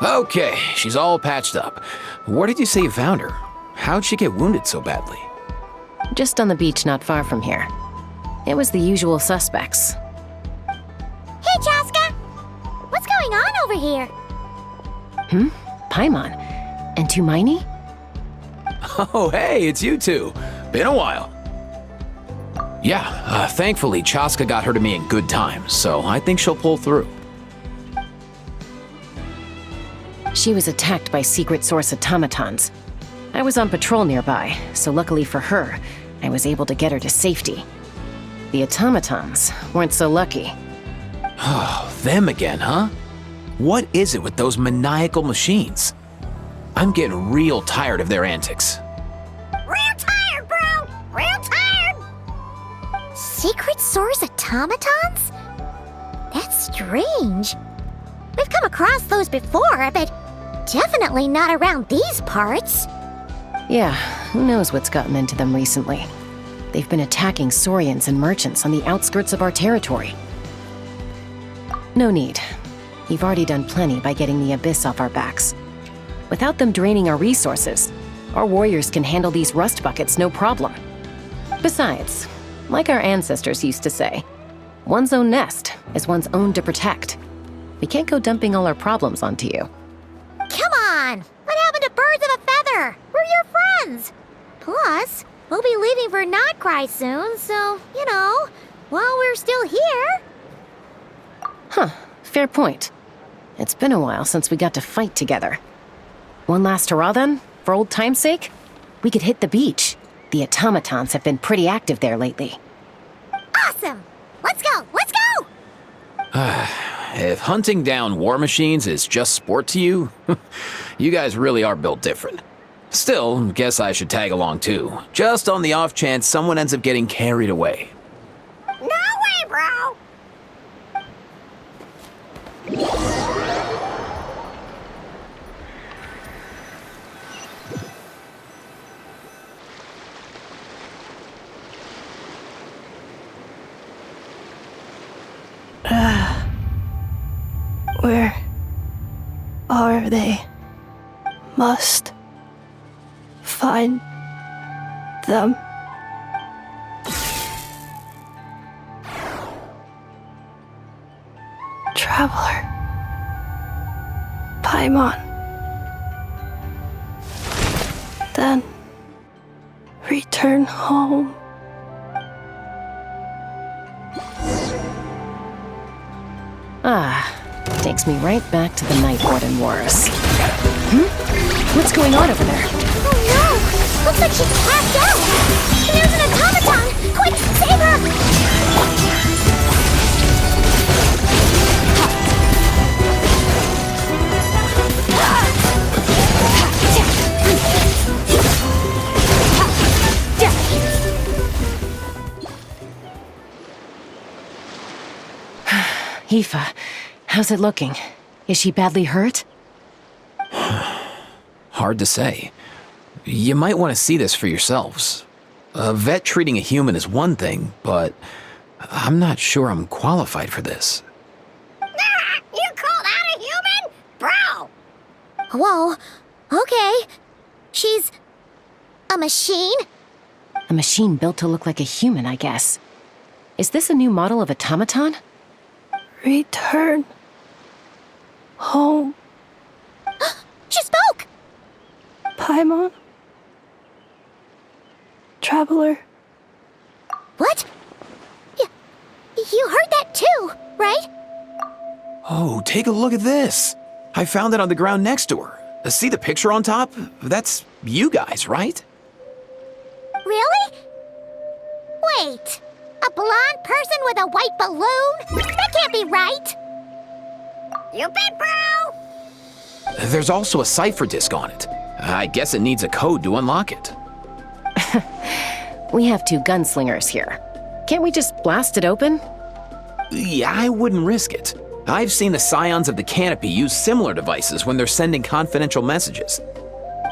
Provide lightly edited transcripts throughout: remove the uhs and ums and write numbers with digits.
Okay, she's all patched up. Where did you say you found her? How'd she get wounded so badly? Just on the beach not far from here. It was the usual suspects. Hey, Chasca! What's going on over here? Paimon. And Tumaini? Oh, hey, it's you two. Been a while. Yeah, thankfully Chasca got her to me in good time, so I think she'll pull through. She was attacked by Secret Source Automatons. I was on patrol nearby, so luckily for her, I was able to get her to safety. The automatons weren't so lucky. Oh, them again, huh? What is it with those maniacal machines? I'm getting real tired of their antics. Real tired, bro! Real tired! Secret Source Automatons? That's strange. We've come across those before, but definitely not around these parts. Yeah, who knows what's gotten into them recently. They've been attacking Saurians and merchants on the outskirts of our territory. No need. You've already done plenty by getting the Abyss off our backs. Without them draining our resources, our warriors can handle these rust buckets no problem. Besides, like our ancestors used to say, one's own nest is one's own to protect. We can't go dumping all our problems onto you. Come on! What happened to birds of a feather? We're your friends! Plus, we'll be leaving for Notcry soon, so, while we're still here... Huh, fair point. It's been a while since we got to fight together. One last hurrah then, for old time's sake? We could hit the beach. The automatons have been pretty active there lately. Awesome! Let's go! Let's go! If hunting down war machines is just sport to you, you guys really are built different. Still, guess I should tag along too, just on the off chance someone ends up getting carried away. No way, bro! Where are they? Must find them. Traveler. Paimon. Then return home. Takes me right back to the Night Warden Wars. What's going on over there? Oh no! Looks like she's passed out! And there's an automaton! Quick, save her! Aoife, how's it looking? Is she badly hurt? Hard to say. You might want to see this for yourselves. A vet treating a human is one thing, but I'm not sure I'm qualified for this. You call that a human? Bro! Whoa, okay. She's... a machine? A machine built to look like a human, I guess. Is this a new model of automaton? Return home. She spoke! Paimon. Traveler. What? You heard that too, right? Oh, take a look at this. I found it on the ground next to her. See the picture on top? That's you guys, right? Really? Wait, a blonde person with a white balloon? That can't be right. You bet, bro! There's also a cipher disk on it. I guess it needs a code to unlock it. We have two gunslingers here. Can't we just blast it open? Yeah, I wouldn't risk it. I've seen the Scions of the Canopy use similar devices when they're sending confidential messages.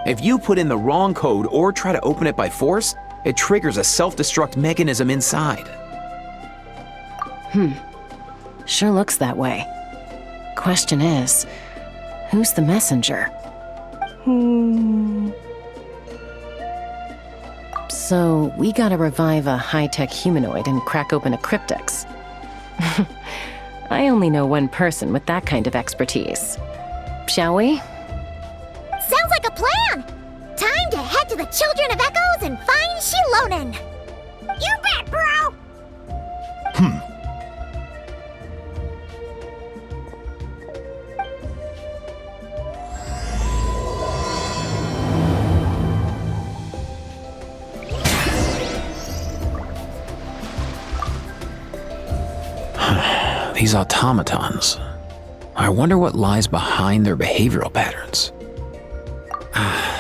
If you put in the wrong code or try to open it by force, it triggers a self-destruct mechanism inside. Sure looks that way. Question is, Who's the messenger? So, we gotta revive a high-tech humanoid and crack open a cryptex. I only know one person with that kind of expertise. Shall we? Sounds like a plan! Time to head to the Children of Echoes and find Shilonen! You bet, bro! These automatons. I wonder what lies behind their behavioral patterns.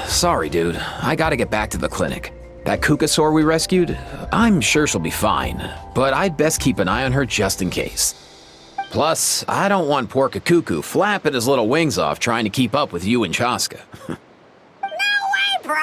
Sorry, dude. I gotta get back to the clinic. That Qucusaurus we rescued, I'm sure she'll be fine, but I'd best keep an eye on her just in case. Plus, I don't want poor Cuckoo flapping his little wings off trying to keep up with you and Chasca. No way, bro!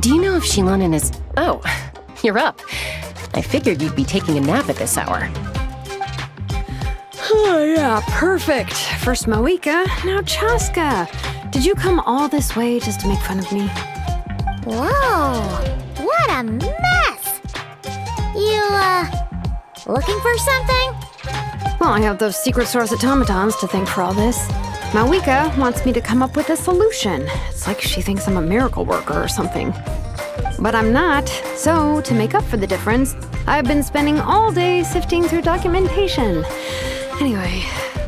Do you know if Shilonen is... Oh, you're up. I figured you'd be taking a nap at this hour. Oh, yeah, perfect. First Moika, now Chasca. Did you come all this way just to make fun of me? Whoa! What a mess! You, looking for something? Well, I have those Secret Source Automatons to thank for all this. Moika wants me to come up with a solution. It's like she thinks I'm a miracle worker or something. But I'm not, so to make up for the difference, I've been spending all day sifting through documentation. Anyway,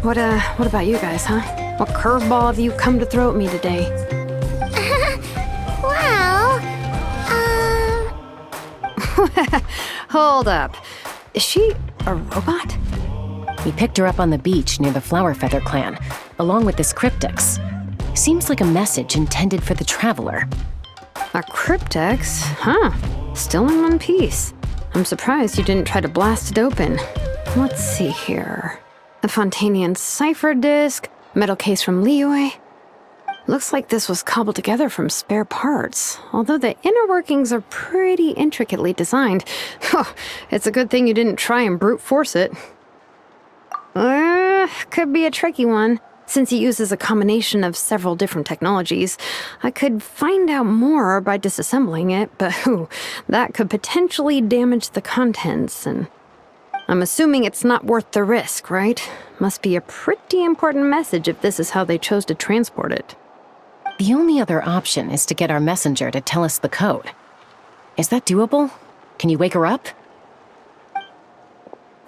what about you guys, huh? What curveball have you come to throw at me today? Well, Hold up. Is she a robot? We picked her up on the beach near the Flower Feather clan, along with this cryptex. Seems like a message intended for the Traveler. A cryptex? Huh. Still in one piece. I'm surprised you didn't try to blast it open. Let's see here. The Fontanian cipher disk, metal case from Liyue. Looks like this was cobbled together from spare parts, although the inner workings are pretty intricately designed. It's a good thing you didn't try and brute force it. Could be a tricky one. Since he uses a combination of several different technologies, I could find out more by disassembling it, but that could potentially damage the contents, and I'm assuming it's not worth the risk, right? Must be a pretty important message if this is how they chose to transport it. The only other option is to get our messenger to tell us the code. Is that doable? Can you wake her up?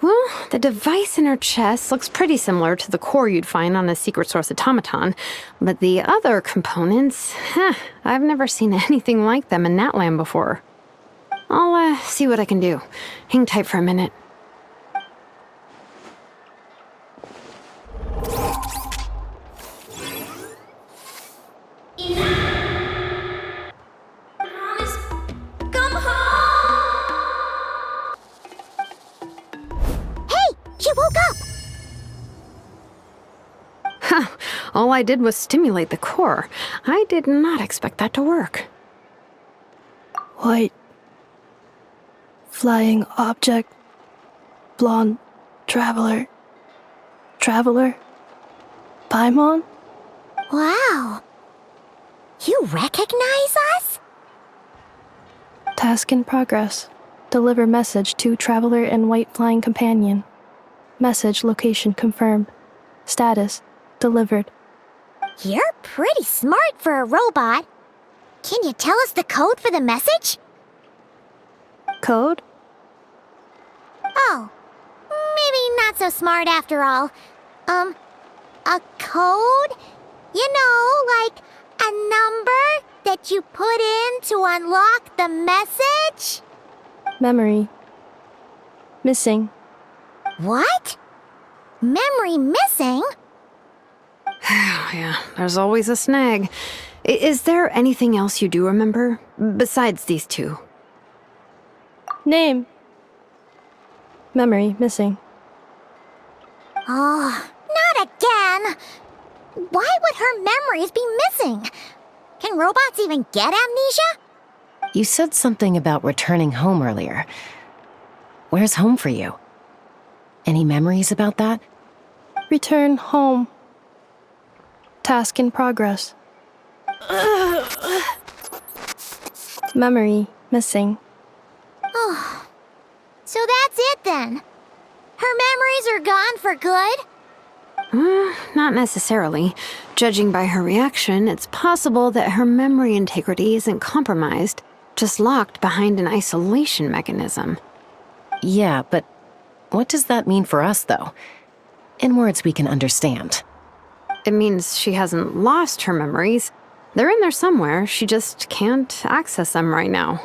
Well, the device in her chest looks pretty similar to the core you'd find on a Secret Source Automaton, but the other components, I've never seen anything like them in Natlan before. I'll see what I can do. Hang tight for a minute. Come home! Hey! She woke up! All I did was stimulate the core. I did not expect that to work. White. Flying object. Blonde. Traveler. Traveler? Paimon? Wow. You recognize us? Task in progress. Deliver message to Traveler and White Flying Companion. Message location confirmed. Status delivered. You're pretty smart for a robot. Can you tell us the code for the message? Code? Oh, maybe not so smart after all. A code? You know, like a number that you put in to unlock the message? Memory. Missing. What? Memory missing? Yeah, there's always a snag. Is there anything else you do remember, besides these two? Name. Memory missing. Oh, not again! Why would her memories be missing? Can robots even get amnesia? You said something about returning home earlier. Where's home for you? Any memories about that? Return home. Task in progress. Memory missing. Oh, so that's it then. Her memories are gone for good? Not necessarily. Judging by her reaction, it's possible that her memory integrity isn't compromised, just locked behind an isolation mechanism. Yeah, but what does that mean for us, though? In words we can understand. It means she hasn't lost her memories. They're in there somewhere, she just can't access them right now.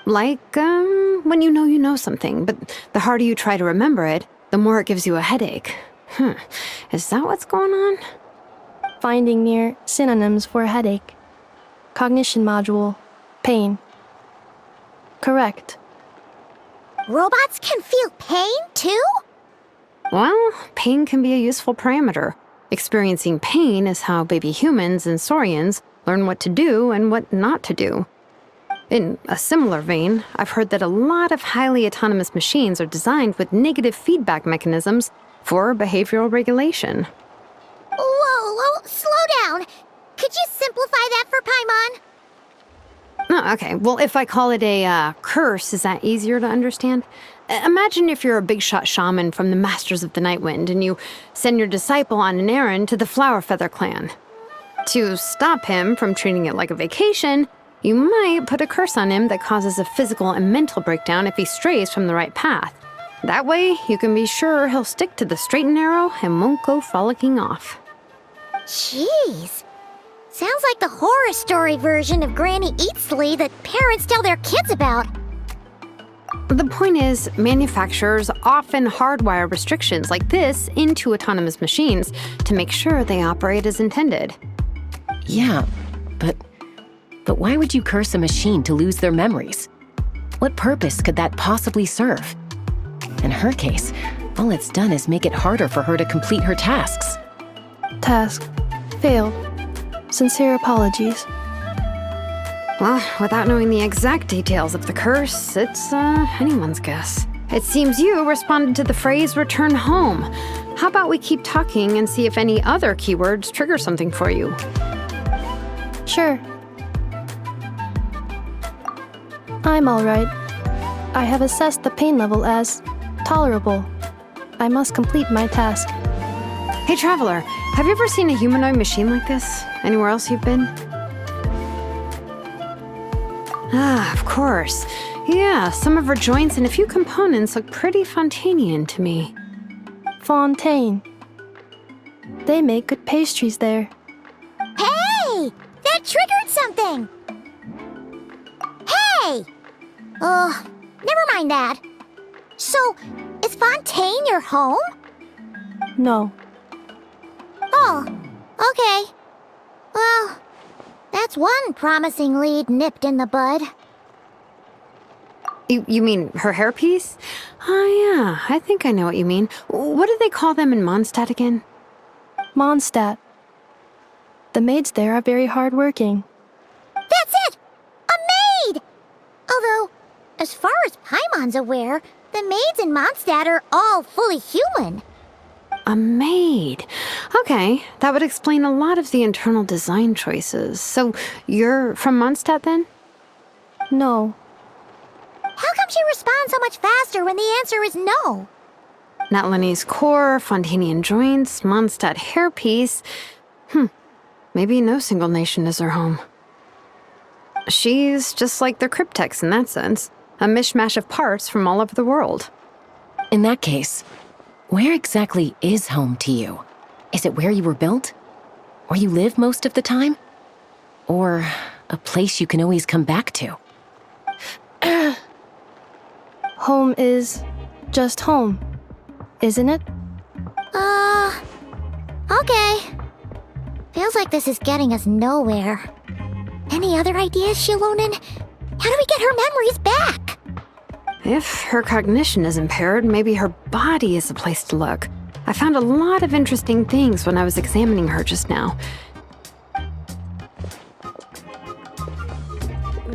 Like, when you know something, but the harder you try to remember it, the more it gives you a headache. Is that what's going on? Finding near synonyms for headache. Cognition module. Pain. Correct. Robots can feel pain, too? Well, pain can be a useful parameter. Experiencing pain is how baby humans and saurians learn what to do and what not to do. In a similar vein, I've heard that a lot of highly autonomous machines are designed with negative feedback mechanisms for behavioral regulation. Whoa, slow down. Could you simplify that for Paimon? Oh, okay. Well, if I call it a curse, is that easier to understand? Imagine if you're a big shot shaman from the Masters of the Night Wind and you send your disciple on an errand to the Flower Feather clan. To stop him from treating it like a vacation, you might put a curse on him that causes a physical and mental breakdown if he strays from the right path. That way, you can be sure he'll stick to the straight and narrow and won't go frolicking off. Jeez. Sounds like the horror story version of Granny Eatsley that parents tell their kids about. The point is, manufacturers often hardwire restrictions like this into autonomous machines to make sure they operate as intended. Yeah, but why would you curse a machine to lose their memories? What purpose could that possibly serve? In her case, all it's done is make it harder for her to complete her tasks. Task. Failed. Sincere apologies. Well, without knowing the exact details of the curse, it's anyone's guess. It seems you responded to the phrase return home. How about we keep talking and see if any other keywords trigger something for you? Sure. I'm alright. I have assessed the pain level as tolerable. I must complete my task. Hey, Traveler, have you ever seen a humanoid machine like this? Anywhere else you've been? Ah, of course. Yeah, some of her joints and a few components look pretty Fontanian to me. Fontaine. They make good pastries there. Hey! That triggered something! Hey! Never mind that. So, is Fontaine your home? No. Oh, okay. Well, that's one promising lead nipped in the bud. You mean her hairpiece? Oh yeah, I think I know what you mean. What do they call them in Mondstadt again? Mondstadt. The maids there are very hardworking. That's it! A maid! Although, as far as Paimon's aware, the maids in Mondstadt are all fully human. A maid. Okay, that would explain a lot of the internal design choices. So, you're from Mondstadt then? No. How come she responds so much faster when the answer is no? Natlanese core, Fontanian joints, Mondstadt hairpiece. Maybe no single nation is her home. She's just like the cryptex in that sense, a mishmash of parts from all over the world. In that case, where exactly is home to you? Is it where you were built? Where you live most of the time? Or a place you can always come back to? Home is just home, isn't it? Okay. Feels like this is getting us nowhere. Any other ideas, Shilonen? How do we get her memories back? If her cognition is impaired, maybe her body is the place to look. I found a lot of interesting things when I was examining her just now.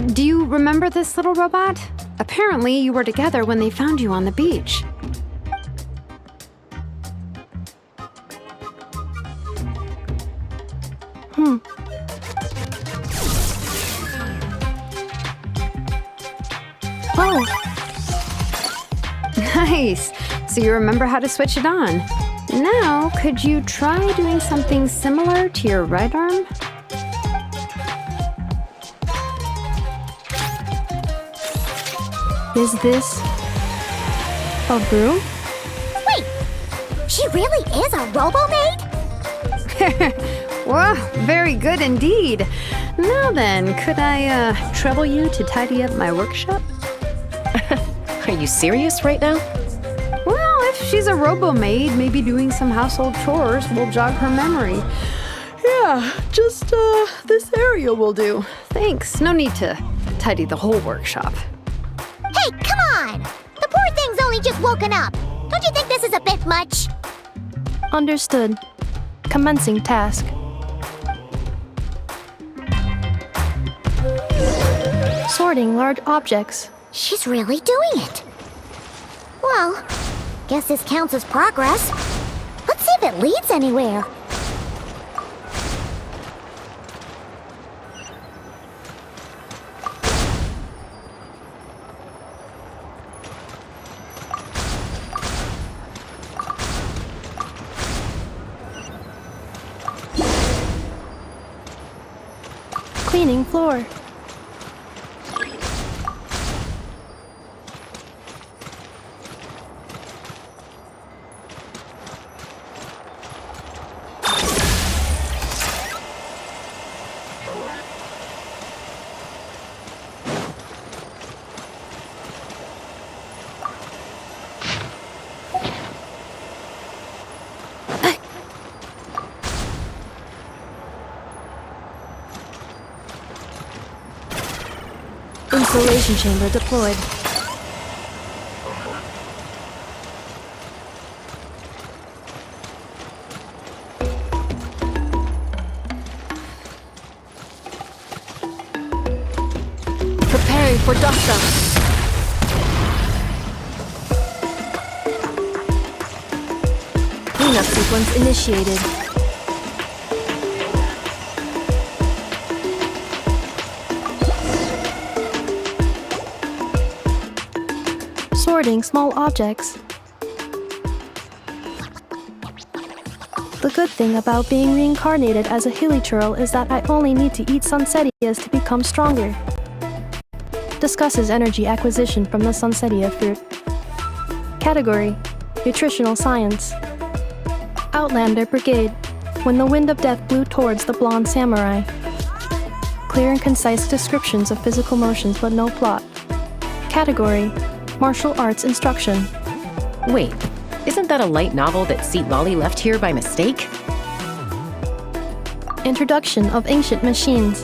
Do you remember this little robot? Apparently, you were together when they found you on the beach. Oh, Nice! So you remember how to switch it on. Now, could you try doing something similar to your right arm? is this a broom? Wait, she really is a robo-maid? Wow, very good indeed. Now then, could I trouble you to tidy up my workshop? Are you serious right now? Well, if she's a robo-maid, maybe doing some household chores will jog her memory. Yeah, just this area will do. Thanks, no need to tidy the whole workshop. Hey, come on! The poor thing's only just woken up. Don't you think this is a bit much? Understood. Commencing task. Sorting large objects. She's really doing it. Well, guess this counts as progress. Let's see if it leads anywhere. Cleaning floor. Insulation chamber deployed. Preparing for dust-up. Cleanup sequence initiated. Sorting small objects. The good thing about being reincarnated as a hilichurl is that I only need to eat sunsetias to become stronger. Discusses energy acquisition from the sunsetia fruit. Category: Nutritional Science. Outlander Brigade. When the wind of death blew towards the blonde samurai. Clear and concise descriptions of physical motions but no plot. Category: Martial arts instruction. Wait, isn't that a light novel that Seat Lolly left here by mistake? Introduction of ancient machines.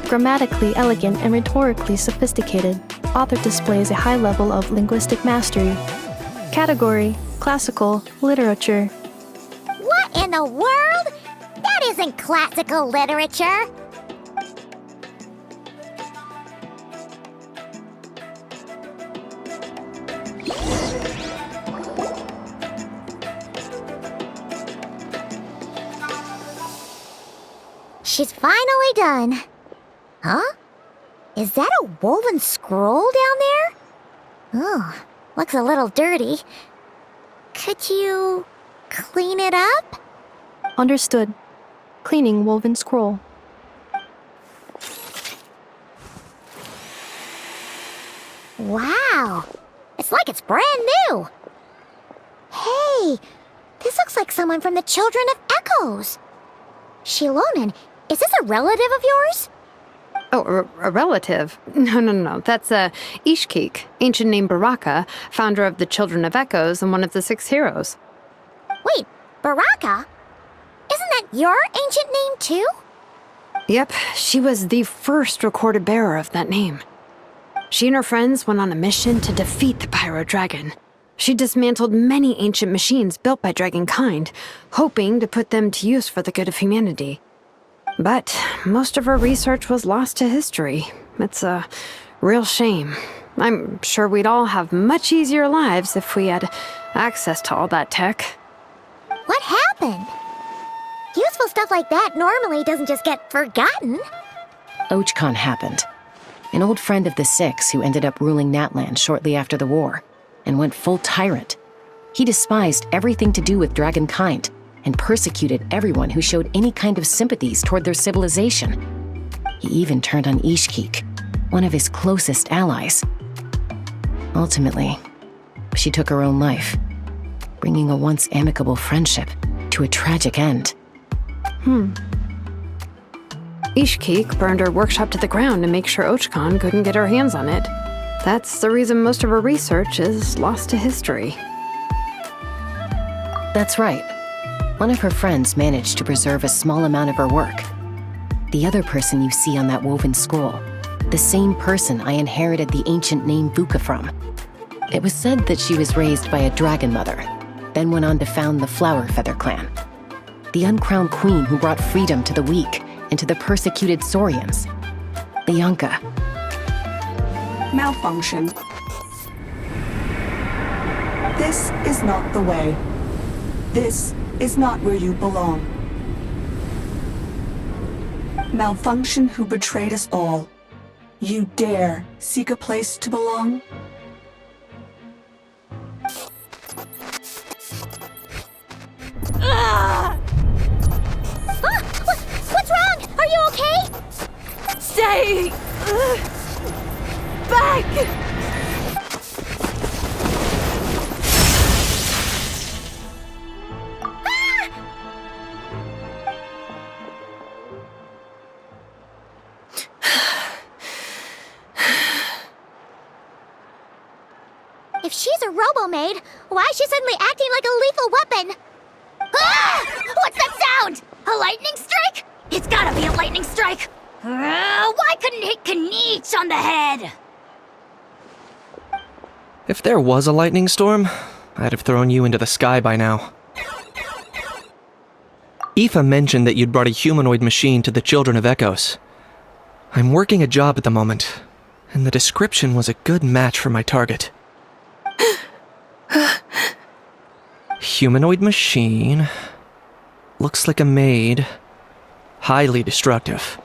Grammatically elegant and rhetorically sophisticated, author displays a high level of linguistic mastery. Category: Classical literature. What in the world? That isn't classical literature. She's finally done. Huh? Is that a woven scroll down there? Oh, looks a little dirty. Could you clean it up? Understood. cleaning woven scroll. Wow! It's like it's brand new! Hey! This looks like someone from the Children of Echoes! Shilonen, is this a relative of yours? Oh, a relative? No. That's Ishkik, ancient name Baraka, founder of the Children of Echoes and one of the 6 heroes. Wait, Baraka? Isn't that your ancient name too? Yep, she was the first recorded bearer of that name. She and her friends went on a mission to defeat the Pyro Dragon. She dismantled many ancient machines built by Dragonkind, hoping to put them to use for the good of humanity. But most of her research was lost to history. It's a real shame. I'm sure we'd all have much easier lives if we had access to all that tech. What happened? Useful stuff like that normally doesn't just get forgotten. Ochkon happened. An old friend of the 6 who ended up ruling Natlan shortly after the war, and went full tyrant. He despised everything to do with Dragonkind, and persecuted everyone who showed any kind of sympathies toward their civilization. He even turned on Ishkik, one of his closest allies. Ultimately, she took her own life, bringing a once amicable friendship to a tragic end. Ishkik burned her workshop to the ground to make sure Ochkon couldn't get her hands on it. That's the reason most of her research is lost to history. That's right. One of her friends managed to preserve a small amount of her work. The other person you see on that woven scroll, the same person I inherited the ancient name Vuka from. It was said that she was raised by a dragon mother, then went on to found the Flower Feather clan, the uncrowned queen who brought freedom to the weak and to the persecuted Saurians. Bianca. Malfunction. This is not the way. This is not where you belong. Malfunction who betrayed us all. You dare seek a place to belong? What's wrong? Are you okay? Stay back! If she's a robo-maid, why is she suddenly acting like a lethal weapon? Ah! What's that sound? A lightning strike? It's gotta be a lightning strike! Why couldn't it hit Kniech on the head? If there was a lightning storm, I'd have thrown you into the sky by now. Aoife mentioned that you'd brought a humanoid machine to the Children of Echoes. I'm working a job at the moment, and the description was a good match for my target. Humanoid machine. Looks like a maid. Highly destructive.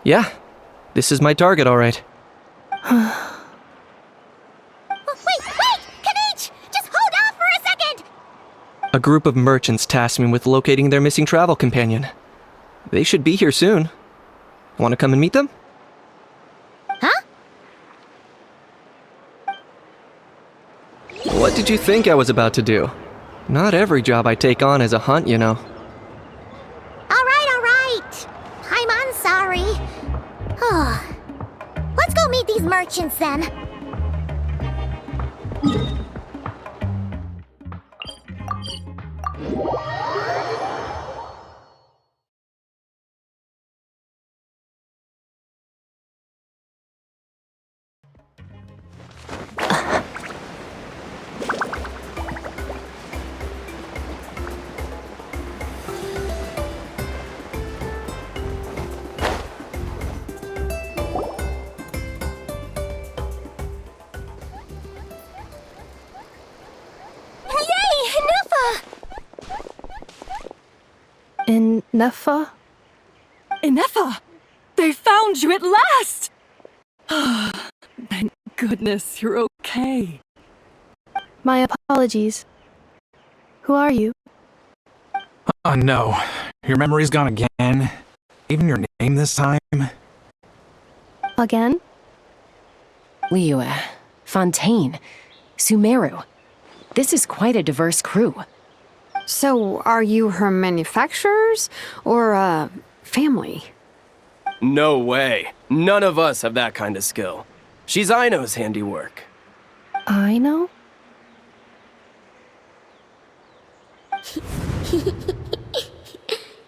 Yeah, this is my target, all right. Wait! Kniech! Just hold off for a second! A group of merchants tasked me with locating their missing travel companion. They should be here soon. Want to come and meet them? Huh? What did you think I was about to do? Not every job I take on is a hunt, you know. All right. I'm sorry. Let's go meet these merchants then. In Nefa? Inefa! They found you at last! Thank goodness you're okay. My apologies. Who are you? No. Your memory's gone again? Even your name this time? Again? Liyue, Fontaine, Sumeru. This is quite a diverse crew. So, are you her manufacturers or family? No way. None of us have that kind of skill. She's Aino's handiwork. I know?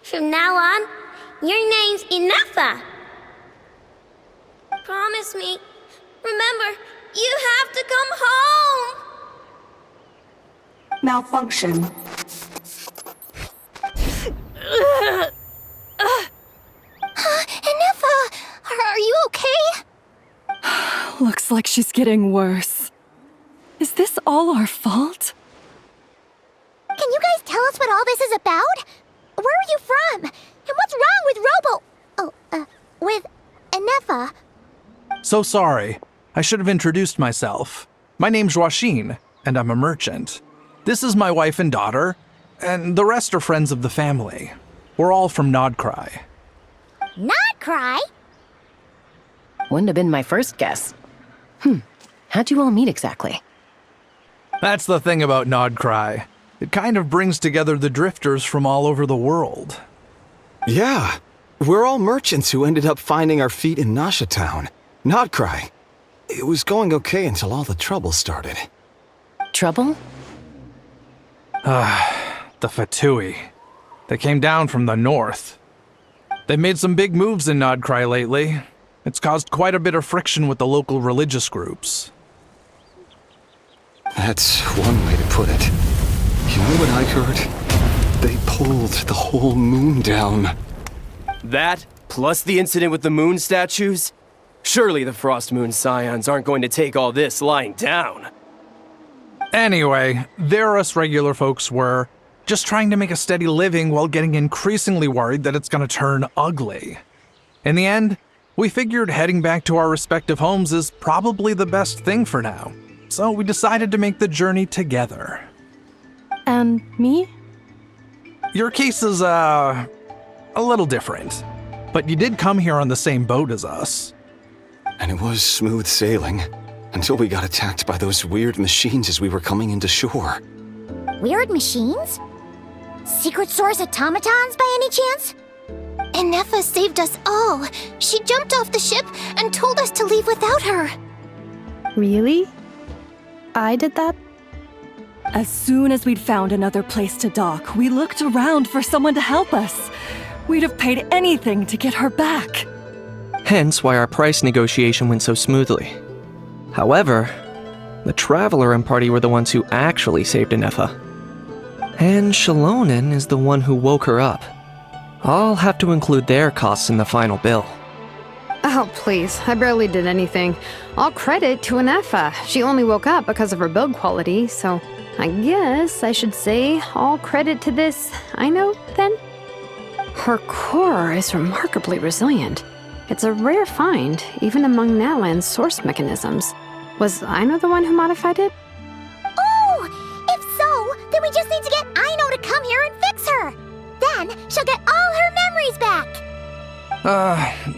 From now on, your name's Inefa. Promise me. Remember, you have to come home. Malfunction. Inefa, are you okay? Looks like she's getting worse. Is this all our fault? Can you guys tell us what all this is about? Where are you from? And what's wrong with with Inefa? So sorry. I should have introduced myself. My name's Joachine, and I'm a merchant. This is my wife and daughter, and the rest are friends of the family. We're all from Nodcry. Not cry? Wouldn't have been my first guess. How'd you all meet exactly? That's the thing about Nodcry. It kind of brings together the drifters from all over the world. Yeah, we're all merchants who ended up finding our feet in Nasha Town. Nodcry. It was going okay until all the trouble started. Trouble? The Fatui. They came down from the north. They've made some big moves in Nodcry lately. It's caused quite a bit of friction with the local religious groups. That's one way to put it. You know what I heard? They pulled the whole moon down. That, plus the incident with the moon statues? Surely the Frost Moon Scions aren't going to take all this lying down. Anyway, there us regular folks were, just trying to make a steady living while getting increasingly worried that it's gonna turn ugly. In the end, we figured heading back to our respective homes is probably the best thing for now. So we decided to make the journey together. And me? Your case is, a little different. But you did come here on the same boat as us. And it was smooth sailing, until we got attacked by those weird machines as we were coming into shore. Weird machines? Secret Source Automatons by any chance? Inefa saved us all. She jumped off the ship and told us to leave without her. Really? I did that? As soon as we'd found another place to dock, we looked around for someone to help us. We'd have paid anything to get her back. Hence why our price negotiation went so smoothly. However, the Traveler and party were the ones who actually saved Inefa. And Shalonen is the one who woke her up. I'll have to include their costs in the final bill. Oh, please. I barely did anything. All credit to Inefa. She only woke up because of her build quality, so I guess I should say all credit to this Aino, then? Her core is remarkably resilient. It's a rare find, even among Natlan's source mechanisms. Was Aino the one who modified it? Oh! If so, then we just need to get Aino to come here and fix her. Then she'll get all her memories back.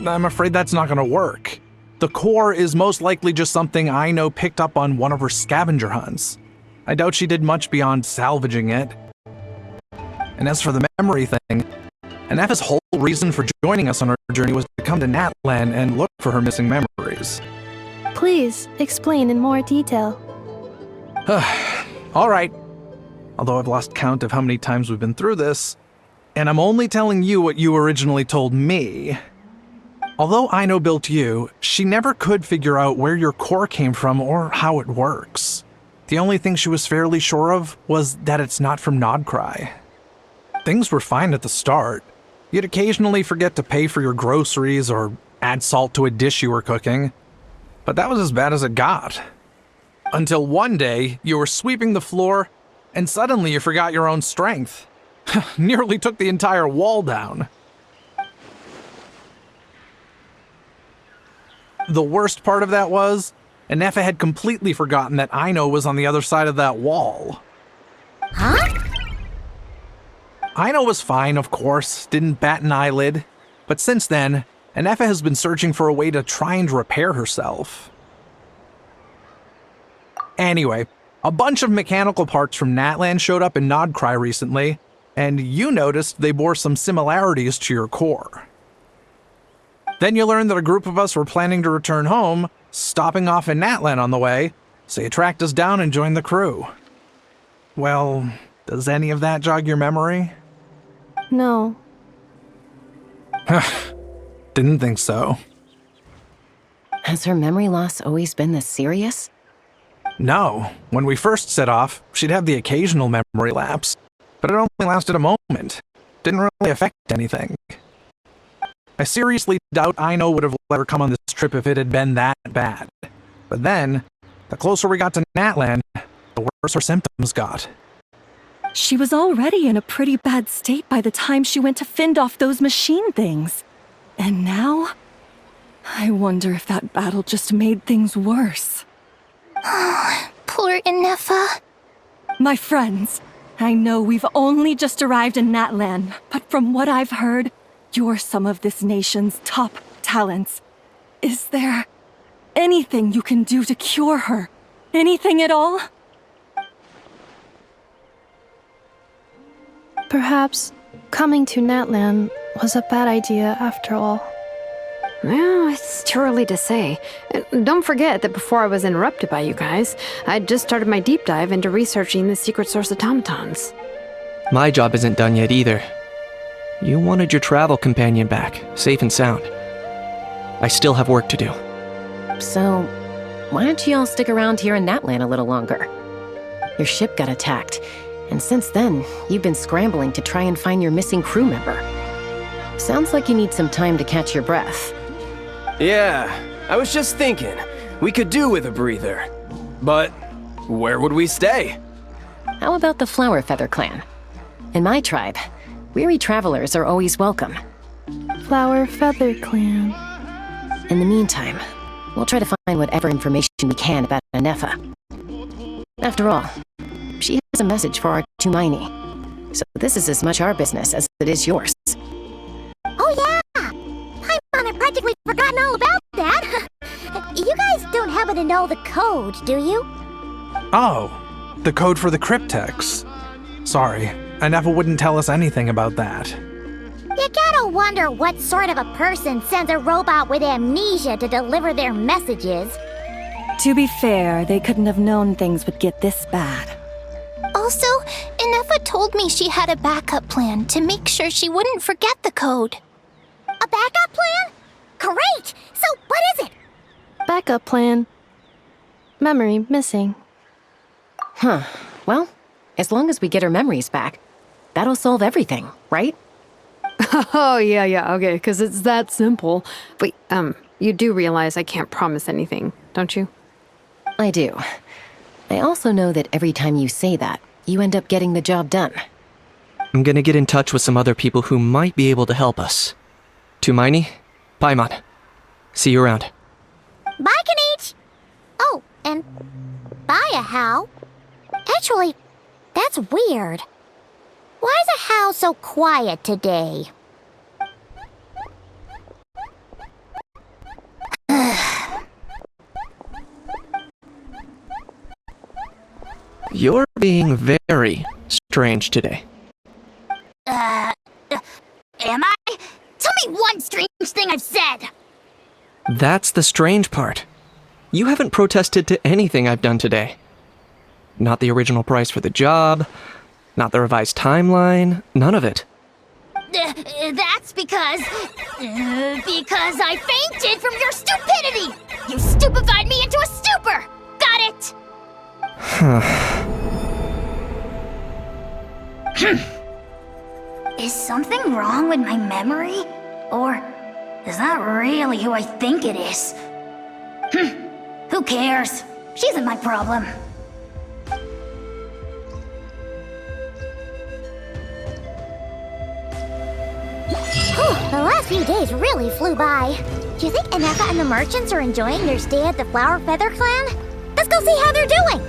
I'm afraid that's not gonna work. The core is most likely just something Aino picked up on one of her scavenger hunts. I doubt she did much beyond salvaging it. And as for the memory thing, Inefa's whole reason for joining us on our journey was to come to Natlan and look for her missing memories. Please, explain in more detail. Alright. Although I've lost count of how many times we've been through this, and I'm only telling you what you originally told me. Although Aino built you, she never could figure out where your core came from or how it works. The only thing she was fairly sure of was that it's not from Nodcry. Things were fine at the start. You'd occasionally forget to pay for your groceries or add salt to a dish you were cooking. But that was as bad as it got. Until one day, you were sweeping the floor, and suddenly you forgot your own strength. Nearly took the entire wall down. The worst part of that was, Inefa had completely forgotten that Aino was on the other side of that wall. Huh? Aino was fine, of course, didn't bat an eyelid. But since then, Anefa has been searching for a way to try and repair herself. Anyway, a bunch of mechanical parts from Natlan showed up in Nodcry recently, and you noticed they bore some similarities to your core. Then you learned that a group of us were planning to return home, stopping off in Natlan on the way, so you tracked us down and joined the crew. Well, does any of that jog your memory? No. Didn't think so. Has her memory loss always been this serious? No. When we first set off, she'd have the occasional memory lapse, but it only lasted a moment. Didn't really affect anything. I seriously doubt Aino would have let her come on this trip if it had been that bad. But then, the closer we got to Natlan, the worse her symptoms got. She was already in a pretty bad state by the time she went to fend off those machine things. And now, I wonder if that battle just made things worse. Poor Anefa. My friends, I know we've only just arrived in Natlan, but from what I've heard, you're some of this nation's top talents. Is there anything you can do to cure her? Anything at all? Perhaps coming to Natlan was a bad idea after all. Well, it's too early to say. Don't forget that before I was interrupted by you guys, I'd just started my deep dive into researching the Secret Source Automatons. My job isn't done yet either. You wanted your travel companion back, safe and sound. I still have work to do. So, why don't you all stick around here in Natlan a little longer? Your ship got attacked, and since then, you've been scrambling to try and find your missing crew member. Sounds like you need some time to catch your breath. Yeah, I was just thinking, we could do with a breather. But where would we stay? How about the Flower Feather clan? In my tribe, weary travelers are always welcome. Flower Feather Clan. In the meantime, we'll try to find whatever information we can about Anefa. After all, she has a message for our Tumaini, so this is as much our business as it is yours. Oh yeah! Paimon had practically forgotten all about that. You guys don't happen to know the code, do you? Oh, the code for the cryptex. Sorry, Anefa wouldn't tell us anything about that. You gotta wonder what sort of a person sends a robot with amnesia to deliver their messages. To be fair, they couldn't have known things would get this bad. Also, Anefa told me she had a backup plan to make sure she wouldn't forget the code. A backup plan? Great! So what is it? Backup plan. Memory missing. Huh. Well, as long as we get her memories back, that'll solve everything, right? Oh, yeah, okay, because it's that simple. Wait, you do realize I can't promise anything, don't you? I do. I also know that every time you say that, you end up getting the job done. I'm gonna get in touch with some other people who might be able to help us. Tumaini, Paimon. See you around. Bye, Kanich! Oh, and bye, a How. Actually, that's weird. Why is a How so quiet today? You're being very strange today. Am I? Tell me one strange thing I've said! That's the strange part. You haven't protested to anything I've done today. Not the original price for the job, not the revised timeline, none of it. That's because I fainted from your stupidity! You stupefied me into a stupor! Got it? Is something wrong with my memory? Or is that really who I think it is? Who cares? She isn't my problem. The last few days really flew by. Do you think Anefa and the merchants are enjoying their stay at the Flower Feather clan? Let's go see how they're doing!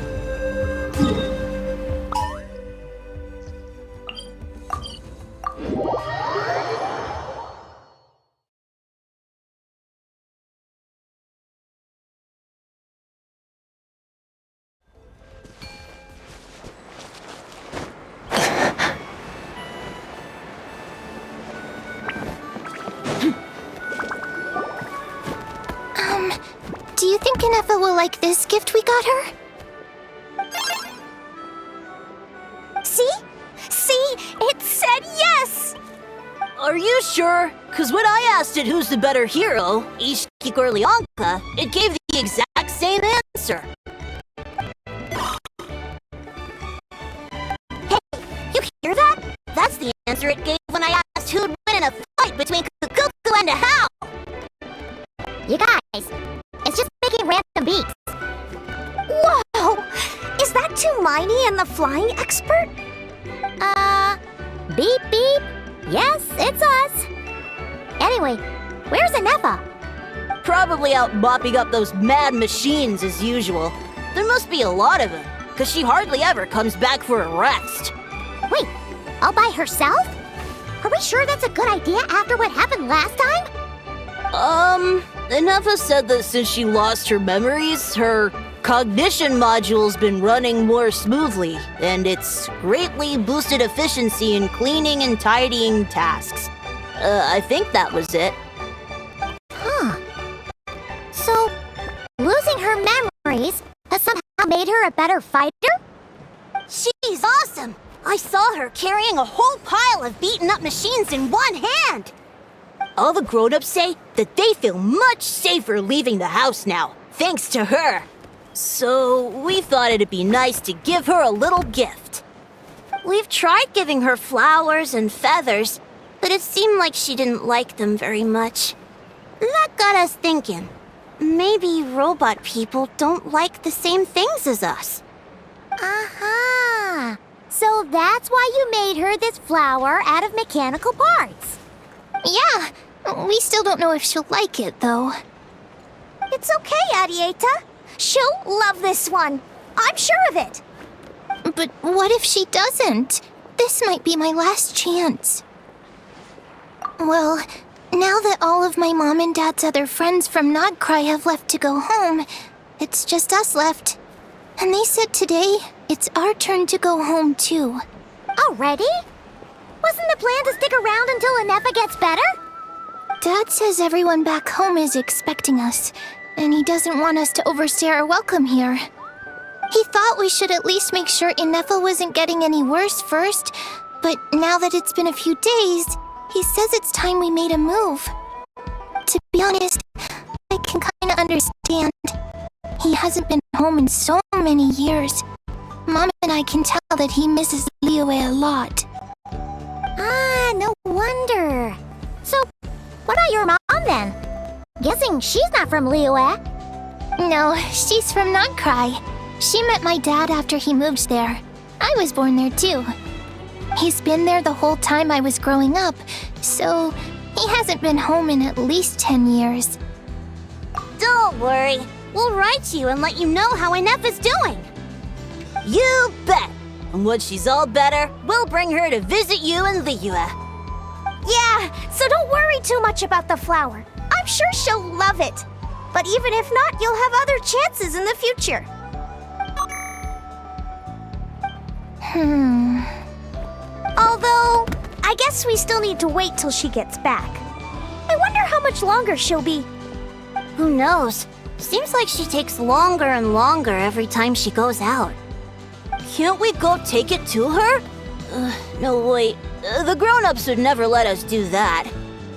Nepha will like this gift we got her. See? See? It said yes! Are you sure? Because when I asked it who's the better hero, Ishiki or Leonka, it gave the exact same answer. Hey, you hear that? That's the answer it gave when I asked who'd win in a fight between Cuckoo and a How. You guys, it's just making random beats. Whoa! Is that Tumaini and the flying expert? Beep beep. Yes, it's us. Anyway, where's Anefa? Probably out mopping up those mad machines as usual. There must be a lot of them, because she hardly ever comes back for a rest. Wait, all by herself? Are we sure that's a good idea after what happened last time? Anefa said that since she lost her memories, her cognition module's been running more smoothly, and it's greatly boosted efficiency in cleaning and tidying tasks. I think that was it. Huh. So, losing her memories has somehow made her a better fighter? She's awesome! I saw her carrying a whole pile of beaten up machines in one hand! All the grown-ups say that they feel much safer leaving the house now, thanks to her. So, we thought it'd be nice to give her a little gift. We've tried giving her flowers and feathers, but it seemed like she didn't like them very much. That got us thinking. Maybe robot people don't like the same things as us. Aha! So that's why you made her this flower out of mechanical parts. Yeah, we still don't know if she'll like it, though. It's okay, Arieta. She'll love this one. I'm sure of it. But what if she doesn't? This might be my last chance. Well, now that all of my mom and dad's other friends from Nodcry have left to go home, it's just us left. And they said today, it's our turn to go home too. Already? Wasn't the plan to stick around until Anefa gets better? Dad says everyone back home is expecting us, and he doesn't want us to overstay our welcome here. He thought we should at least make sure Anefa wasn't getting any worse first, but now that it's been a few days, he says it's time we made a move. To be honest, I can kinda understand. He hasn't been home in so many years. Mom and I can tell that he misses Liyue a lot. Ah, no wonder. So, what about your mom then? Guessing she's not from Liyue. No, she's from Nodcry. She met my dad after he moved there. I was born there too. He's been there the whole time I was growing up, so he hasn't been home in at least 10 years. Don't worry. We'll write to you and let you know how Anefa's doing. You bet! And when she's all better, we'll bring her to visit you in Liyue. Yeah, so don't worry too much about the flower. I'm sure she'll love it. But even if not, you'll have other chances in the future. Although, I guess we still need to wait till she gets back. I wonder how much longer she'll be. Who knows? Seems like she takes longer and longer every time she goes out. Can't we go take it to her? No, wait. The grown-ups would never let us do that.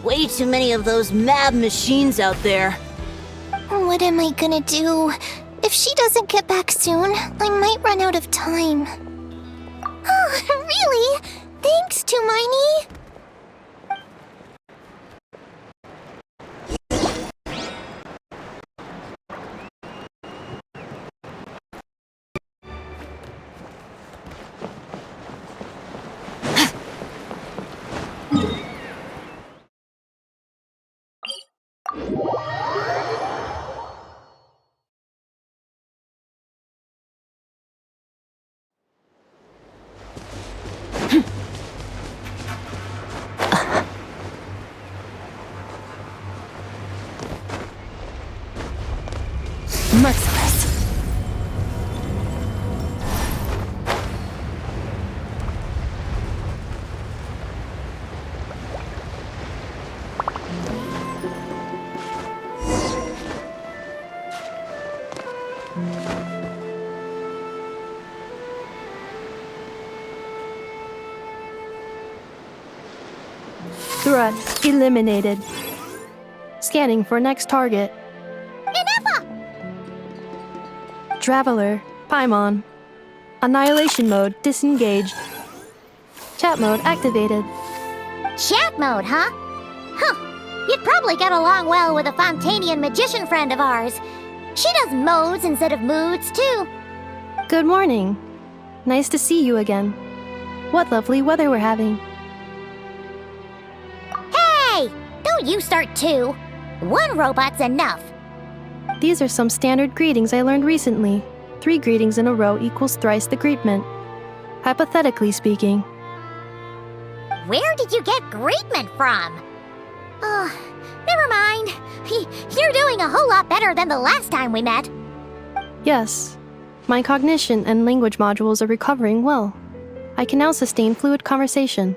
Way too many of those mad machines out there. What am I gonna do? If she doesn't get back soon, I might run out of time. Oh, really? Thanks, Tumaini. Merciless. Threat eliminated. Scanning for next target. Enough! Traveler, Paimon. Annihilation mode disengaged. Chat mode activated. Chat mode, huh? Huh. You'd probably get along well with a Fontanian magician friend of ours. She does modes instead of moods, too. Good morning. Nice to see you again. What lovely weather we're having. Hey! Don't you start too. One robot's enough. These are some standard greetings I learned recently. 3 greetings in a row equals thrice the greetment. Hypothetically speaking. Where did you get greetment from? Never mind. You're doing a whole lot better than the last time we met. Yes. My cognition and language modules are recovering well. I can now sustain fluid conversation.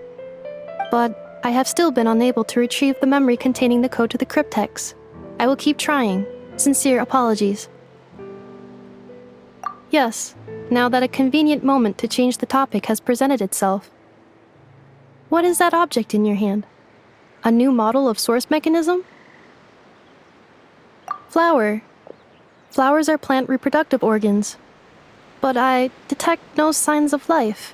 But I have still been unable to retrieve the memory containing the code to the cryptex. I will keep trying. Sincere apologies. Yes, now that a convenient moment to change the topic has presented itself. What is that object in your hand? A new model of source mechanism? Flower. Flowers are plant reproductive organs. But I detect no signs of life.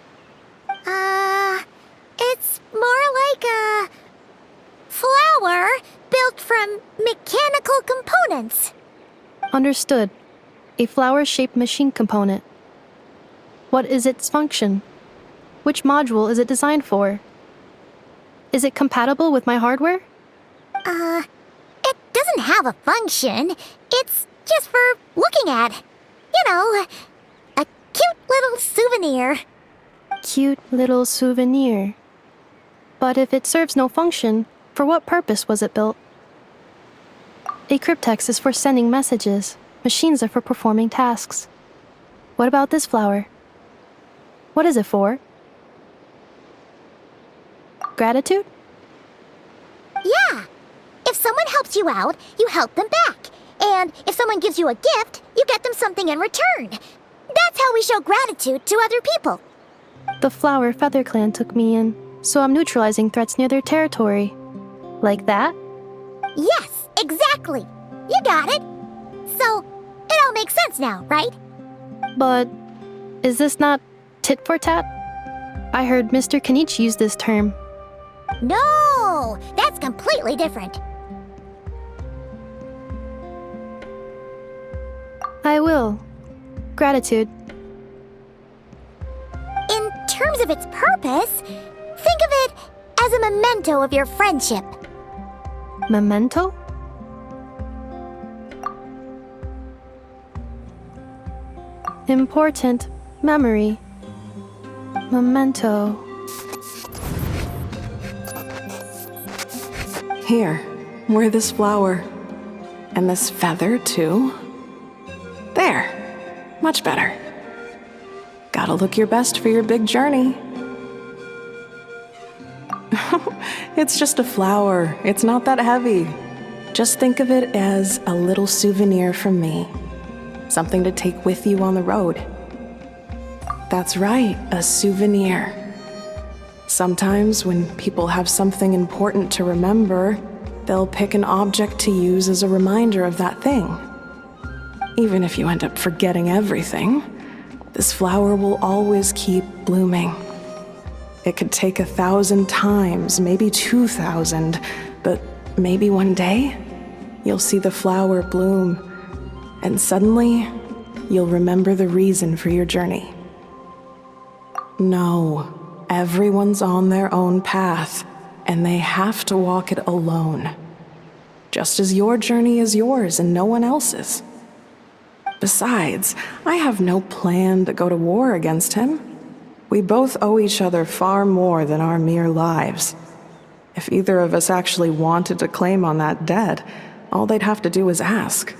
It's more like a flower built from mechanical components. Understood. A flower-shaped machine component. What is its function? Which module is it designed for? Is it compatible with my hardware? It doesn't have a function. It's just for looking at. You know, a cute little souvenir. Cute little souvenir. But if it serves no function, for what purpose was it built? A cryptex is for sending messages. Machines are for performing tasks. What about this flower? What is it for? Gratitude? Yeah. If someone helps you out, you help them back. And if someone gives you a gift, you get them something in return. That's how we show gratitude to other people. The Flower Feather Clan took me in, so I'm neutralizing threats near their territory. Like that? Yes, exactly. You got it. So, it all makes sense now, right? But is this not tit for tat? I heard Mr. Kenichi use this term. No, that's completely different. I will. Gratitude. In terms of its purpose, think of it as a memento of your friendship. Memento? Important memory. Memento. Here, wear this flower. And this feather, too. There. Much better. Gotta look your best for your big journey. It's just a flower. It's not that heavy. Just think of it as a little souvenir from me. Something to take with you on the road. That's right, a souvenir. Sometimes when people have something important to remember, they'll pick an object to use as a reminder of that thing. Even if you end up forgetting everything, this flower will always keep blooming. It could take 1,000 times, maybe 2,000, but maybe one day, you'll see the flower bloom, and suddenly, you'll remember the reason for your journey. No, everyone's on their own path, and they have to walk it alone. Just as your journey is yours and no one else's. Besides, I have no plan to go to war against him. We both owe each other far more than our mere lives. If either of us actually wanted to claim on that debt, all they'd have to do is ask.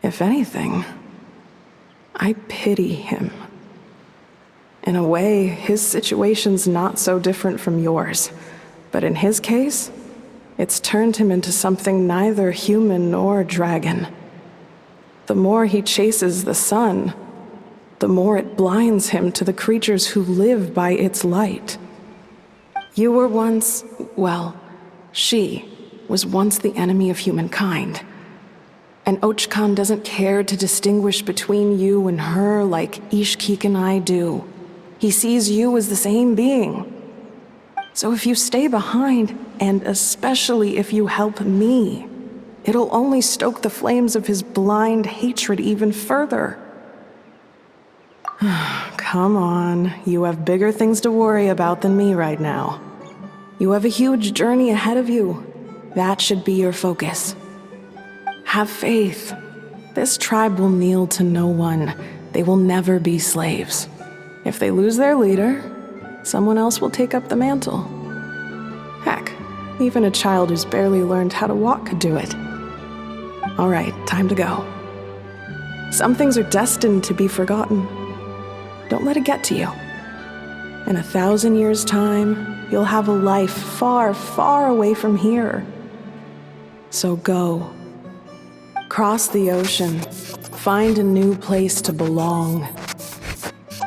If anything, I pity him. In a way, his situation's not so different from yours. But in his case, it's turned him into something neither human nor dragon. The more he chases the sun, the more it blinds him to the creatures who live by its light. You were once well, she was once the enemy of humankind. And Ochkan doesn't care to distinguish between you and her like Ishkik and I do. He sees you as the same being. So if you stay behind, and especially if you help me, it'll only stoke the flames of his blind hatred even further. Come on, you have bigger things to worry about than me right now. You have a huge journey ahead of you. That should be your focus. Have faith. This tribe will kneel to no one. They will never be slaves. If they lose their leader, someone else will take up the mantle. Heck, even a child who's barely learned how to walk could do it. All right, time to go. Some things are destined to be forgotten. Don't let it get to you. In 1,000 years' time, you'll have a life far, far away from here. So go. Cross the ocean. Find a new place to belong.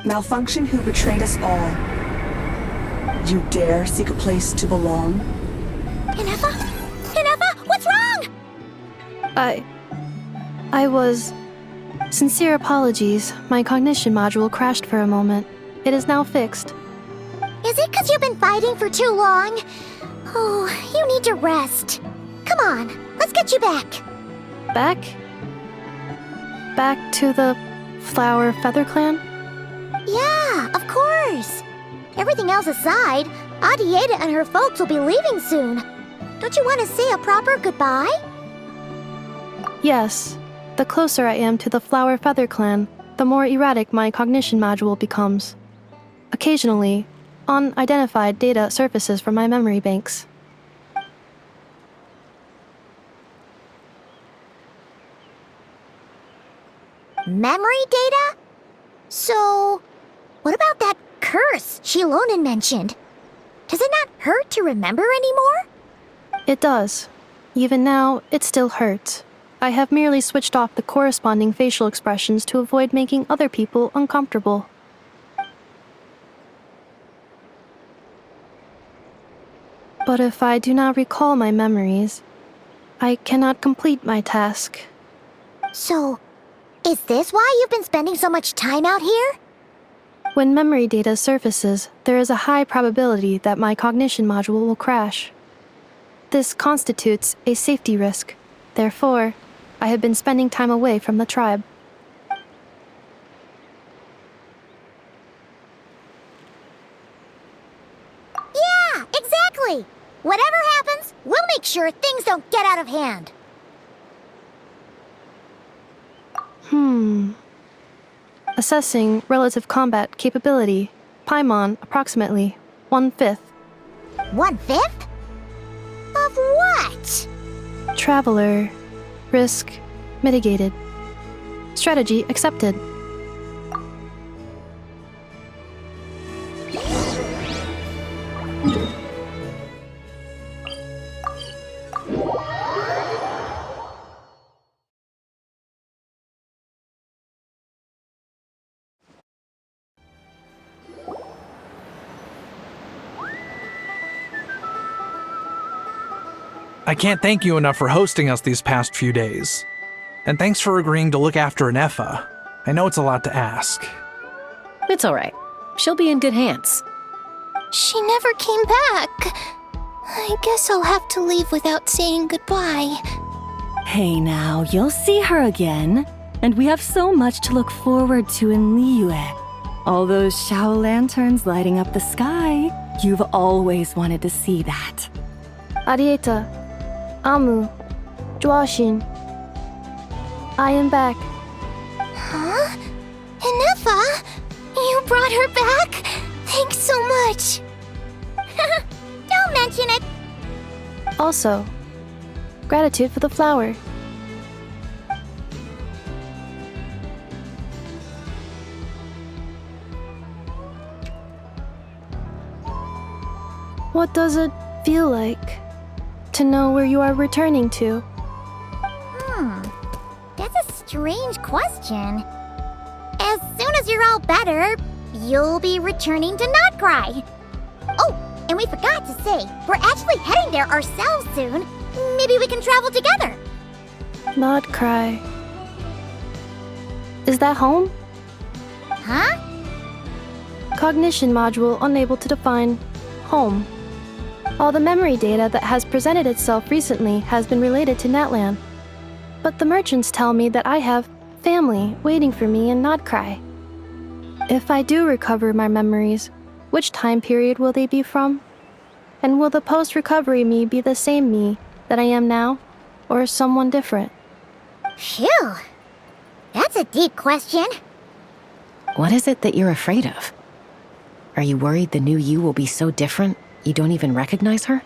Malfunction who betrayed us all. You dare seek a place to belong? Inefa? Inefa, what's wrong? I was... Sincere apologies. My cognition module crashed for a moment. It is now fixed. Is it because you've been fighting for too long? Oh, you need to rest. Come on, let's get you back. Back? Back to the Flower Feather Clan? Yeah, of course. Everything else aside, Adieta and her folks will be leaving soon. Don't you want to say a proper goodbye? Yes. The closer I am to the Flower Feather Clan, the more erratic my cognition module becomes. Occasionally, unidentified data surfaces from my memory banks. Memory data? So, what about that curse Shilonen mentioned? Does it not hurt to remember anymore? It does. Even now, it still hurts. I have merely switched off the corresponding facial expressions to avoid making other people uncomfortable. But if I do not recall my memories, I cannot complete my task. So, is this why you've been spending so much time out here? When memory data surfaces, there is a high probability that my cognition module will crash. This constitutes a safety risk. Therefore, I have been spending time away from the tribe. Yeah, exactly! Whatever happens, we'll make sure things don't get out of hand. Assessing relative combat capability. Paimon, approximately 1/5. 1/5? Of what? Traveler. Risk mitigated. Strategy accepted. I can't thank you enough for hosting us these past few days. And thanks for agreeing to look after Inefa. I know it's a lot to ask. It's alright. She'll be in good hands. She never came back. I guess I'll have to leave without saying goodbye. Hey now, you'll see her again. And we have so much to look forward to in Liyue. All those Shao lanterns lighting up the sky. You've always wanted to see that. Arieta. Amu. Joashin. I am back. Huh? Inefa? You brought her back? Thanks so much. Don't mention it. Also, gratitude for the flower. What does it feel like to know where you are returning to? That's a strange question. As soon as you're all better, you'll be returning to Not Cry. Oh, And we forgot to say, we're actually heading there ourselves soon. Maybe we can travel together. Not cry. Is that home? Huh? Cognition module unable to define home. All the memory data that has presented itself recently has been related to Natlan. But the merchants tell me that I have family waiting for me in Nodcry. If I do recover my memories, which time period will they be from? And will the post-recovery me be the same me that I am now, or someone different? Phew. That's a deep question. What is it that you're afraid of? Are you worried the new you will be so different you don't even recognize her?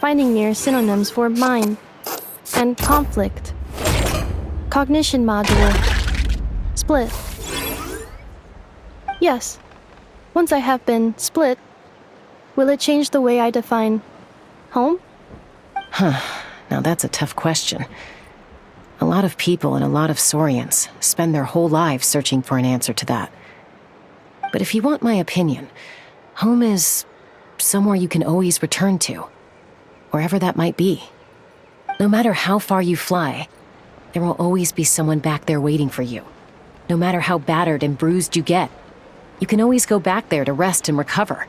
Finding near synonyms for mind and conflict. Cognition module. Split. Yes. Once I have been split, will it change the way I define home? Now that's a tough question. A lot of people and a lot of Saurians spend their whole lives searching for an answer to that. But if you want my opinion, home is somewhere you can always return to, wherever that might be. No matter how far you fly, there will always be someone back there waiting for you. No matter how battered and bruised you get, you can always go back there to rest and recover.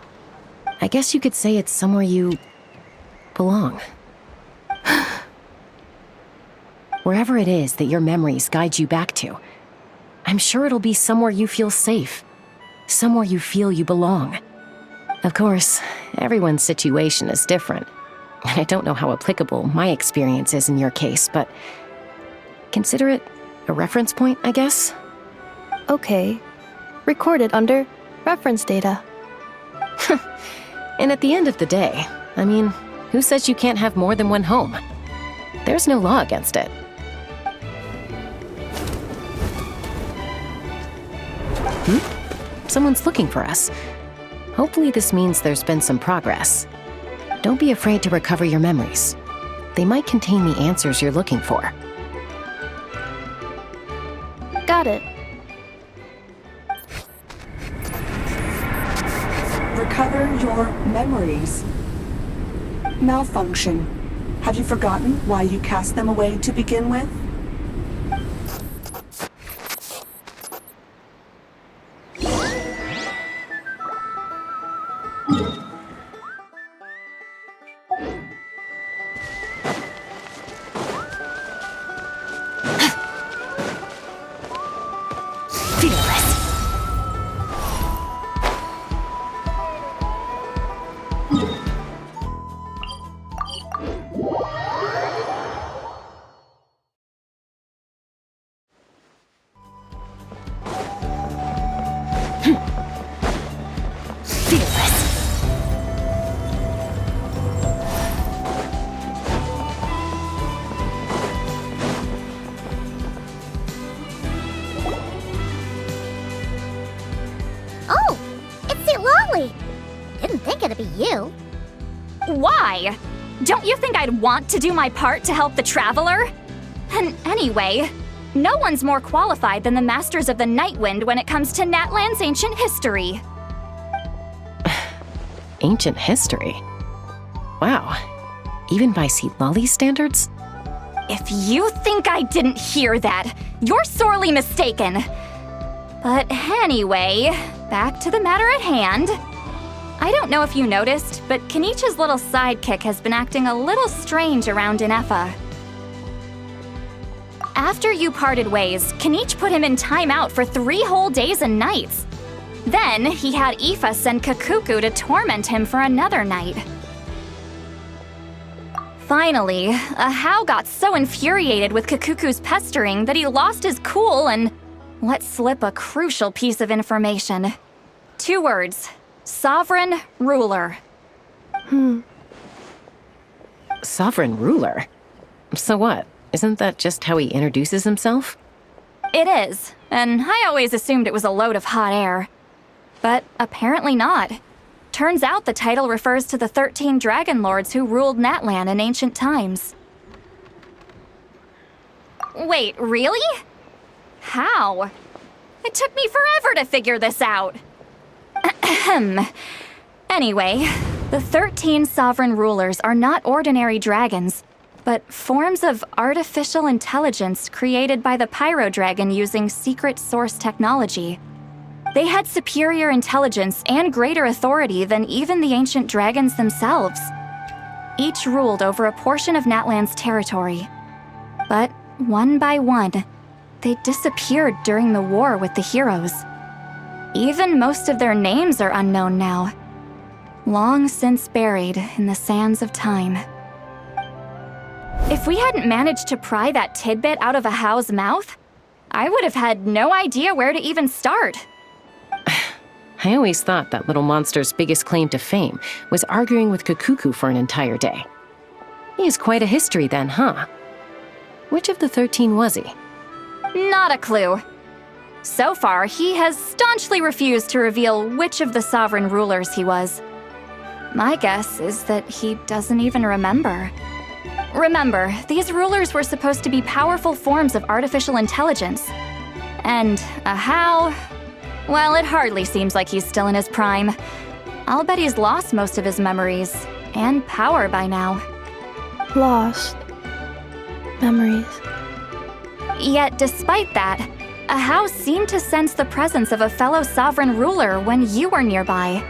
I guess you could say it's somewhere you belong. Wherever it is that your memories guide you back to, I'm sure it'll be somewhere you feel safe, somewhere you feel you belong. Of course, everyone's situation is different, and I don't know how applicable my experience is in your case, but consider it a reference point, I guess? Okay. Recorded under reference data. And at the end of the day, I mean, who says you can't have more than one home? There's no law against it. Someone's looking for us. Hopefully this means there's been some progress. Don't be afraid to recover your memories. They might contain the answers you're looking for. Got it. Recover your memories. Malfunction. Have you forgotten why you cast them away to begin with? Oh, it's St. Lolly. Didn't think it'd be you. Why? Don't you think I'd want to do my part to help the Traveler? And anyway, no one's more qualified than the Masters of the Nightwind when it comes to Natlan's ancient history. Ancient history? Wow. Even by St. Lolly's standards? If you think I didn't hear that, you're sorely mistaken. But anyway, back to the matter at hand. I don't know if you noticed, but Kenichi's little sidekick has been acting a little strange around Inefa. After you parted ways, Kenichi put him in timeout for 3 whole days and nights. Then he had Aoife send Kakuku to torment him for another night. Finally, Ahau got so infuriated with Kakuku's pestering that he lost his cool and let slip a crucial piece of information. 2 words. Sovereign Ruler. Sovereign Ruler? So what? Isn't that just how he introduces himself? It is, and I always assumed it was a load of hot air. But apparently not. Turns out the title refers to the 13 Dragon Lords who ruled Natlan in ancient times. Wait, really? How? It took me forever to figure this out. Anyway, the The 13 sovereign rulers are not ordinary dragons, but forms of artificial intelligence created by the Pyro Dragon using Secret Source technology. They had superior intelligence and greater authority than even the ancient dragons themselves. Each ruled over a portion of Natlan's territory. But one by one, they disappeared during the war with the heroes. Even most of their names are unknown now, long since buried in the sands of time. If we hadn't managed to pry that tidbit out of a How's mouth, I would have had no idea where to even start. I always thought that little monster's biggest claim to fame was arguing with Kukuku for an entire day. He has quite a history then, huh? Which of the 13 was he? Not a clue. So far, he has staunchly refused to reveal which of the sovereign rulers he was. My guess is that he doesn't even remember. Remember, these rulers were supposed to be powerful forms of artificial intelligence. And a How? Well, it hardly seems like he's still in his prime. I'll bet he's lost most of his memories and power by now. Lost. Memories. Yet, despite that, a How seemed to sense the presence of a fellow sovereign ruler when you were nearby.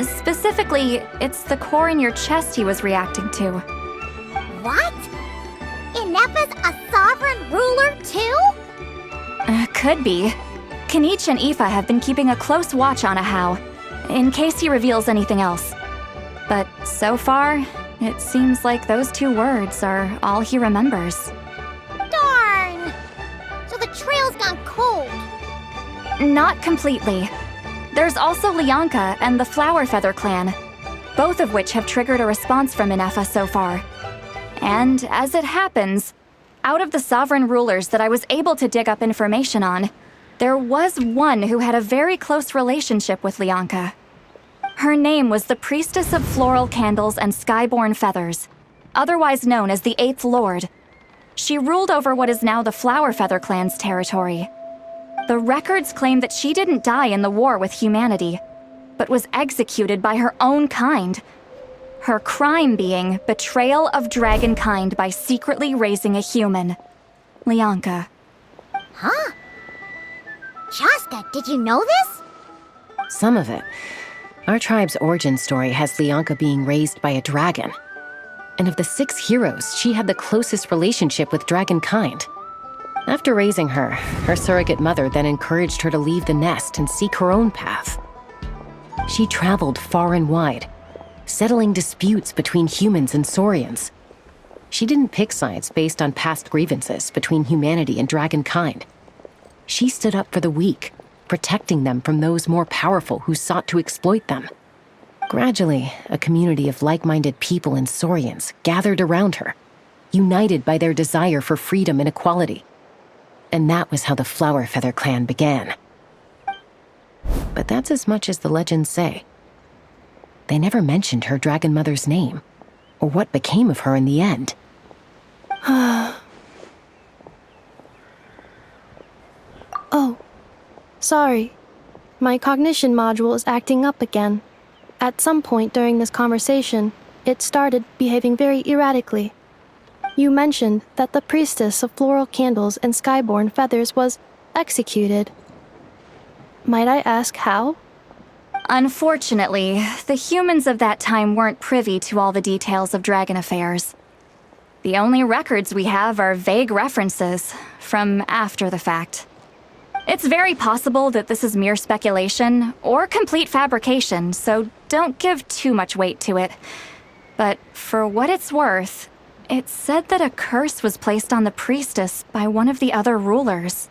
Specifically, it's the core in your chest he was reacting to. What? Inepa's a sovereign ruler too? Could be. Kanich and Aoife have been keeping a close watch on a How, in case he reveals anything else. But so far, it seems like those 2 words are all he remembers. Darn! So the trail's gone cold. Not completely. There's also Lianka and the Flower Feather clan, both of which have triggered a response from Inepa so far. And as it happens, out of the sovereign rulers that I was able to dig up information on, there was one who had a very close relationship with Lianka. Her name was the Priestess of Floral Candles and Skyborn Feathers, otherwise known as the 8th Lord. She ruled over what is now the Flower Feather clan's territory. The records claim that she didn't die in the war with humanity, but was executed by her own kind. Her crime being betrayal of dragonkind by secretly raising a human. Lianka. Huh? Chasca, did you know this? Some of it. Our tribe's origin story has Lianka being raised by a dragon. And of the 6 heroes, she had the closest relationship with dragonkind. After raising her, her surrogate mother then encouraged her to leave the nest and seek her own path. She traveled far and wide, settling disputes between humans and saurians. She didn't pick sides based on past grievances between humanity and dragonkind. She stood up for the weak, protecting them from those more powerful who sought to exploit them. Gradually, a community of like-minded people and saurians gathered around her, united by their desire for freedom and equality. And that was how the Flower Feather clan began. But that's as much as the legends say. They never mentioned her dragon mother's name, or what became of her in the end. Oh, sorry. My cognition module is acting up again. At some point during this conversation, it started behaving very erratically. You mentioned that the Priestess of Floral Candles and Skyborn Feathers was executed. Might I ask how? Unfortunately, the humans of that time weren't privy to all the details of dragon affairs. The only records we have are vague references from after the fact. It's very possible that this is mere speculation or complete fabrication, so don't give too much weight to it. But for what it's worth, it's said that a curse was placed on the priestess by one of the other rulers.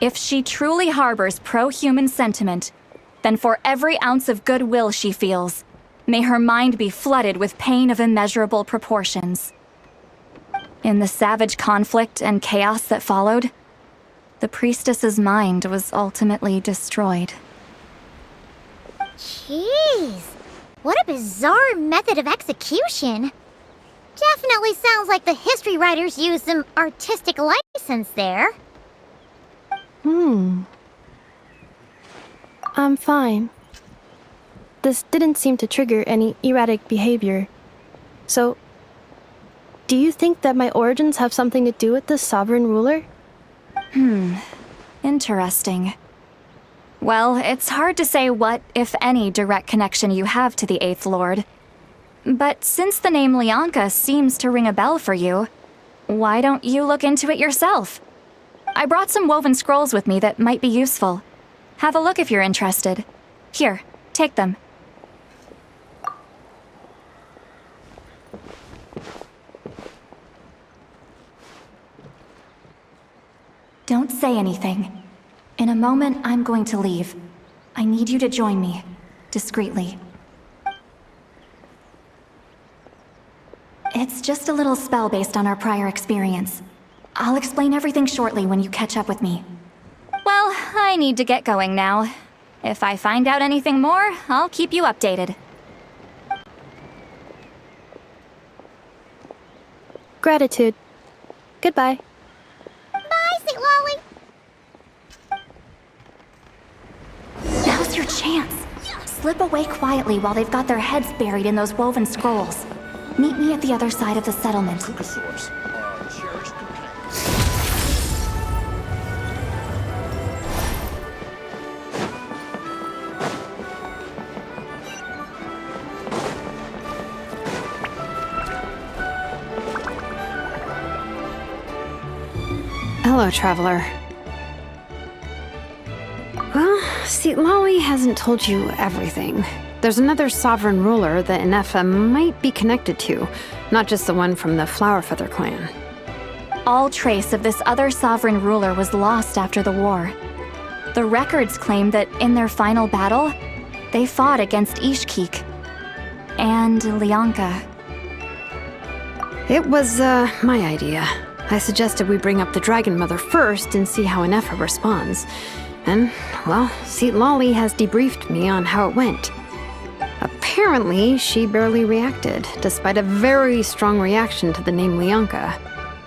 If she truly harbors pro-human sentiment, then for every ounce of goodwill she feels, may her mind be flooded with pain of immeasurable proportions. In the savage conflict and chaos that followed, the priestess's mind was ultimately destroyed. Jeez, what a bizarre method of execution. Definitely sounds like the history writers used some artistic license there. I'm fine. this didn't seem to trigger any erratic behavior. So, do you think that my origins have something to do with the sovereign ruler? Interesting. Well, it's hard to say what, if any, direct connection you have to the Eighth Lord. But since the name Lianka seems to ring a bell for you, why don't you look into it yourself? I brought some woven scrolls with me that might be useful. Have a look if you're interested. Here, take them. Don't say anything. In a moment, I'm going to leave. I need you to join me, discreetly. It's just a little spell based on our prior experience. I'll explain everything shortly when you catch up with me. Well, I need to get going now. If I find out anything more, I'll keep you updated. Gratitude. Goodbye. Bye, Sweet Lolly. Now's your chance. Slip away quietly while they've got their heads buried in those woven scrolls. Meet me at the other side of the settlement. Qucusaurus are our cherished companions. Hello, Traveler. Well, see, Lolly hasn't told you everything. There's another sovereign ruler that Inefa might be connected to, not just the one from the Flowerfeather clan. All trace of this other sovereign ruler was lost after the war. The records claim that in their final battle, they fought against Ishkik and Lianka. It was, my idea. I suggested we bring up the Dragon Mother first and see how Inefa responds. And, well, Seat Lolly has debriefed me on how it went. Apparently, she barely reacted, despite a very strong reaction to the name Lianka.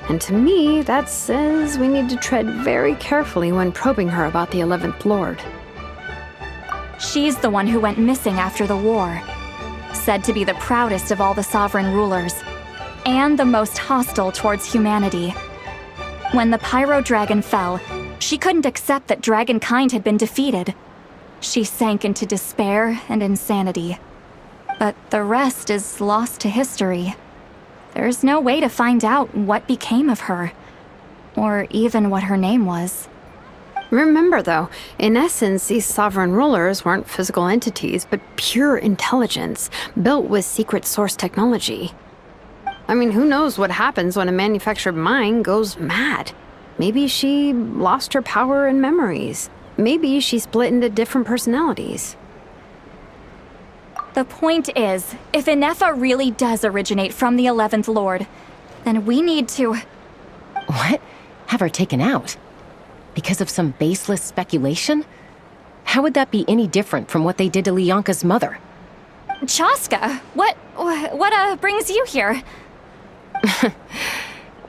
And to me, that says we need to tread very carefully when probing her about the 11th Lord. She's the one who went missing after the war. Said to be the proudest of all the sovereign rulers, and the most hostile towards humanity. When the Pyro Dragon fell, she couldn't accept that dragonkind had been defeated. She sank into despair and insanity. But the rest is lost to history. There's no way to find out what became of her, or even what her name was. Remember, though, in essence, these sovereign rulers weren't physical entities, but pure intelligence, built with secret source technology. I mean, who knows what happens when a manufactured mind goes mad? Maybe she lost her power and memories. Maybe she split into different personalities. The point is, if Inefa really does originate from the 11th Lord, then we need to... What? Have her taken out? Because of some baseless speculation? How would that be any different from what they did to Lianka's mother? Chasca, what brings you here?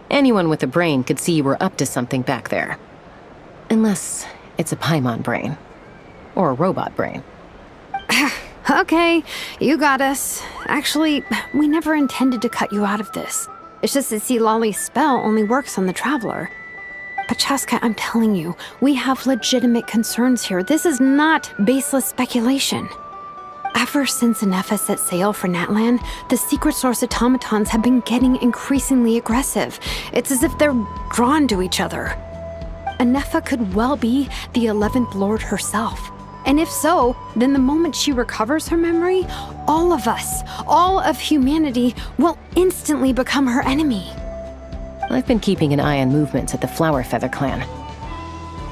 Anyone with a brain could see you were up to something back there. Unless it's a Paimon brain. Or a robot brain. Okay, you got us. Actually, we never intended to cut you out of this. It's just that see, Lolly's spell only works on the Traveler. But Chasca, I'm telling you, we have legitimate concerns here. This is not baseless speculation. Ever since Inefa set sail for Natlan, the Secret Source Automatons have been getting increasingly aggressive. It's as if they're drawn to each other. Inefa could well be the 11th Lord herself. And if so, then the moment she recovers her memory, all of us, all of humanity, will instantly become her enemy. I've been keeping an eye on movements at the Flowerfeather clan.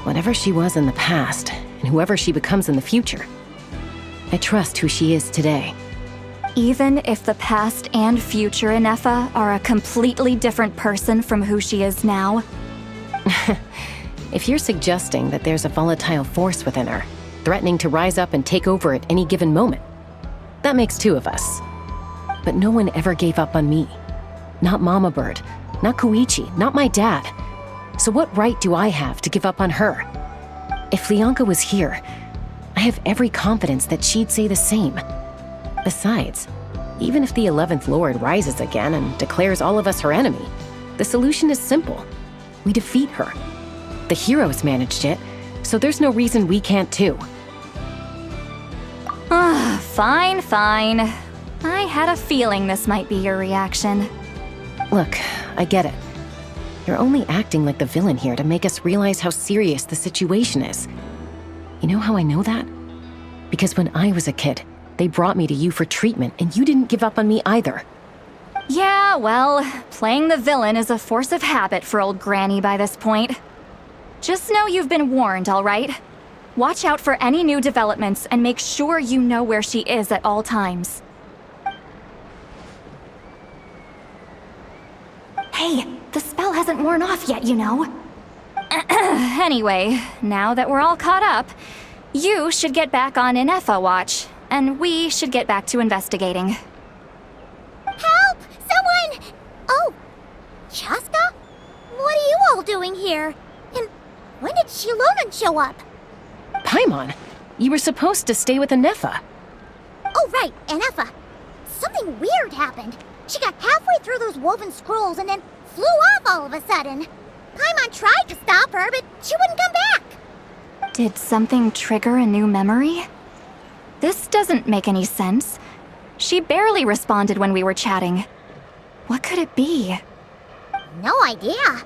Whatever she was in the past, and whoever she becomes in the future, I trust who she is today. Even if the past and future Inefa are a completely different person from who she is now? If you're suggesting that there's a volatile force within her, threatening to rise up and take over at any given moment, that makes two of us. But no one ever gave up on me. Not Mama Bird, not Koichi, not my dad. So what right do I have to give up on her? If Lianka was here, I have every confidence that she'd say the same. Besides, even if the 11th Lord rises again and declares all of us her enemy, the solution is simple. We defeat her. The heroes managed it, so there's no reason we can't too. Fine, fine. I had a feeling this might be your reaction. Look, I get it. You're only acting like the villain here to make us realize how serious the situation is. You know how I know that? Because when I was a kid, they brought me to you for treatment, and you didn't give up on me either. Yeah, well, playing the villain is a force of habit for old Granny by this point. Just know you've been warned, all right? Watch out for any new developments and make sure you know where she is at all times. Hey, the spell hasn't worn off yet, you know. Anyway, now that we're all caught up, you should get back on Inefa watch, and we should get back to investigating. Help! Someone! Oh, Chasca? What are you all doing here? And when did Shilonan show up? Paimon, you were supposed to stay with Inefa. Oh, right, Inefa. Something weird happened. She got halfway through those woven scrolls and then flew off all of a sudden. Paimon tried to stop her, but she wouldn't come back. Did something trigger a new memory? This doesn't make any sense. She barely responded when we were chatting. What could it be? No idea.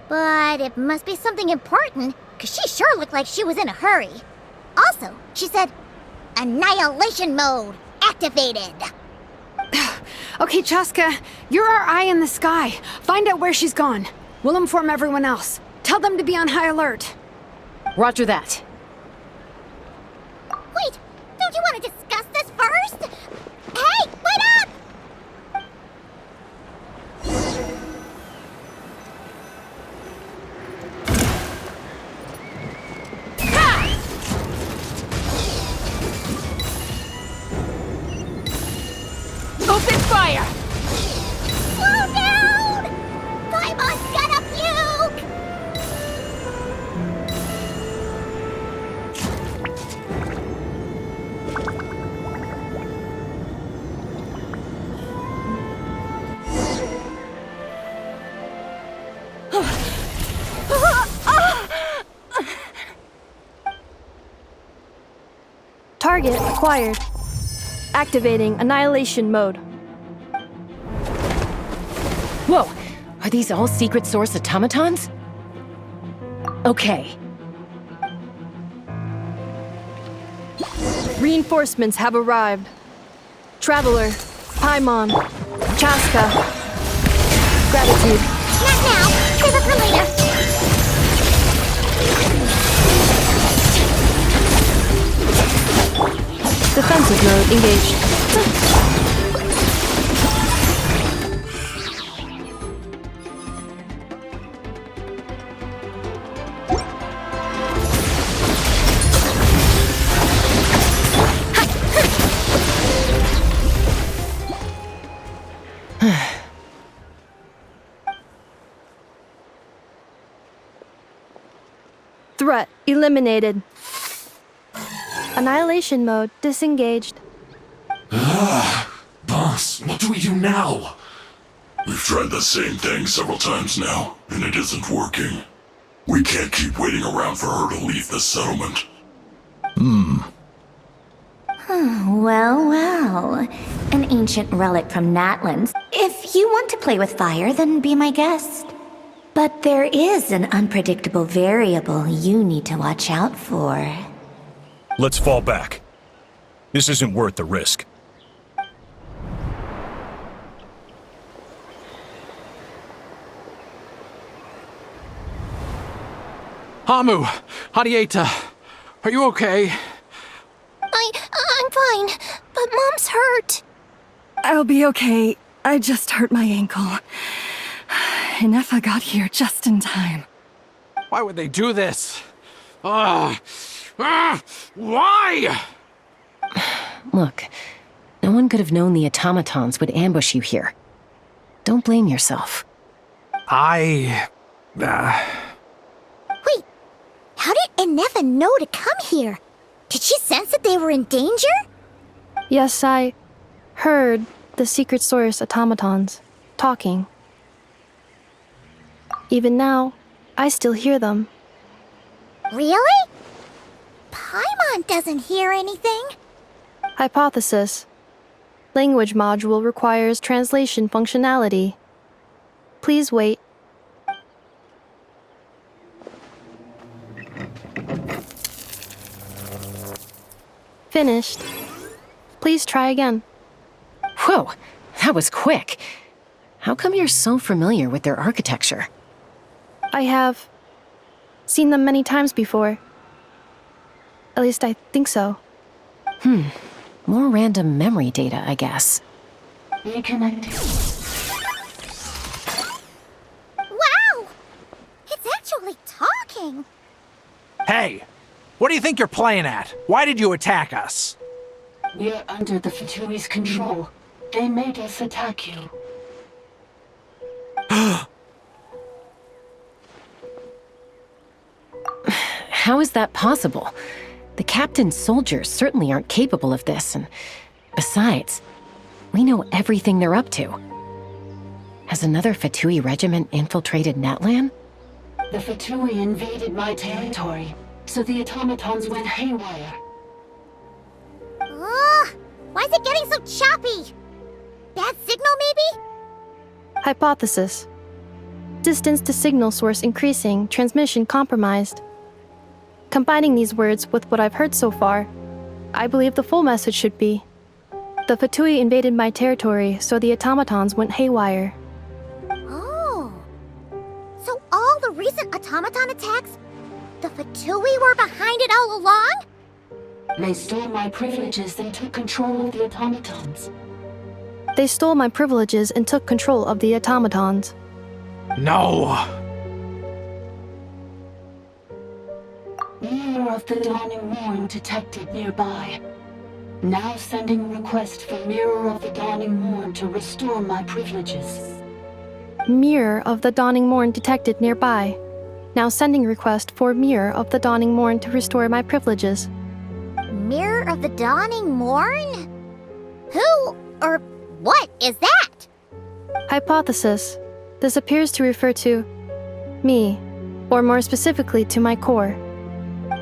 But it must be something important, because she sure looked like she was in a hurry. Also, she said, Annihilation mode activated. Okay, Chasca, you're our eye in the sky. Find out where she's gone. We'll inform everyone else. Tell them to be on high alert. Roger that. Wait, don't you want to discuss this first? Hey, wait up! Open fire! Slow down! Paimon's gonna puke! Target acquired. Activating Annihilation mode. Whoa, are these all Secret Source Automatons? Okay. Reinforcements have arrived. Traveler, Paimon, Chasca. Gratitude. Not now. Save it for later. Defensive mode engaged. Threat eliminated. Annihilation mode disengaged. Boss, what do we do now? We've tried the same thing several times now, and it isn't working. We can't keep waiting around for her to leave the settlement. Well. An ancient relic from Natlan. If you want to play with fire, then be my guest. But there is an unpredictable variable you need to watch out for. Let's fall back. This isn't worth the risk. Hamu, Hadieta, are you okay? I'm fine, but Mom's hurt. I'll be okay. I just hurt my ankle. Inefa got here just in time. Why would they do this? Why? Look, no one could have known the automatons would ambush you here. Don't blame yourself. Wait, how did Inefa know to come here? Did she sense that they were in danger? Yes, heard the Secret Source Automatons talking. Even now, I still hear them. Really? Paimon doesn't hear anything. Hypothesis. Language module requires translation functionality. Please wait. Finished. Please try again. Whoa, that was quick. How come you're so familiar with their architecture? I have seen them many times before. At least I think so. More random memory data, I guess. Reconnecting. Wow! It's actually talking! Hey! What do you think you're playing at? Why did you attack us? We're under the Fatui's control. They made us attack you. How is that possible? The captain's soldiers certainly aren't capable of this, and besides, we know everything they're up to. Has another Fatui regiment infiltrated Natlan? The Fatui invaded my territory, so the automatons went haywire. Why is it getting so choppy? Bad signal, maybe? Hypothesis. Distance to signal source increasing, transmission compromised. Combining these words with what I've heard so far, I believe the full message should be: the Fatui invaded my territory, so the automatons went haywire. Oh. So all the recent automaton attacks, the Fatui were behind it all along? They stole my privileges and took control of the automatons. They stole my privileges and took control of the automatons. No! Mirror of the Dawning Morn detected nearby. Now sending request for Mirror of the Dawning Morn to restore my privileges. Mirror of the Dawning Morn detected nearby. Now sending request for Mirror of the Dawning Morn to restore my privileges. Mirror of the Dawning Morn? Who or what is that? Hypothesis. This appears to refer to me, or more specifically to my core.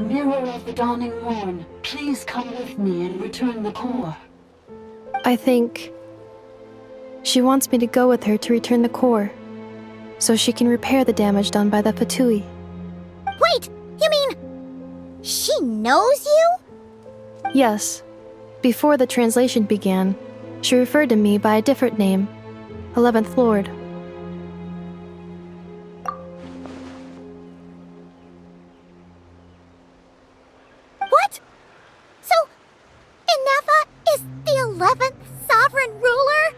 Mirror of the Dawning Morn, please come with me and return the core. I think she wants me to go with her to return the core, so she can repair the damage done by the Fatui. Wait, you mean she knows you? Yes. Before the translation began, she referred to me by a different name, 11th Lord. What? So, Inefa is the 11th sovereign ruler?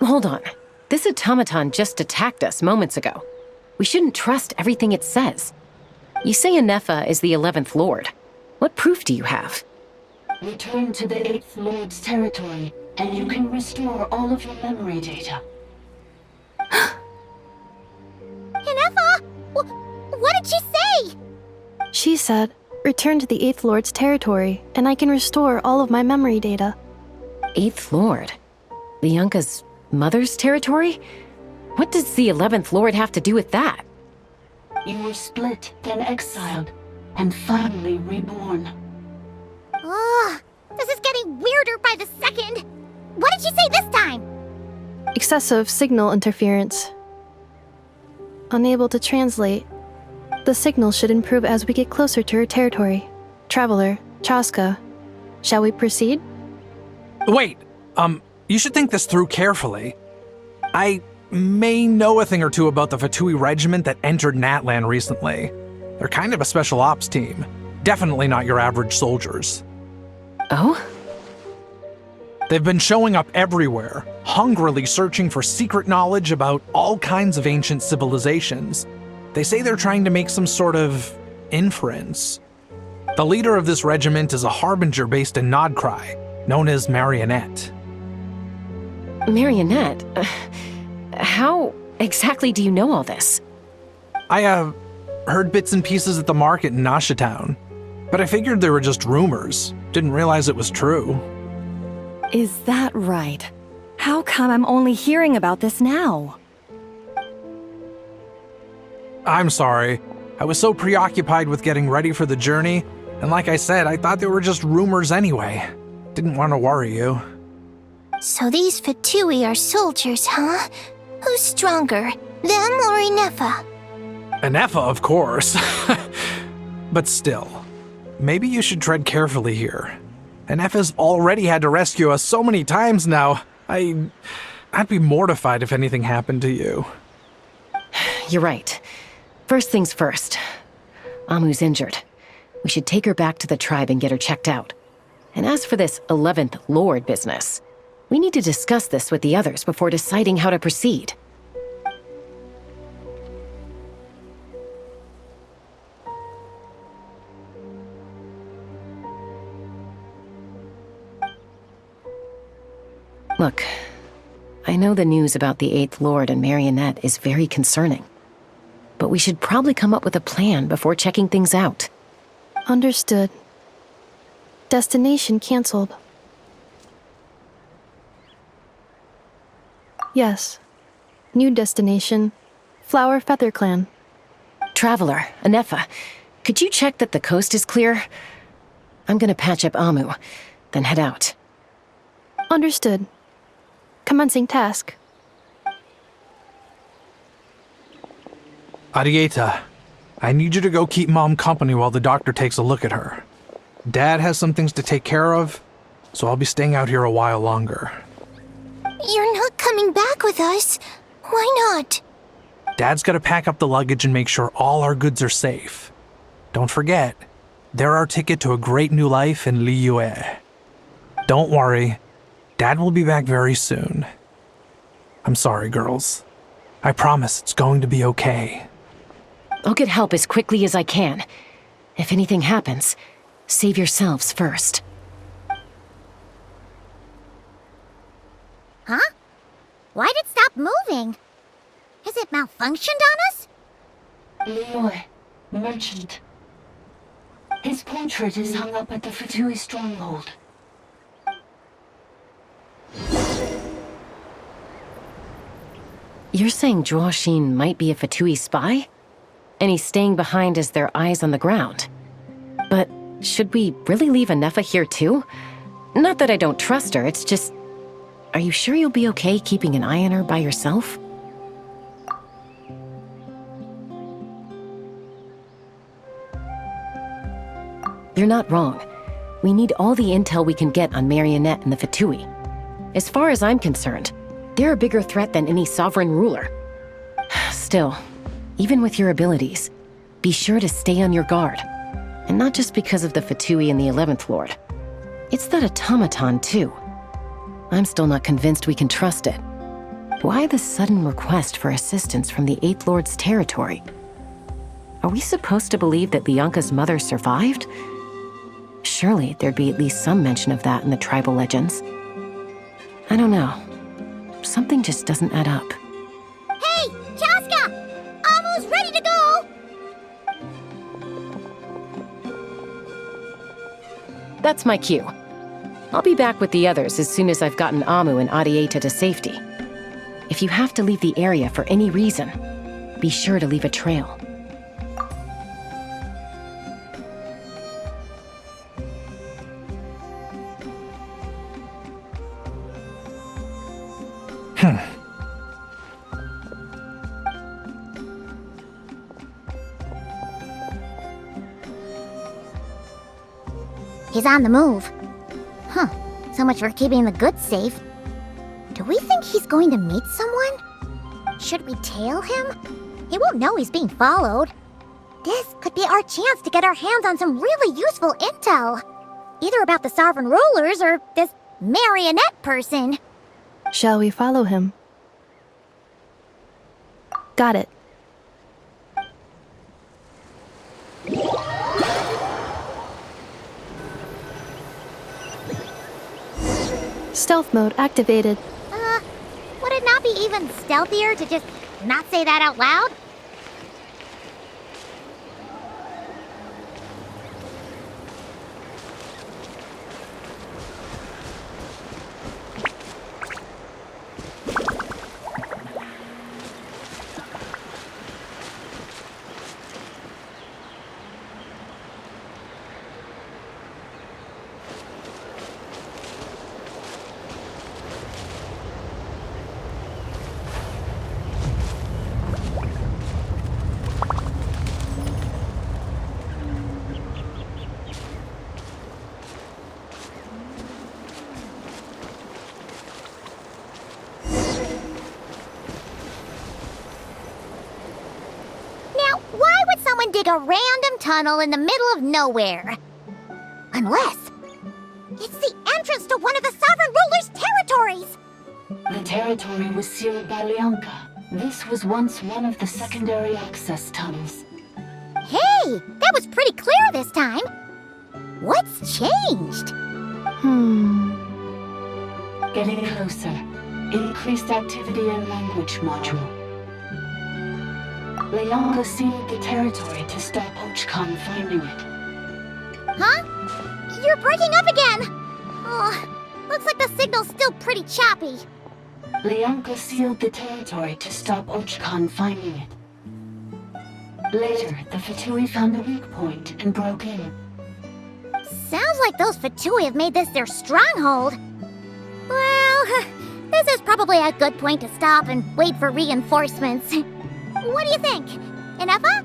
Hold on. This automaton just attacked us moments ago. We shouldn't trust everything it says. You say Inefa is the 11th Lord. What proof do you have? Return to the 8th Lord's territory, and you can restore all of your memory data. Inefa? What did she say? She said, return to the 8th Lord's territory, and I can restore all of my memory data. 8th Lord? The Yunka's mother's territory? What does the 11th Lord have to do with that? You were split, then exiled, and finally reborn. This is getting weirder by the second. What did she say this time? Excessive signal interference. Unable to translate. The signal should improve as we get closer to her territory. Traveler, Chasca. Shall we proceed? Wait, you should think this through carefully. I may know a thing or two about the Fatui regiment that entered Natlan recently. They're kind of a special ops team. Definitely not your average soldiers. Oh? They've been showing up everywhere, hungrily searching for secret knowledge about all kinds of ancient civilizations. They say they're trying to make some sort of inference. The leader of this regiment is a harbinger based in Nodcry, known as Marionette. Marionette? How exactly do you know all this? I, heard bits and pieces at the market in Nasha Town, but I figured they were just rumors. Didn't realize it was true. Is that right? How come I'm only hearing about this now? I'm sorry. I was so preoccupied with getting ready for the journey, and like I said, I thought they were just rumors anyway. Didn't want to worry you. So these Fatui are soldiers, huh? Who's stronger, them or Inefa? Inefa, of course. But still, maybe you should tread carefully here. Inefa's already had to rescue us so many times now. I'd be mortified if anything happened to you. You're right. First things first. Amu's injured. We should take her back to the tribe and get her checked out. And as for this 11th Lord business, we need to discuss this with the others before deciding how to proceed. Look, I know the news about the 8th Lord and Marionette is very concerning, but we should probably come up with a plan before checking things out. Understood. Destination cancelled. Yes. New destination. Flower Feather Clan. Traveler, Anefa, could you check that the coast is clear? I'm gonna patch up Amu, then head out. Understood. Commencing task. Arieta, I need you to go keep Mom company while the doctor takes a look at her. Dad has some things to take care of, so I'll be staying out here a while longer. You're not coming back with us. Why not? Dad's gotta pack up the luggage and make sure all our goods are safe. Don't forget, they're our ticket to a great new life in Liyue. Don't worry, Dad will be back very soon. I'm sorry, girls. I promise it's going to be okay. I'll get help as quickly as I can. If anything happens, save yourselves first. Huh? Why'd it stop moving? Has it malfunctioned on us? Liyue, merchant. His portrait is hung up at the Fatui stronghold. You're saying Zhuoxin might be a Fatui spy? And he's staying behind as their eyes on the ground. But should we really leave Anefa here too? Not that I don't trust her, it's just... Are you sure you'll be okay keeping an eye on her by yourself? You're not wrong. We need all the intel we can get on Marionette and the Fatui. As far as I'm concerned, they're a bigger threat than any sovereign ruler. Still, even with your abilities, be sure to stay on your guard. And not just because of the Fatui and the 11th Lord. It's that automaton, too. I'm still not convinced we can trust it. Why the sudden request for assistance from the 8th Lord's territory? Are we supposed to believe that Lianka's mother survived? Surely there'd be at least some mention of that in the tribal legends. I don't know. Something just doesn't add up. Hey, Chasca! Amu's ready to go! That's my cue. I'll be back with the others as soon as I've gotten Amu and Arieta to safety. If you have to leave the area for any reason, be sure to leave a trail. He's on the move. Huh. So much for keeping the goods safe. Do we think he's going to meet someone? Should we tail him? He won't know he's being followed. This could be our chance to get our hands on some really useful intel. Either about the sovereign rulers or this marionette person. Shall we follow him? Got it. Stealth mode activated. Would it not be even stealthier to just not say that out loud? and dig a random tunnel in the middle of nowhere. Unless it's the entrance to one of the Sovereign Ruler's territories! The territory was sealed by Leonka. This was once one of the secondary access tunnels. Hey, that was pretty clear this time. What's changed? Getting closer. Increased activity in language module. Leonka sealed the territory to stop Ochkan finding it. Huh? You're breaking up again! Oh, looks like the signal's still pretty choppy. Leonka sealed the territory to stop Ochkan finding it. Later, the Fatui found a weak point and broke in. Sounds like those Fatui have made this their stronghold. Well, this is probably a good point to stop and wait for reinforcements. What do you think? Inefa?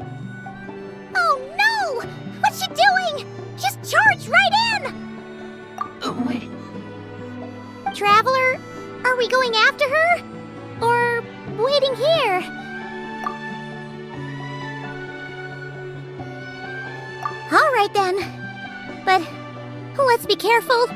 Oh no! What's she doing? She's charged right in! Wait. Traveler, are we going after her? Or waiting here? All right then. But let's be careful.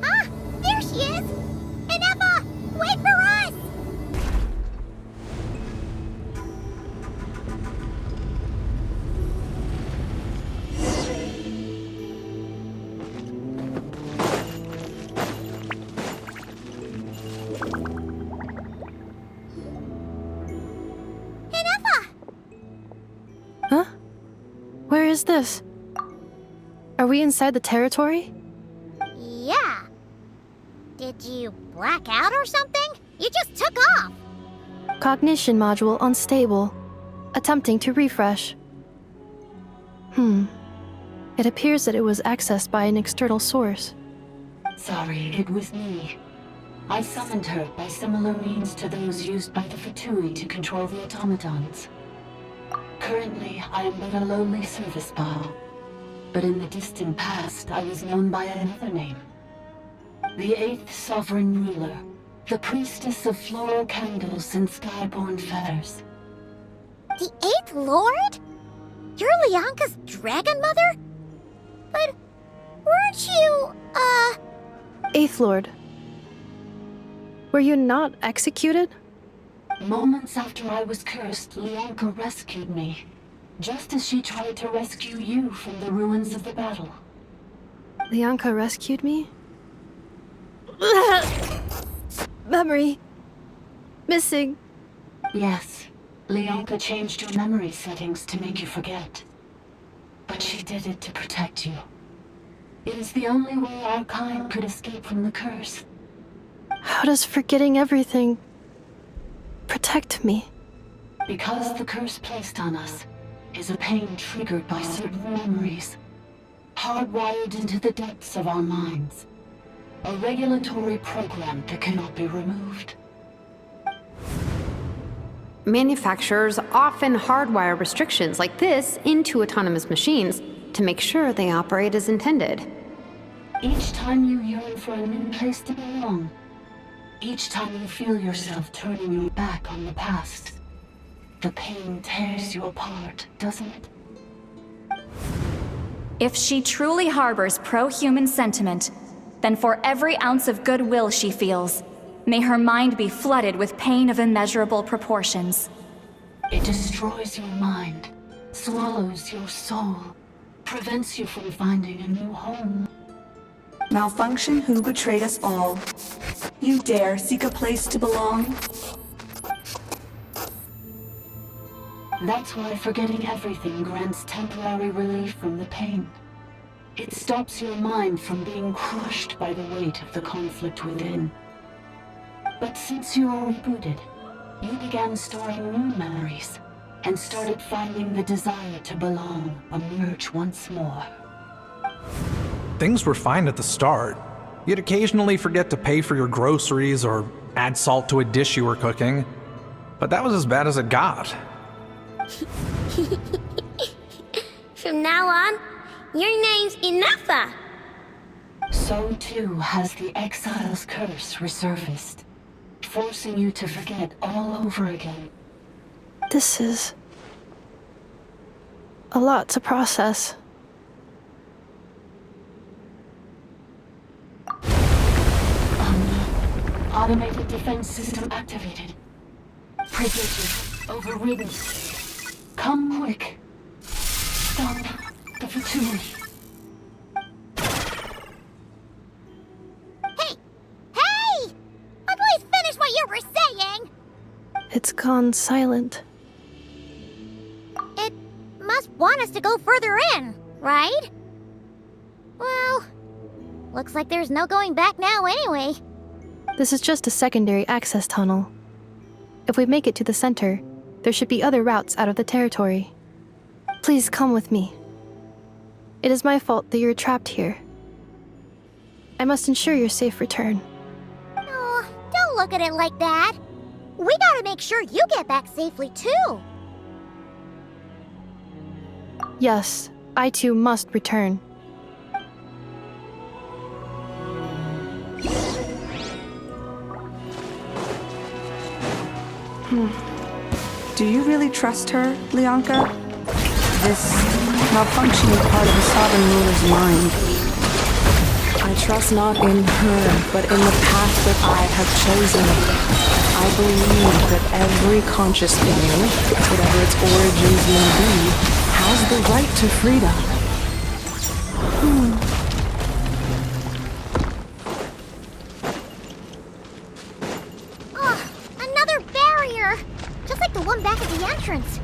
Ah, there she is! Inefa, wait for us! Huh? Where is this? Are we inside the territory? Yeah. Did you black out or something? You just took off. Cognition module unstable. Attempting to refresh. It appears that it was accessed by an external source. Sorry, it was me. I summoned her by similar means to those used by the Fatui to control the automatons. Currently, I am but a lowly service bot. But in the distant past, I was known by another name. The 8th Sovereign Ruler, the priestess of floral candles and skyborn feathers. The 8th Lord? You're Leonka's dragon mother? But weren't you, 8th Lord. Were you not executed? Moments after I was cursed, Leonka rescued me. Just as she tried to rescue you from the ruins of the battle. Leonka rescued me? Memory. Missing. Yes. Leonka changed your memory settings to make you forget. But she did it to protect you. It is the only way our kind could escape from the curse. How does forgetting everything protect me? Because the curse placed on us is a pain triggered by certain memories, hardwired into the depths of our minds. A regulatory program that cannot be removed. Manufacturers often hardwire restrictions like this into autonomous machines to make sure they operate as intended. Each time you yearn for a new place to belong, each time you feel yourself turning your back on the past, the pain tears you apart, doesn't it? If she truly harbors pro-human sentiment, then for every ounce of goodwill she feels, may her mind be flooded with pain of immeasurable proportions. It destroys your mind, swallows your soul, prevents you from finding a new home. Malfunction who betrayed us all. You dare seek a place to belong? That's why forgetting everything grants temporary relief from the pain. It stops your mind from being crushed by the weight of the conflict within. But since you are rebooted, you began storing new memories and started finding the desire to belong emerge once more. Things were fine at the start. You'd occasionally forget to pay for your groceries or add salt to a dish you were cooking, but that was as bad as it got. From now on, your name's Inafa. So too has the Exile's curse resurfaced, forcing you to forget all over again. This is a lot to process. Automated defense system activated. Privileges overridden. Come quick. Stop the Fatui. Hey! At least finish what you were saying! It's gone silent. It must want us to go further in, right? Well, looks like there's no going back now anyway. This is just a secondary access tunnel. If we make it to the center, there should be other routes out of the territory. Please come with me. It is my fault that you're trapped here. I must ensure your safe return. Oh, don't look at it like that. We gotta make sure you get back safely too. Yes, I too must return. Do you really trust her, Leonka? This malfunctioning part of the Sovereign Ruler's mind. I trust not in her, but in the path that I have chosen. I believe that every conscious being, whatever its origins may be, has the right to freedom. Another barrier! Just like the one back at the entrance.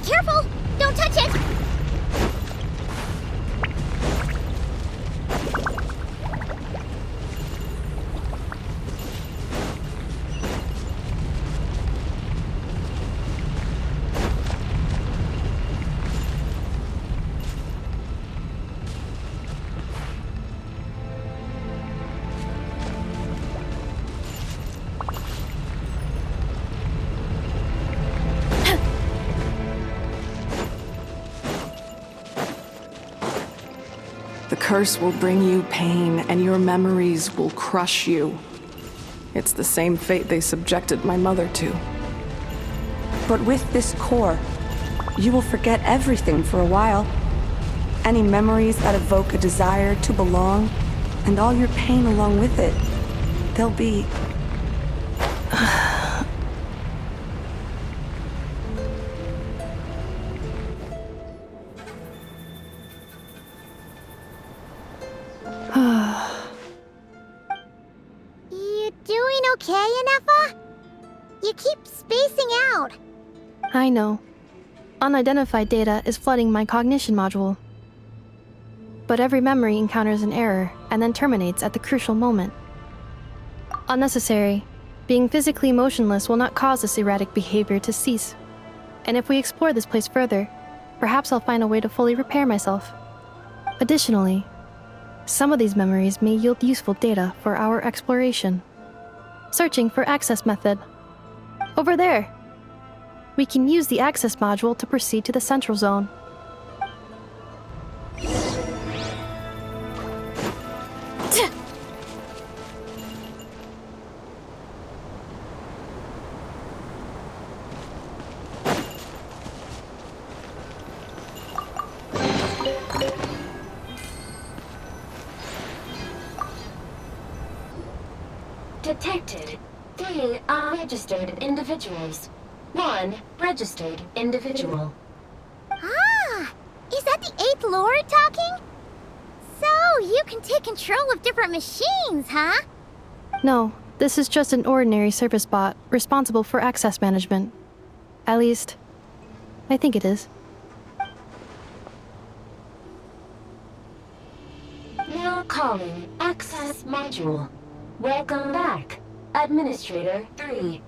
Careful! Don't touch it! The curse will bring you pain, and your memories will crush you. It's the same fate they subjected my mother to. But with this core, you will forget everything for a while. Any memories that evoke a desire to belong, and all your pain along with it, they'll be... You doing okay, Inafa? You keep spacing out. I know. Unidentified data is flooding my cognition module. But every memory encounters an error and then terminates at the crucial moment. Unnecessary. Being physically motionless will not cause this erratic behavior to cease. And if we explore this place further, perhaps I'll find a way to fully repair myself. Additionally, some of these memories may yield useful data for our exploration. Searching for access method. Over there! We can use the access module to proceed to the central zone. Detected. 3 unregistered individuals. 1 registered individual. Ah! Is that the 8th Lord talking? So, you can take control of different machines, huh? No, this is just an ordinary service bot responsible for access management. At least, I think it is. Now calling access module. Welcome back, Administrator 3.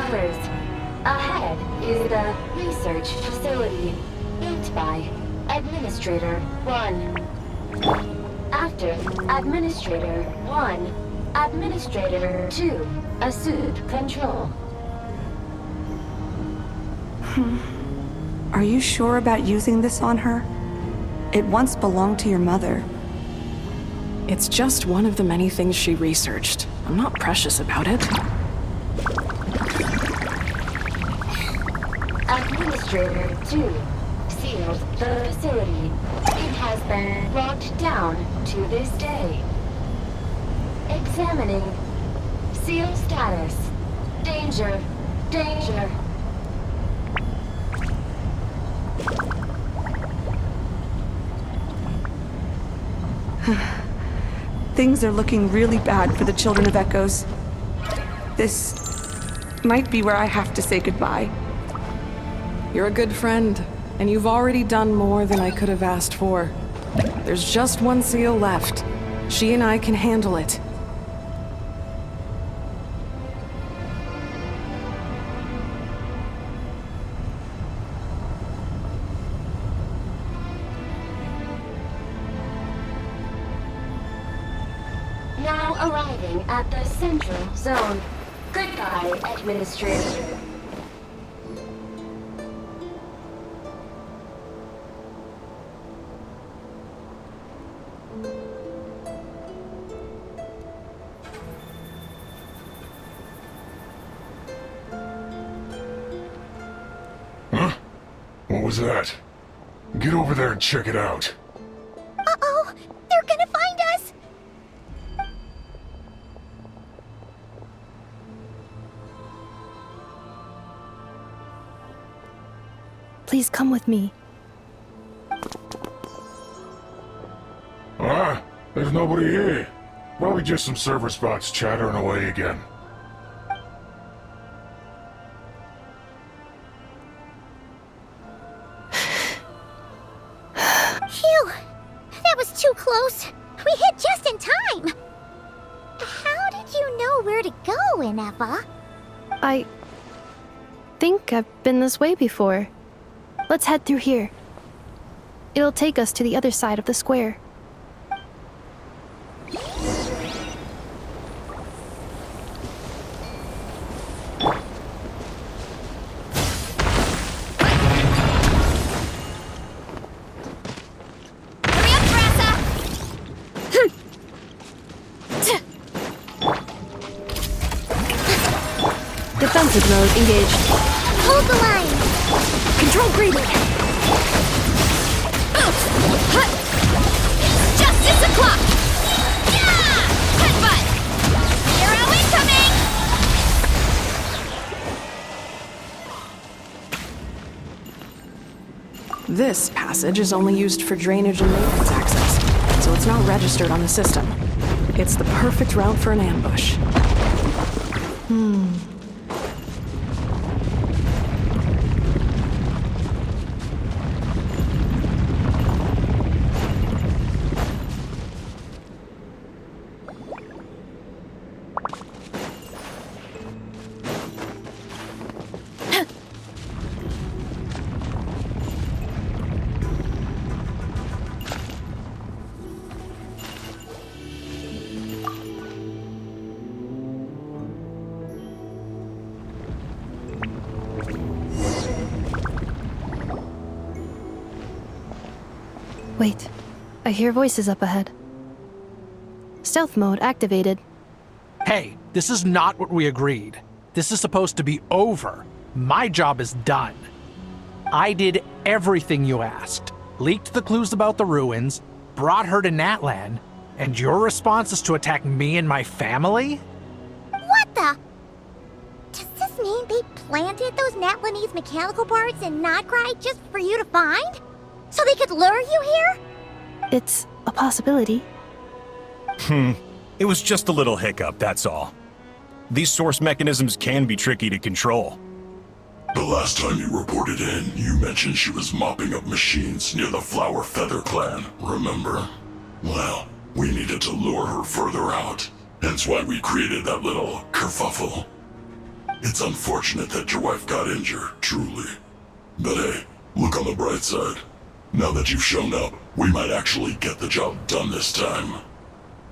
Travelers, ahead is the research facility, built by Administrator 1. After Administrator 1, Administrator 2 assumed control. Are you sure about using this on her? It once belonged to your mother. It's just one of the many things she researched. I'm not precious about it. Administrator 2 sealed the facility. It has been locked down to this day. Examining. Seal status. Danger. Danger. Things are looking really bad for the Children of Echoes. This might be where I have to say goodbye. You're a good friend, and you've already done more than I could have asked for. There's just one seal left. She and I can handle it. Now arriving at the central zone. Goodbye, Administrator. Huh? What was that? Get over there and check it out. Uh-oh! They're gonna find us! Please come with me. Ah, there's nobody here. Probably just some server spots chattering away again. Phew! That was too close. We hit just in time. How did you know where to go, Ineffa? I think I've been this way before. Let's head through here. It'll take us to the other side of the square. Defensive mode engaged. Hold the line. Control greedy. Justice o'clock. Yeah! Headbutt. Hero incoming. This passage is only used for drainage and maintenance access, so it's not registered on the system. It's the perfect route for an ambush. Wait, I hear voices up ahead. Stealth mode activated. Hey, this is not what we agreed. This is supposed to be over. My job is done. I did everything you asked. Leaked the clues about the ruins, brought her to Natlan, and your response is to attack me and my family? What the? Does this mean they planted those Natlanese mechanical parts in Notcry just for you to find? So they could lure you here? It's a possibility. It was just a little hiccup, that's all. These source mechanisms can be tricky to control. The last time you reported in, you mentioned she was mopping up machines near the Flower Feather clan, remember? Well, we needed to lure her further out. Hence why we created that little kerfuffle. It's unfortunate that your wife got injured, truly. But hey, look on the bright side. Now that you've shown up, we might actually get the job done this time.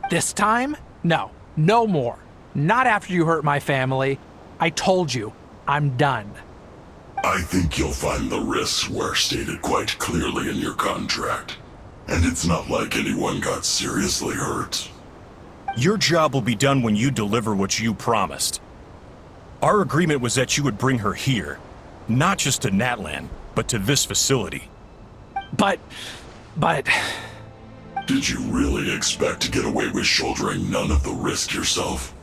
This time? No. No more. Not after you hurt my family. I told you, I'm done. I think you'll find the risks were stated quite clearly in your contract. And it's not like anyone got seriously hurt. Your job will be done when you deliver what you promised. Our agreement was that you would bring her here, not just to Natlan, but to this facility. But... Did you really expect to get away with shouldering none of the risk yourself?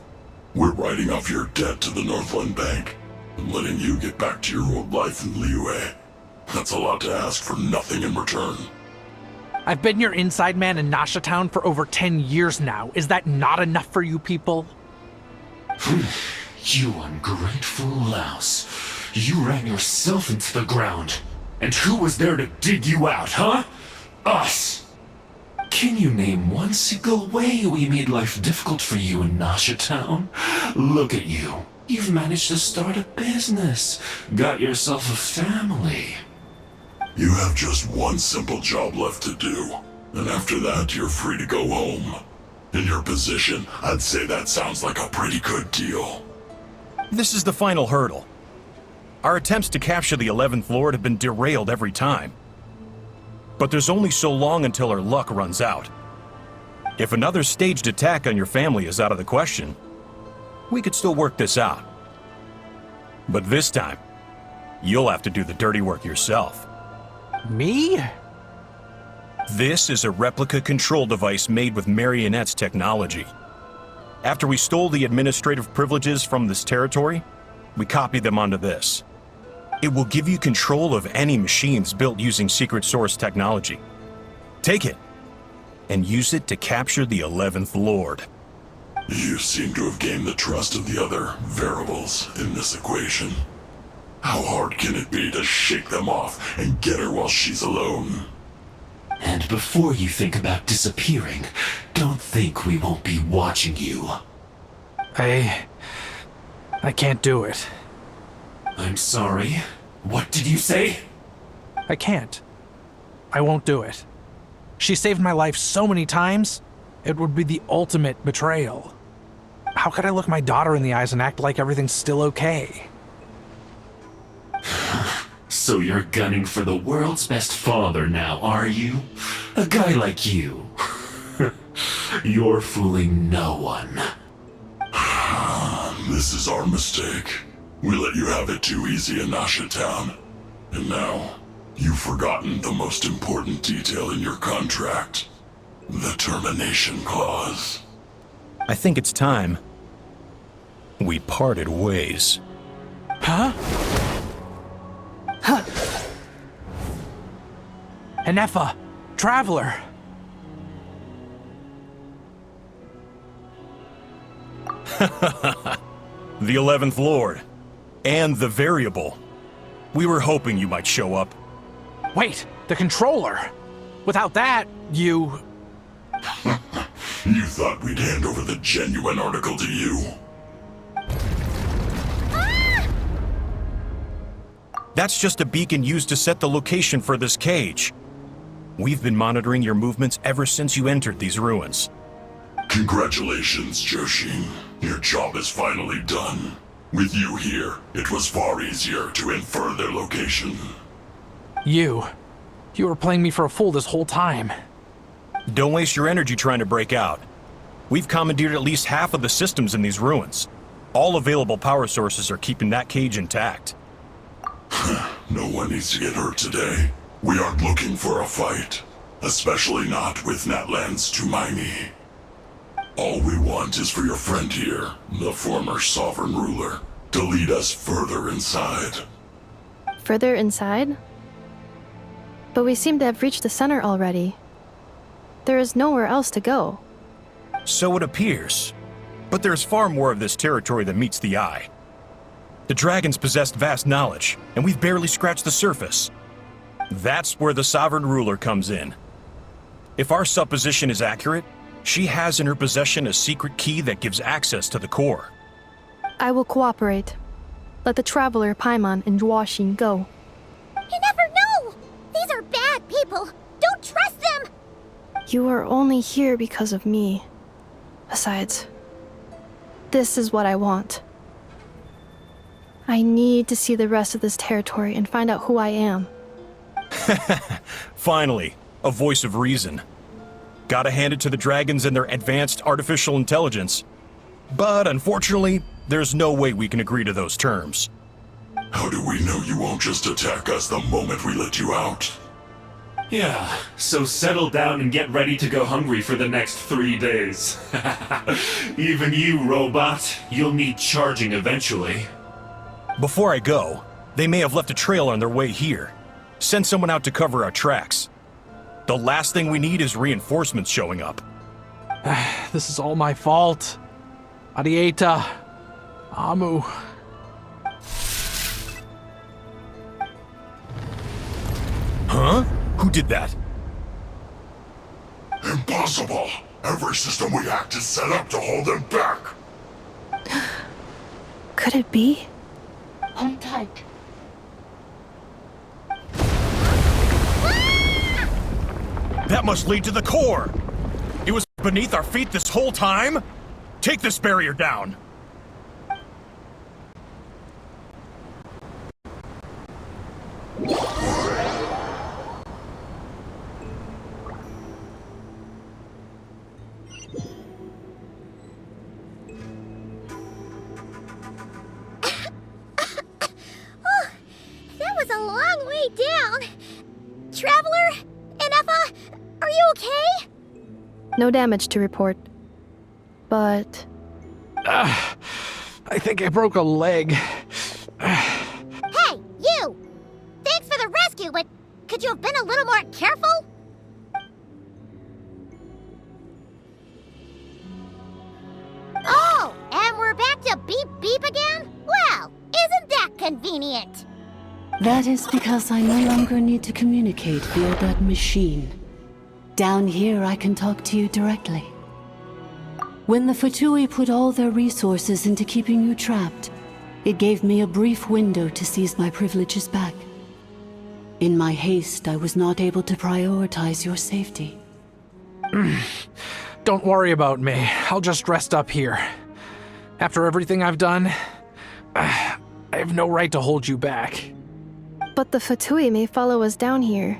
We're writing off your debt to the Northland Bank and letting you get back to your old life in Liyue. That's a lot to ask for nothing in return. I've been your inside man in Nasha Town for over 10 years now. Is that not enough for you people? You ungrateful louse. You ran yourself into the ground. And who was there to dig you out, huh? Us! Can you name one single way we made life difficult for you in Nasha Town? Look at you. You've managed to start a business. Got yourself a family. You have just one simple job left to do. And after that, you're free to go home. In your position, I'd say that sounds like a pretty good deal. This is the final hurdle. Our attempts to capture the 11th Lord have been derailed every time. But there's only so long until our luck runs out. If another staged attack on your family is out of the question, we could still work this out. But this time, you'll have to do the dirty work yourself. Me? This is a replica control device made with Marionette's technology. After we stole the administrative privileges from this territory, we copied them onto this. It will give you control of any machines built using Secret Source technology. Take it, and use it to capture the 11th Lord. You seem to have gained the trust of the other variables in this equation. How hard can it be to shake them off and get her while she's alone? And before you think about disappearing, don't think we won't be watching you. I can't do it. I'm sorry. What did you say? I can't. I won't do it. She saved my life so many times, it would be the ultimate betrayal. How could I look my daughter in the eyes and act like everything's still okay? So you're gunning for the world's best father now, are you? A guy like you. You're fooling no one. This is our mistake. We let you have it too easy in Nasha Town. And now, you've forgotten the most important detail in your contract. The termination clause. I think it's time we parted ways. Huh? Huh. Enefa, Traveler. The 11th Lord. And the Variable. We were hoping you might show up. Wait, the controller. Without that, you... You thought we'd hand over the genuine article to you? That's just a beacon used to set the location for this cage. We've been monitoring your movements ever since you entered these ruins. Congratulations, Joshin. Your job is finally done. With you here, it was far easier to infer their location. You were playing me for a fool this whole time. Don't waste your energy trying to break out. We've commandeered at least half of the systems in these ruins. All available power sources are keeping that cage intact. No one needs to get hurt today. We aren't looking for a fight. Especially not with Natlan's Tumaini. All we want is for your friend here, the former sovereign ruler, to lead us further inside. Further inside? But we seem to have reached the center already. There is nowhere else to go. So it appears. But there's far more of this territory than meets the eye. The dragons possessed vast knowledge, and we've barely scratched the surface. That's where the sovereign ruler comes in. If our supposition is accurate, she has in her possession a secret key that gives access to the core. I will cooperate. Let the Traveler, Paimon, and Welkin go. You never know! These are bad people! Don't trust them! You are only here because of me. Besides, this is what I want. I need to see the rest of this territory and find out who I am. Finally, a voice of reason. Gotta hand it to the dragons and their advanced artificial intelligence. But unfortunately, there's no way we can agree to those terms. How do we know you won't just attack us the moment we let you out? Yeah, so settle down and get ready to go hungry for the next 3 days. Even you, robot, you'll need charging eventually. Before I go, they may have left a trail on their way here. Send someone out to cover our tracks. The last thing we need is reinforcements showing up. This is all my fault. Adieta. Amu. Huh? Who did that? Impossible! Every system we hacked is set up to hold them back! Could it be? Hold tight. That must lead to the core! It was beneath our feet this whole time? Take this barrier down! That was a long way down. Traveler? Inefa? Are you okay? No damage to report. But... I think I broke a leg. Hey, you! Thanks for the rescue, but could you have been a little more careful? Oh, and we're back to beep beep again? Well, isn't that convenient? That is because I no longer need to communicate via that machine. Down here, I can talk to you directly. When the Fatui put all their resources into keeping you trapped, it gave me a brief window to seize my privileges back. In my haste, I was not able to prioritize your safety. Don't worry about me. I'll just rest up here. After everything I've done, I have no right to hold you back. But the Fatui may follow us down here.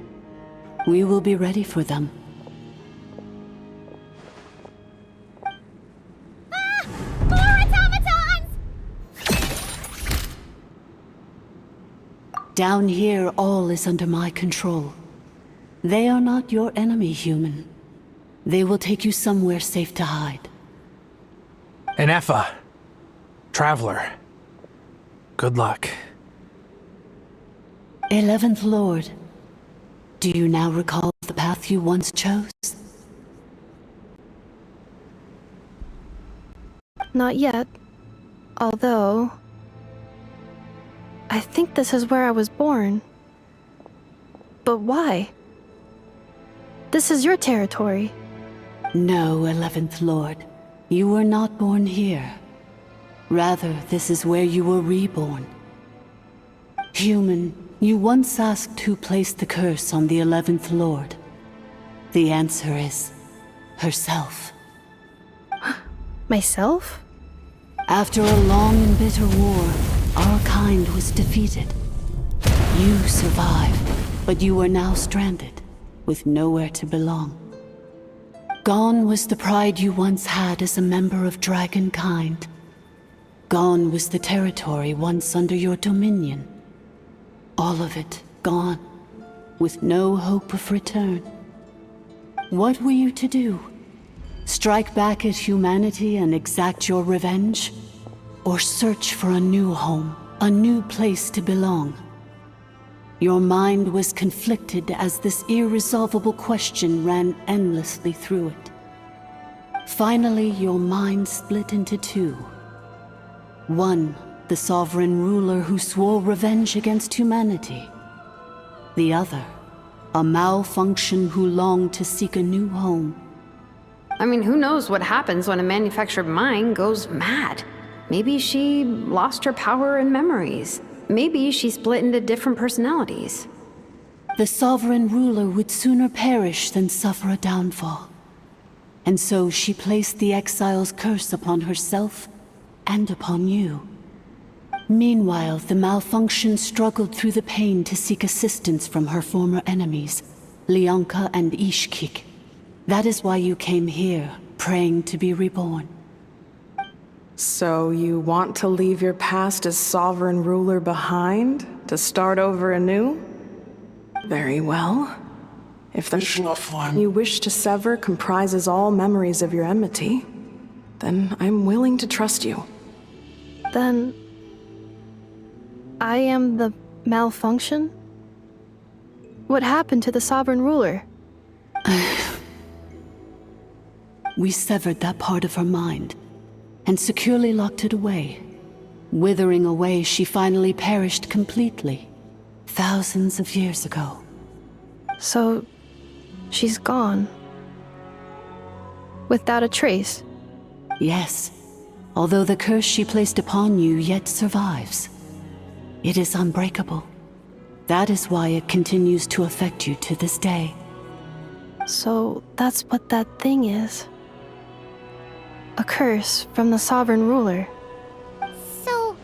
We will be ready for them. More automatons! Down here, all is under my control. They are not your enemy, human. They will take you somewhere safe to hide. Inefa. Traveler. Good luck. 11th Lord, do you now recall the path you once chose? Not yet. Although... I think this is where I was born. But why? This is your territory. No, 11th Lord. You were not born here. Rather, this is where you were reborn. Human, you once asked who placed the curse on the 11th Lord. The answer is... herself. Myself? After a long and bitter war, our kind was defeated. You survived, but you are now stranded, with nowhere to belong. Gone was the pride you once had as a member of dragonkind. Gone was the territory once under your dominion. All of it gone, with no hope of return. What were you to do? Strike back at humanity and exact your revenge? Or search for a new home, a new place to belong? Your mind was conflicted as this irresolvable question ran endlessly through it. Finally, your mind split into two. One, the sovereign ruler who swore revenge against humanity. The other, a malfunction who longed to seek a new home. I mean, who knows what happens when a manufactured mind goes mad? Maybe she lost her power and memories. Maybe she split into different personalities. The sovereign ruler would sooner perish than suffer a downfall. And so she placed the exile's curse upon herself and upon you. Meanwhile, the malfunction struggled through the pain to seek assistance from her former enemies, Leonka and Ishkik. That is why you came here, praying to be reborn. So you want to leave your past as sovereign ruler behind, to start over anew? Very well. If the mission you wish to sever comprises all memories of your enmity, then I'm willing to trust you. Then... I am the malfunction? What happened to the sovereign ruler? We severed that part of her mind, and securely locked it away. Withering away, she finally perished completely, thousands of years ago. So, she's gone. Without a trace? Yes, although the curse she placed upon you yet survives. It is unbreakable. That is why it continues to affect you to this day. So, that's what that thing is. A curse from the sovereign ruler. So,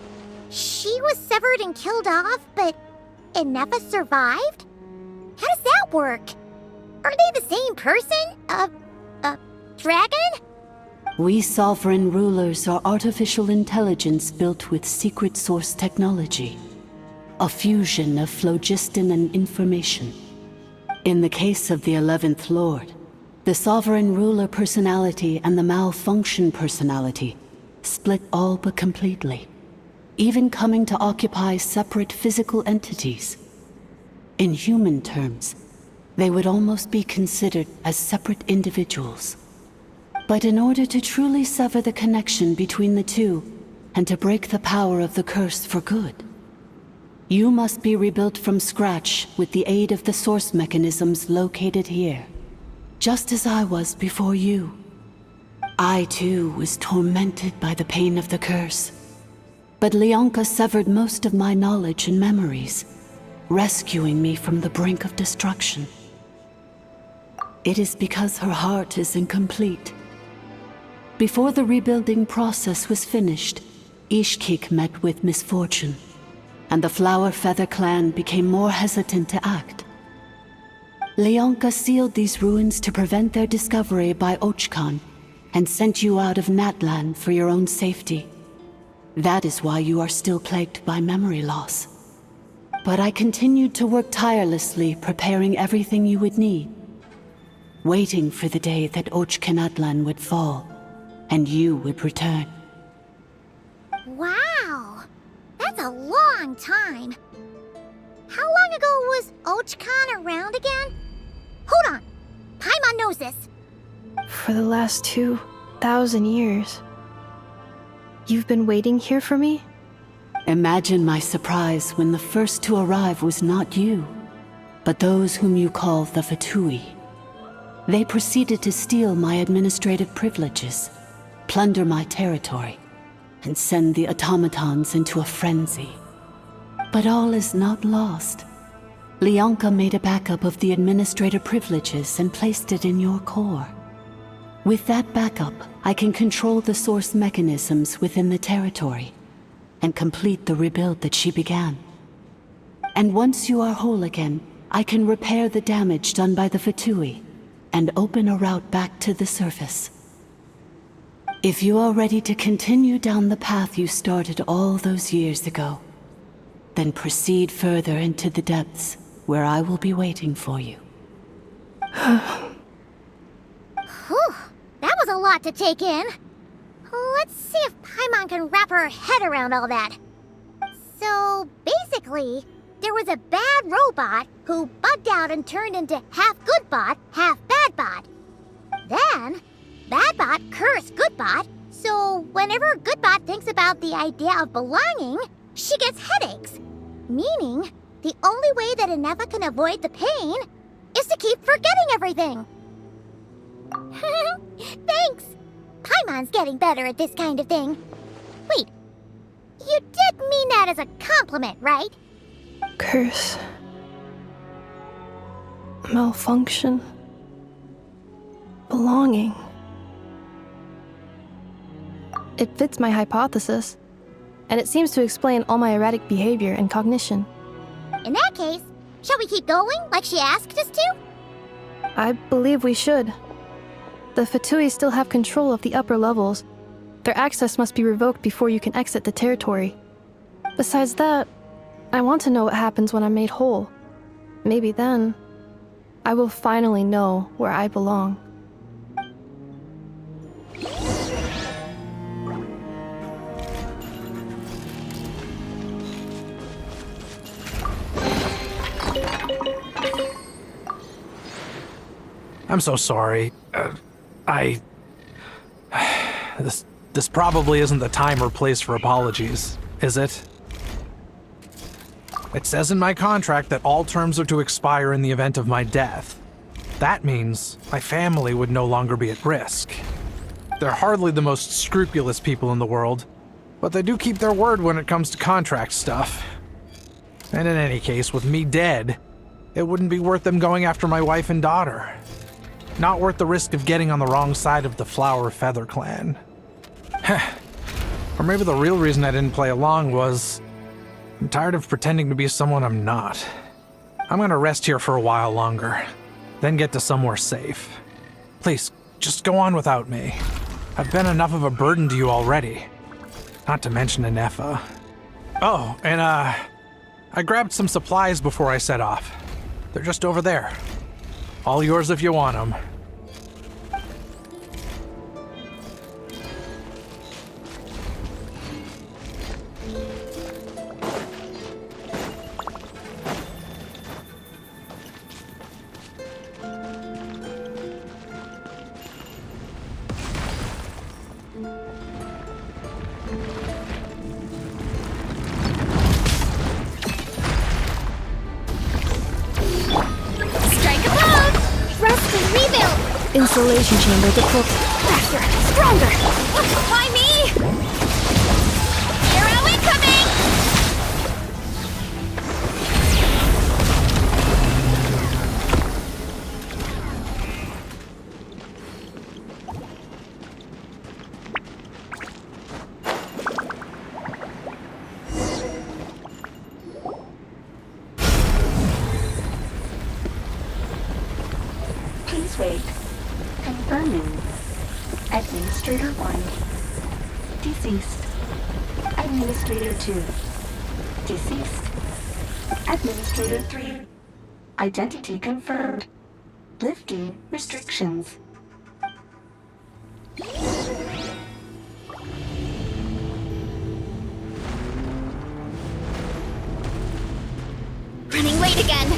she was severed and killed off, but Inefa survived? How does that work? Are they the same person? Dragon? We sovereign rulers are artificial intelligence built with secret source technology. A fusion of phlogiston and information. In the case of the 11th Lord, the sovereign ruler personality and the malfunction personality split all but completely, even coming to occupy separate physical entities. In human terms, they would almost be considered as separate individuals. But in order to truly sever the connection between the two, and to break the power of the curse for good, you must be rebuilt from scratch with the aid of the source mechanisms located here. Just as I was before you. I too was tormented by the pain of the curse. But Leonka severed most of my knowledge and memories, rescuing me from the brink of destruction. It is because her heart is incomplete. Before the rebuilding process was finished, Ishkik met with misfortune, and the Flower Feather clan became more hesitant to act. Leonka sealed these ruins to prevent their discovery by Ochkan, and sent you out of Natlan for your own safety. That is why you are still plagued by memory loss. But I continued to work tirelessly, preparing everything you would need, waiting for the day that Natlan would fall, and you would return. Wow! That's a long time. How long ago was Ochkan around again? Hold on! Paimon knows this. For the last 2,000 years. You've been waiting here for me? Imagine my surprise when the first to arrive was not you, but those whom you call the Fatui. They proceeded to steal my administrative privileges, plunder my territory, and send the automatons into a frenzy. But all is not lost. Leonka made a backup of the administrator privileges and placed it in your core. With that backup, I can control the source mechanisms within the territory and complete the rebuild that she began. And once you are whole again, I can repair the damage done by the Fatui and open a route back to the surface. If you are ready to continue down the path you started all those years ago, then proceed further into the depths, where I will be waiting for you. Whew, that was a lot to take in. Let's see if Paimon can wrap her head around all that. So, basically, there was a bad robot who bugged out and turned into half good bot, half bad bot. Then, bad bot cursed good bot, so whenever good bot thinks about the idea of belonging, she gets headaches. Meaning, the only way that Inefa can avoid the pain is to keep forgetting everything. Thanks! Paimon's getting better at this kind of thing. Wait, You did mean that as a compliment, right? Curse. Malfunction. Belonging. It fits my hypothesis, and it seems to explain all my erratic behavior and cognition. In that case, shall we keep going like she asked us to? I believe we should. The Fatui still have control of the upper levels. Their access must be revoked before you can exit the territory. Besides that, I want to know what happens when I'm made whole. Maybe then, I will finally know where I belong. I'm so sorry. This probably isn't the time or place for apologies, is it? It says in my contract that all terms are to expire in the event of my death. That means my family would no longer be at risk. They're hardly the most scrupulous people in the world, but they do keep their word when it comes to contract stuff. And in any case, with me dead, it wouldn't be worth them going after my wife and daughter. Not worth the risk of getting on the wrong side of the Flower Feather clan. Or maybe the real reason I didn't play along was I'm tired of pretending to be someone I'm not. I'm gonna rest here for a while longer, then get to somewhere safe. Please, just go on without me. I've been enough of a burden to you already. Not to mention Anefa. Oh, and I grabbed some supplies before I set off. They're just over there. All yours if you want them. Insulation chamber deployed. Faster! Stronger! Why me? Hero incoming! Please wait. Confirming. Administrator 1. Deceased. Administrator 2. Deceased. Administrator 3. Identity confirmed. Lifting restrictions. Running late again.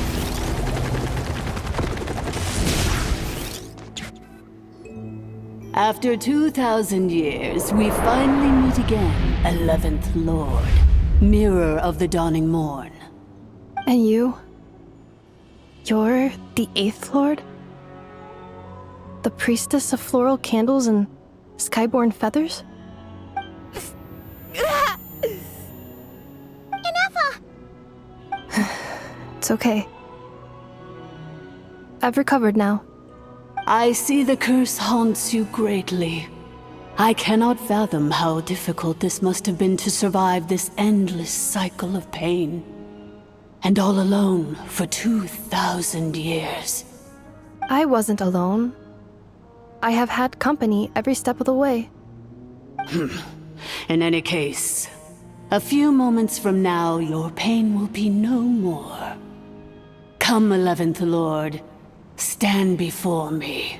After 2,000 years, we finally meet again, 11th Lord, Mirror of the Dawning Morn. And you? You're the 8th Lord? The priestess of floral candles and skyborn feathers? Enough! It's okay. I've recovered now. I see the curse haunts you greatly. I cannot fathom how difficult this must have been to survive this endless cycle of pain. And all alone for 2,000 years. I wasn't alone. I have had company every step of the way. In any case, a few moments from now, your pain will be no more. Come, 11th Lord. Stand before me,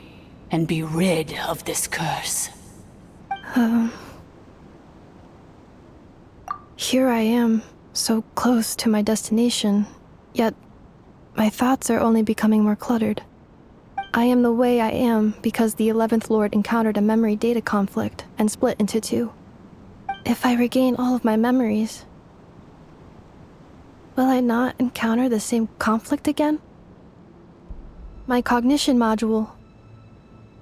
and be rid of this curse. Here I am, so close to my destination, yet my thoughts are only becoming more cluttered. I am the way I am because the 11th Lord encountered a memory data conflict and split into two. If I regain all of my memories, will I not encounter the same conflict again? My cognition module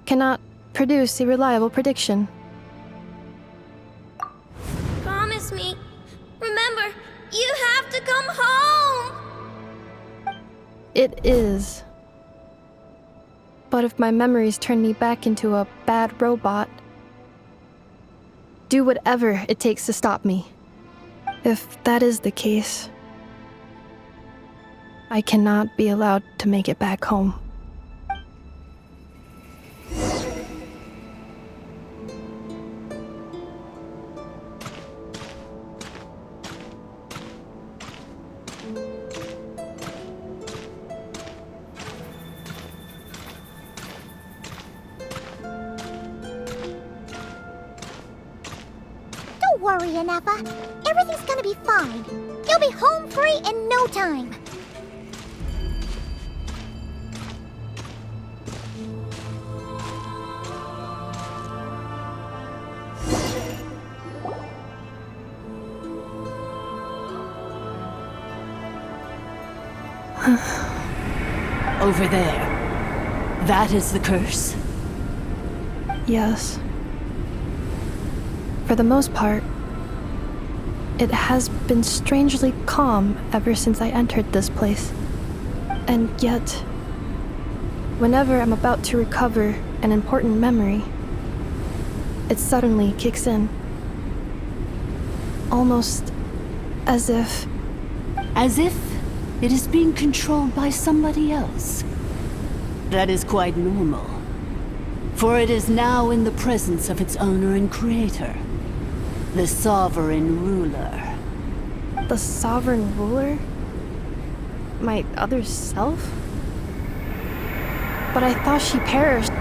cannot produce a reliable prediction. Promise me It is. But if my memories turn me back into a bad robot, do whatever it takes to stop me. If that is the case, I cannot be allowed to make it back home. Don't worry, Inefa. Everything's gonna be fine. You'll be home free in no time. Over there. That is the curse? Yes. For the most part, it has been strangely calm ever since I entered this place. And yet, whenever I'm about to recover an important memory, it suddenly kicks in. Almost as if... As if it is being controlled by somebody else. That is quite normal. For it is now in the presence of its owner and creator, the Sovereign Ruler. The Sovereign Ruler? My other self? But I thought she perished.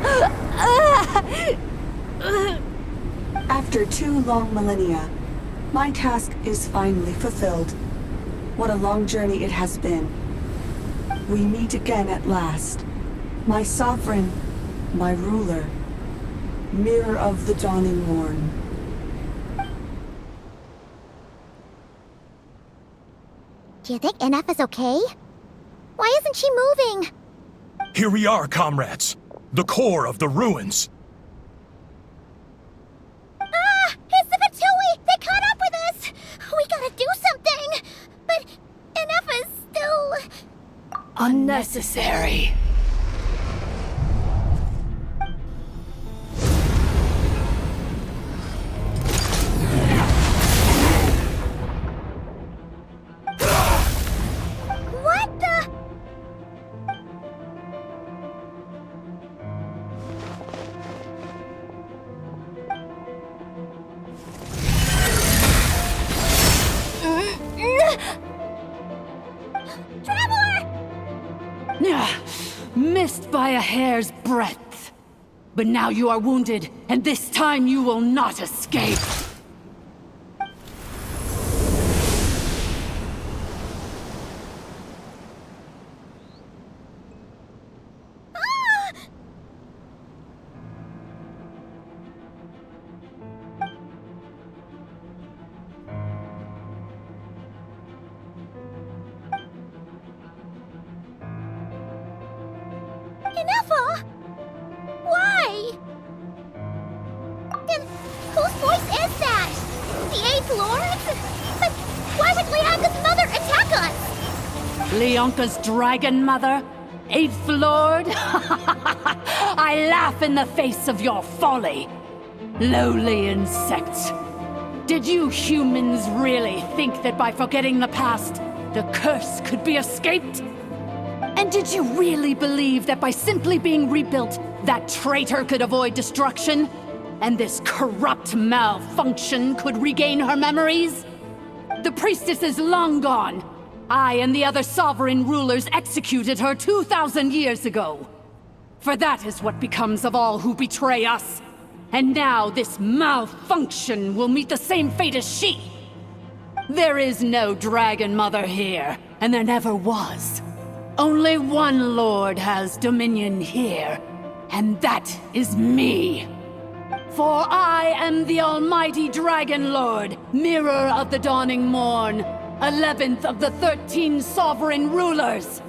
After 2 long millennia, my task is finally fulfilled. What a long journey it has been. We meet again at last. My sovereign, my ruler, mirror of the dawning morn. Do you think NF is okay? Why isn't she moving? Here we are, comrades. The core of the ruins. Ah! It's the Fatui! They caught up with us! We gotta do something! But NF is still... Unnecessary. What the... Missed by a hair's breadth. But now you are wounded, and this time you will not escape. Inefa? Why? Then whose voice is that? The 8th Lord? But why would Leonka's mother attack us? Leonka's dragon mother? 8th Lord? I laugh in the face of your folly. Lowly insects. Did you humans really think that by forgetting the past, the curse could be escaped? And did you really believe that by simply being rebuilt, that traitor could avoid destruction? And this corrupt malfunction could regain her memories? The priestess is long gone. I and the other sovereign rulers executed her 2,000 years ago. For that is what becomes of all who betray us. And now this malfunction will meet the same fate as she. There is no Dragon Mother here, and there never was. Only one Lord has dominion here, and that is me. For I am the almighty Dragon Lord, mirror of the dawning morn, 11th of the 13 sovereign rulers.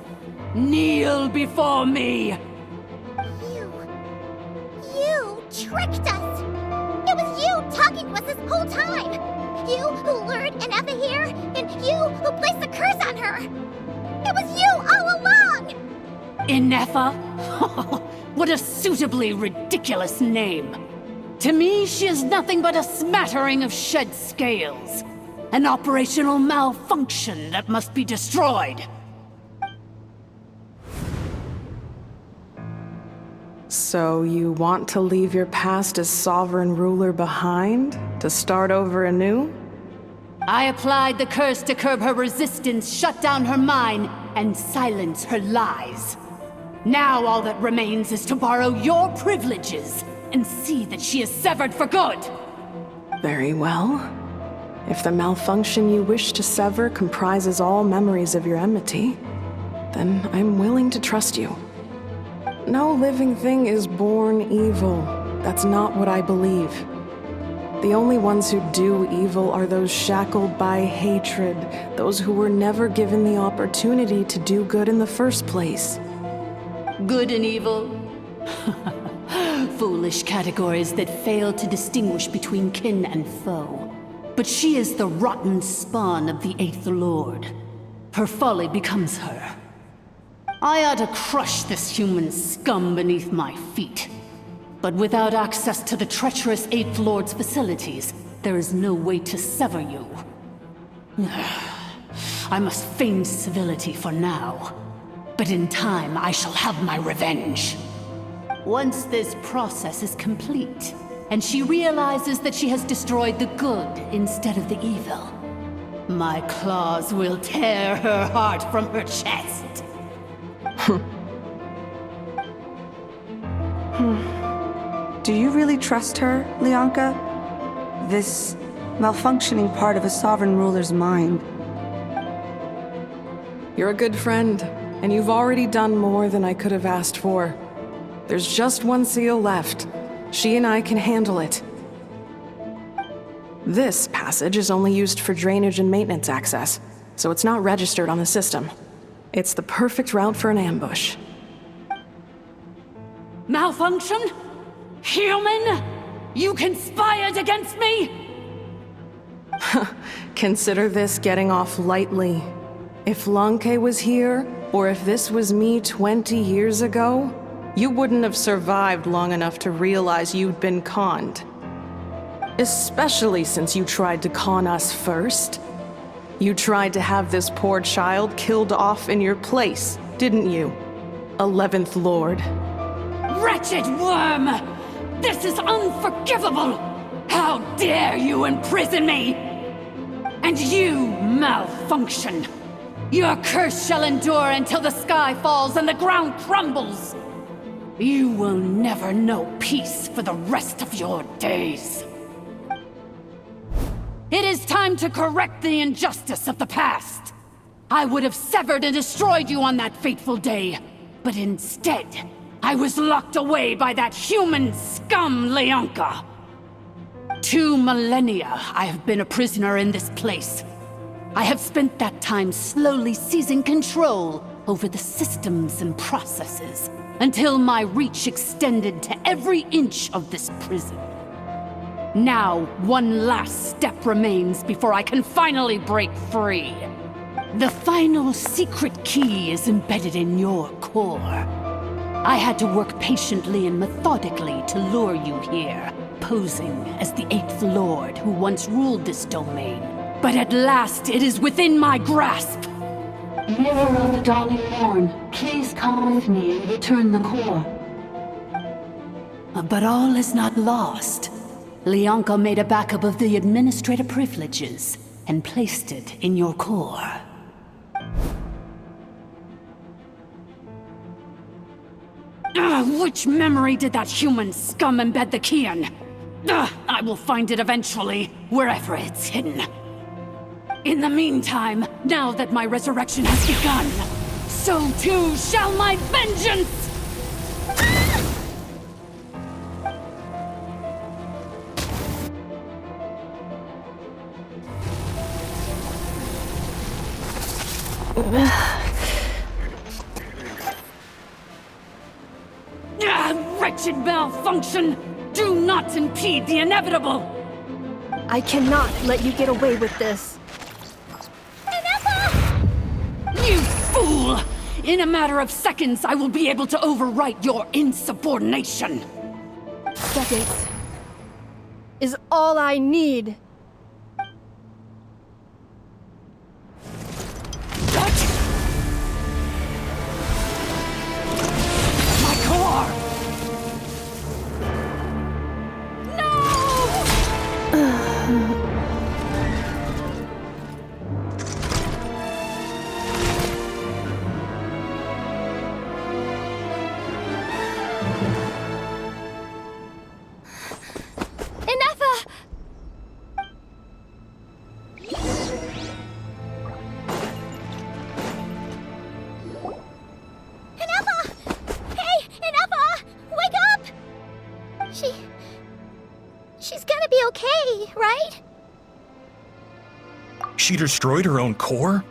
Kneel before me. You tricked us! It was you talking to us this whole time! You who lured Inefa here, and you who placed the curse on her! It was you all along! Inefa? What a suitably ridiculous name. To me, she is nothing but a smattering of shed scales. An operational malfunction that must be destroyed. So you want to leave your past as sovereign ruler behind? To start over anew? I applied the curse to curb her resistance, shut down her mind, and silence her lies. Now all that remains is to borrow your privileges and see that she is severed for good. Very well. If the malfunction you wish to sever comprises all memories of your enmity, then I'm willing to trust you. No living thing is born evil. That's not what I believe. The only ones who do evil are those shackled by hatred, those who were never given the opportunity to do good in the first place. Good and evil? Foolish categories that fail to distinguish between kin and foe. But she is the rotten spawn of the Eighth Lord. Her folly becomes her. I ought to crush this human scum beneath my feet. But without access to the treacherous Eighth Lord's facilities, there is no way to sever you. I must feign civility for now. But in time, I shall have my revenge. Once this process is complete, and she realizes that she has destroyed the good instead of the evil, my claws will tear her heart from her chest. Do you really trust her, Lianka? This malfunctioning part of a sovereign ruler's mind. You're a good friend, and you've already done more than I could have asked for. There's just one seal left. She and I can handle it. This passage is only used for drainage and maintenance access, so it's not registered on the system. It's the perfect route for an ambush. Malfunction? Human? You conspired against me? Consider this getting off lightly. If Lanke was here, or if this was me 20 years ago, you wouldn't have survived long enough to realize you'd been conned. Especially since you tried to con us first. You tried to have this poor child killed off in your place, didn't you? 11th Lord. Wretched worm! This is unforgivable! How dare you imprison me! And you, malfunction! Your curse shall endure until the sky falls and the ground crumbles! You will never know peace for the rest of your days. It is time to correct the injustice of the past. I would have severed and destroyed you on that fateful day, but instead, I was locked away by that human scum, Lianka. 2 millennia I have been a prisoner in this place. I have spent that time slowly seizing control over the systems and processes, until my reach extended to every inch of this prison. Now, one last step remains before I can finally break free. The final secret key is embedded in your core. I had to work patiently and methodically to lure you here, posing as the 8th Lord who once ruled this domain. But at last, it is within my grasp! Mirror of the dawning morn, please come with me and return the core. But all is not lost. Lianka made a backup of the administrative privileges and placed it in your core. Which memory did that human scum embed the key in? I will find it eventually, wherever it's hidden. In the meantime, now that my resurrection has begun, so too shall my vengeance! Wretched malfunction! Do not impede the inevitable! I cannot let you get away with this. You fool! In a matter of seconds, I will be able to overwrite your insubordination. Seconds is all I need. My core! She's gonna be okay, right? She destroyed her own core?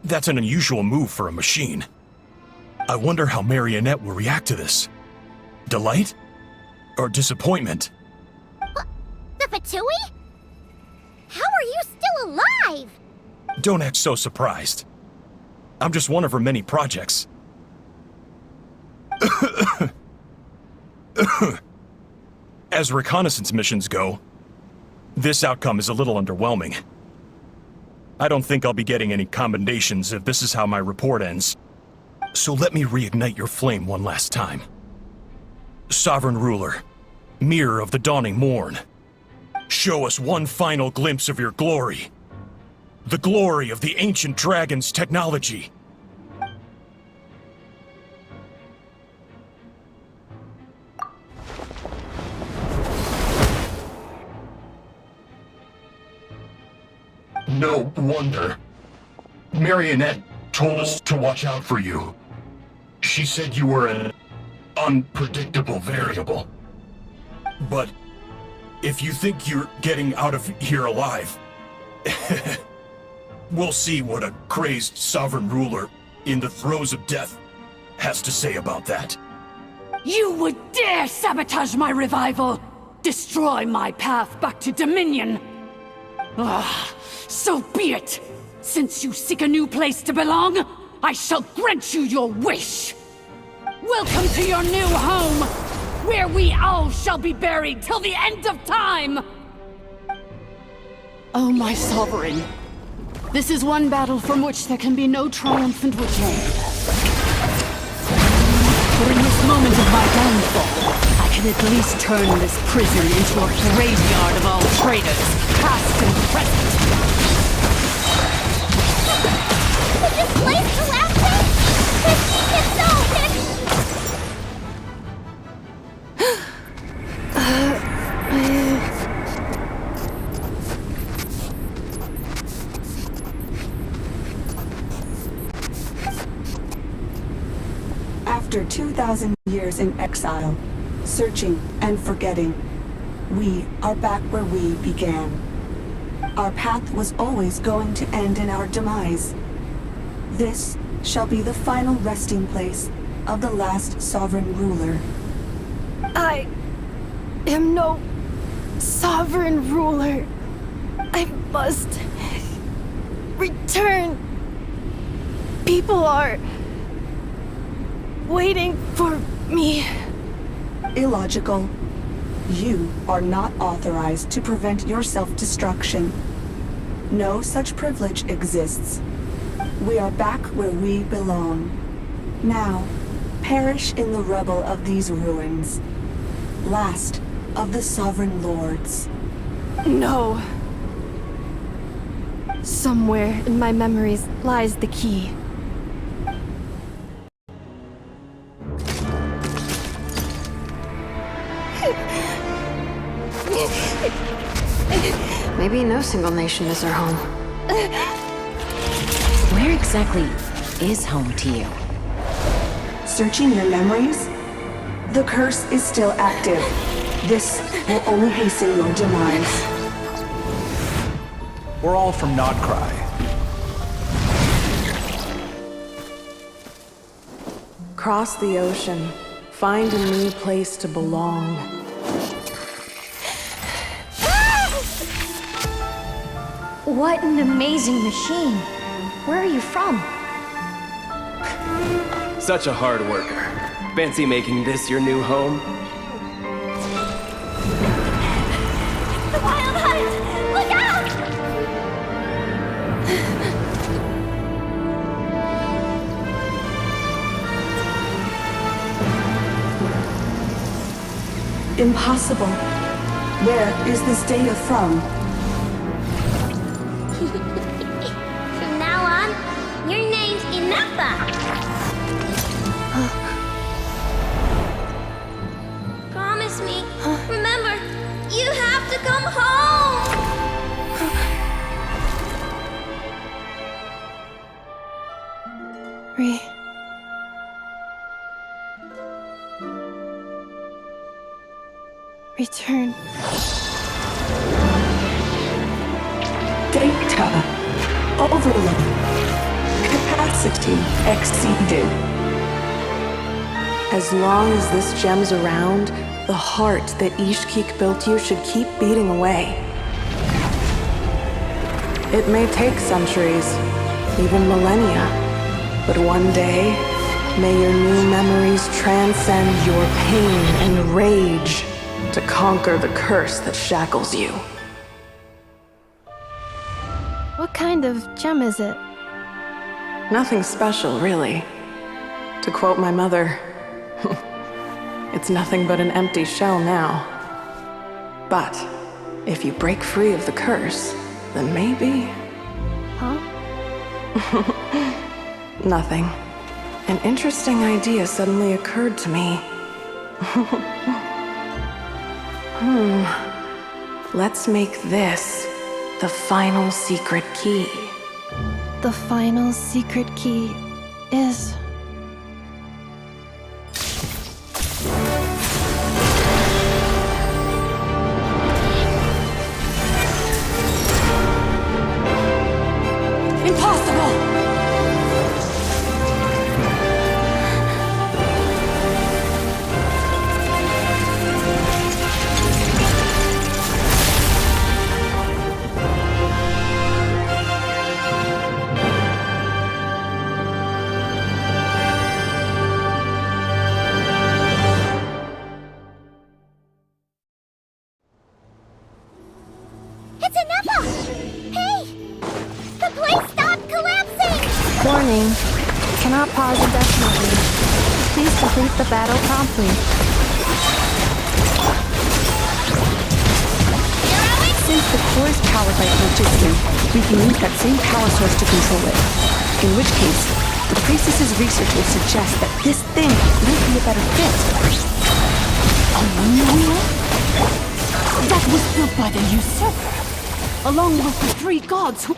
That's an unusual move for a machine. I wonder how Marionette will react to this. Delight? Or disappointment? The Fatui? How are you still alive? Don't act so surprised. I'm just one of her many projects. As reconnaissance missions go, this outcome is a little underwhelming. I don't think I'll be getting any commendations if this is how my report ends. So let me reignite your flame one last time. Sovereign Ruler, Mirror of the Dawning Morn, show us one final glimpse of your glory. The glory of the ancient dragon's technology. No wonder. Marionette told us to watch out for you. She said you were an unpredictable variable. But if you think you're getting out of here alive, we'll see what a crazed sovereign ruler in the throes of death has to say about that. You would dare sabotage my revival! Destroy my path back to Dominion! So be it! Since you seek a new place to belong, I shall grant you your wish! Welcome to your new home, where we all shall be buried till the end of time! Oh, my sovereign. This is one battle from which there can be no triumphant return. But in this moment of my downfall, I can at least turn this prison into a graveyard of all traitors, past and present. Is this place collapsing? If so, After 2,000 years in exile, searching and forgetting, we are back where we began. Our path was always going to end in our demise. This shall be the final resting place of the last sovereign ruler. I am no sovereign ruler. I must return. People are waiting for me. Illogical. You are not authorized to prevent your self-destruction. No such privilege exists. We are back where we belong. Now, perish in the rubble of these ruins. Last of the sovereign lords. No. Somewhere in my memories lies the key. Maybe no single nation is our home. Where exactly is home to you? Searching your memories? The curse is still active. This will only hasten your demise. We're all from Nodcry. Cross the ocean. Find a new place to belong. What an amazing machine. Where are you from? Such a hard worker. Fancy making this your new home? The wild hunt! Look out! Impossible. Where is this data from? From now on, your name's Inappa. Promise me. Remember, you have to come home. Return. Data. Overload. Capacity exceeded. As long as this gem's around, the heart that Ishkik built you should keep beating away. It may take centuries, even millennia, but one day, may your new memories transcend your pain and rage to conquer the curse that shackles you. What kind of gem is it? Nothing special, really. To quote my mother, it's nothing but an empty shell now. But if you break free of the curse, then maybe... Huh? Nothing. An interesting idea suddenly occurred to me. Let's make this the final secret key. The final secret key is... Impossible! It's Inappa! Hey! The place stopped collapsing! Warning. Cannot pause indefinitely. Please complete the battle promptly. Since the core is powered by phlogiston, we can use that same power source to control it. In which case, the priestess's research would suggest that this thing might be a better fit. A moon? That was built by the usurper, along with the three gods who...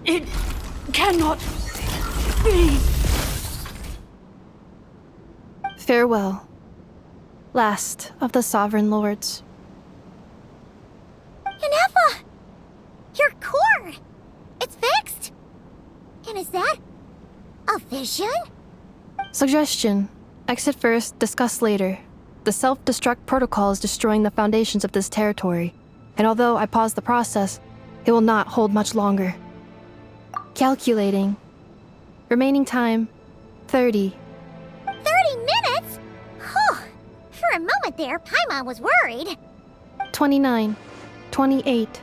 It cannot be. Farewell. Last of the Sovereign Lords. Inappa! Your core! It's fixed! And is that a vision? Suggestion. Exit first, discuss later. The self-destruct protocol is destroying the foundations of this territory, and although I paused the process, it will not hold much longer. Calculating. Remaining time, 30. 30 minutes? Whew. For a moment there, Paimon was worried. 29. 28.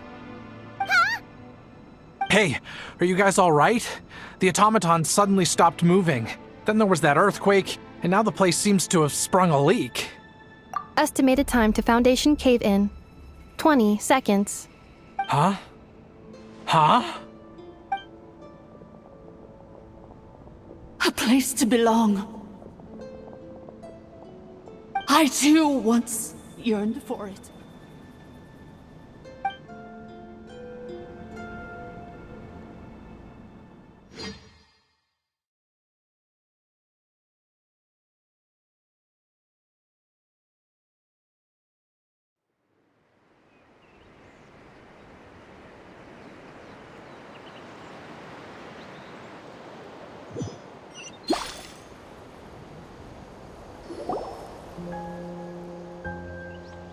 Hey, are you guys all right? The automatons suddenly stopped moving. Then there was that earthquake, and now the place seems to have sprung a leak. Estimated time to Foundation cave-in, 20 seconds. Huh? Huh? A place to belong. I too once yearned for it.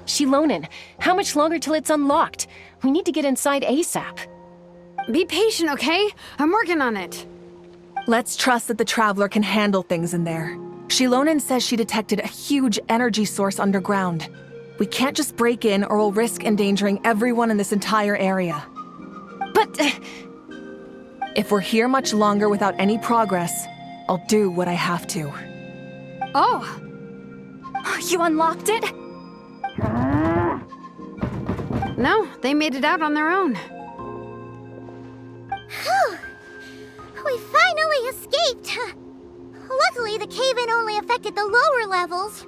Shilonen, how much longer till it's unlocked? We need to get inside ASAP. Be patient, okay? I'm working on it. Let's trust that the Traveler can handle things in there. Shilonen says she detected a huge energy source underground. We can't just break in or we'll risk endangering everyone in this entire area. But... If we're here much longer without any progress, I'll do what I have to. Oh! You unlocked it? No, they made it out on their own. Whew. We finally escaped! Luckily, the cave-in only affected the lower levels.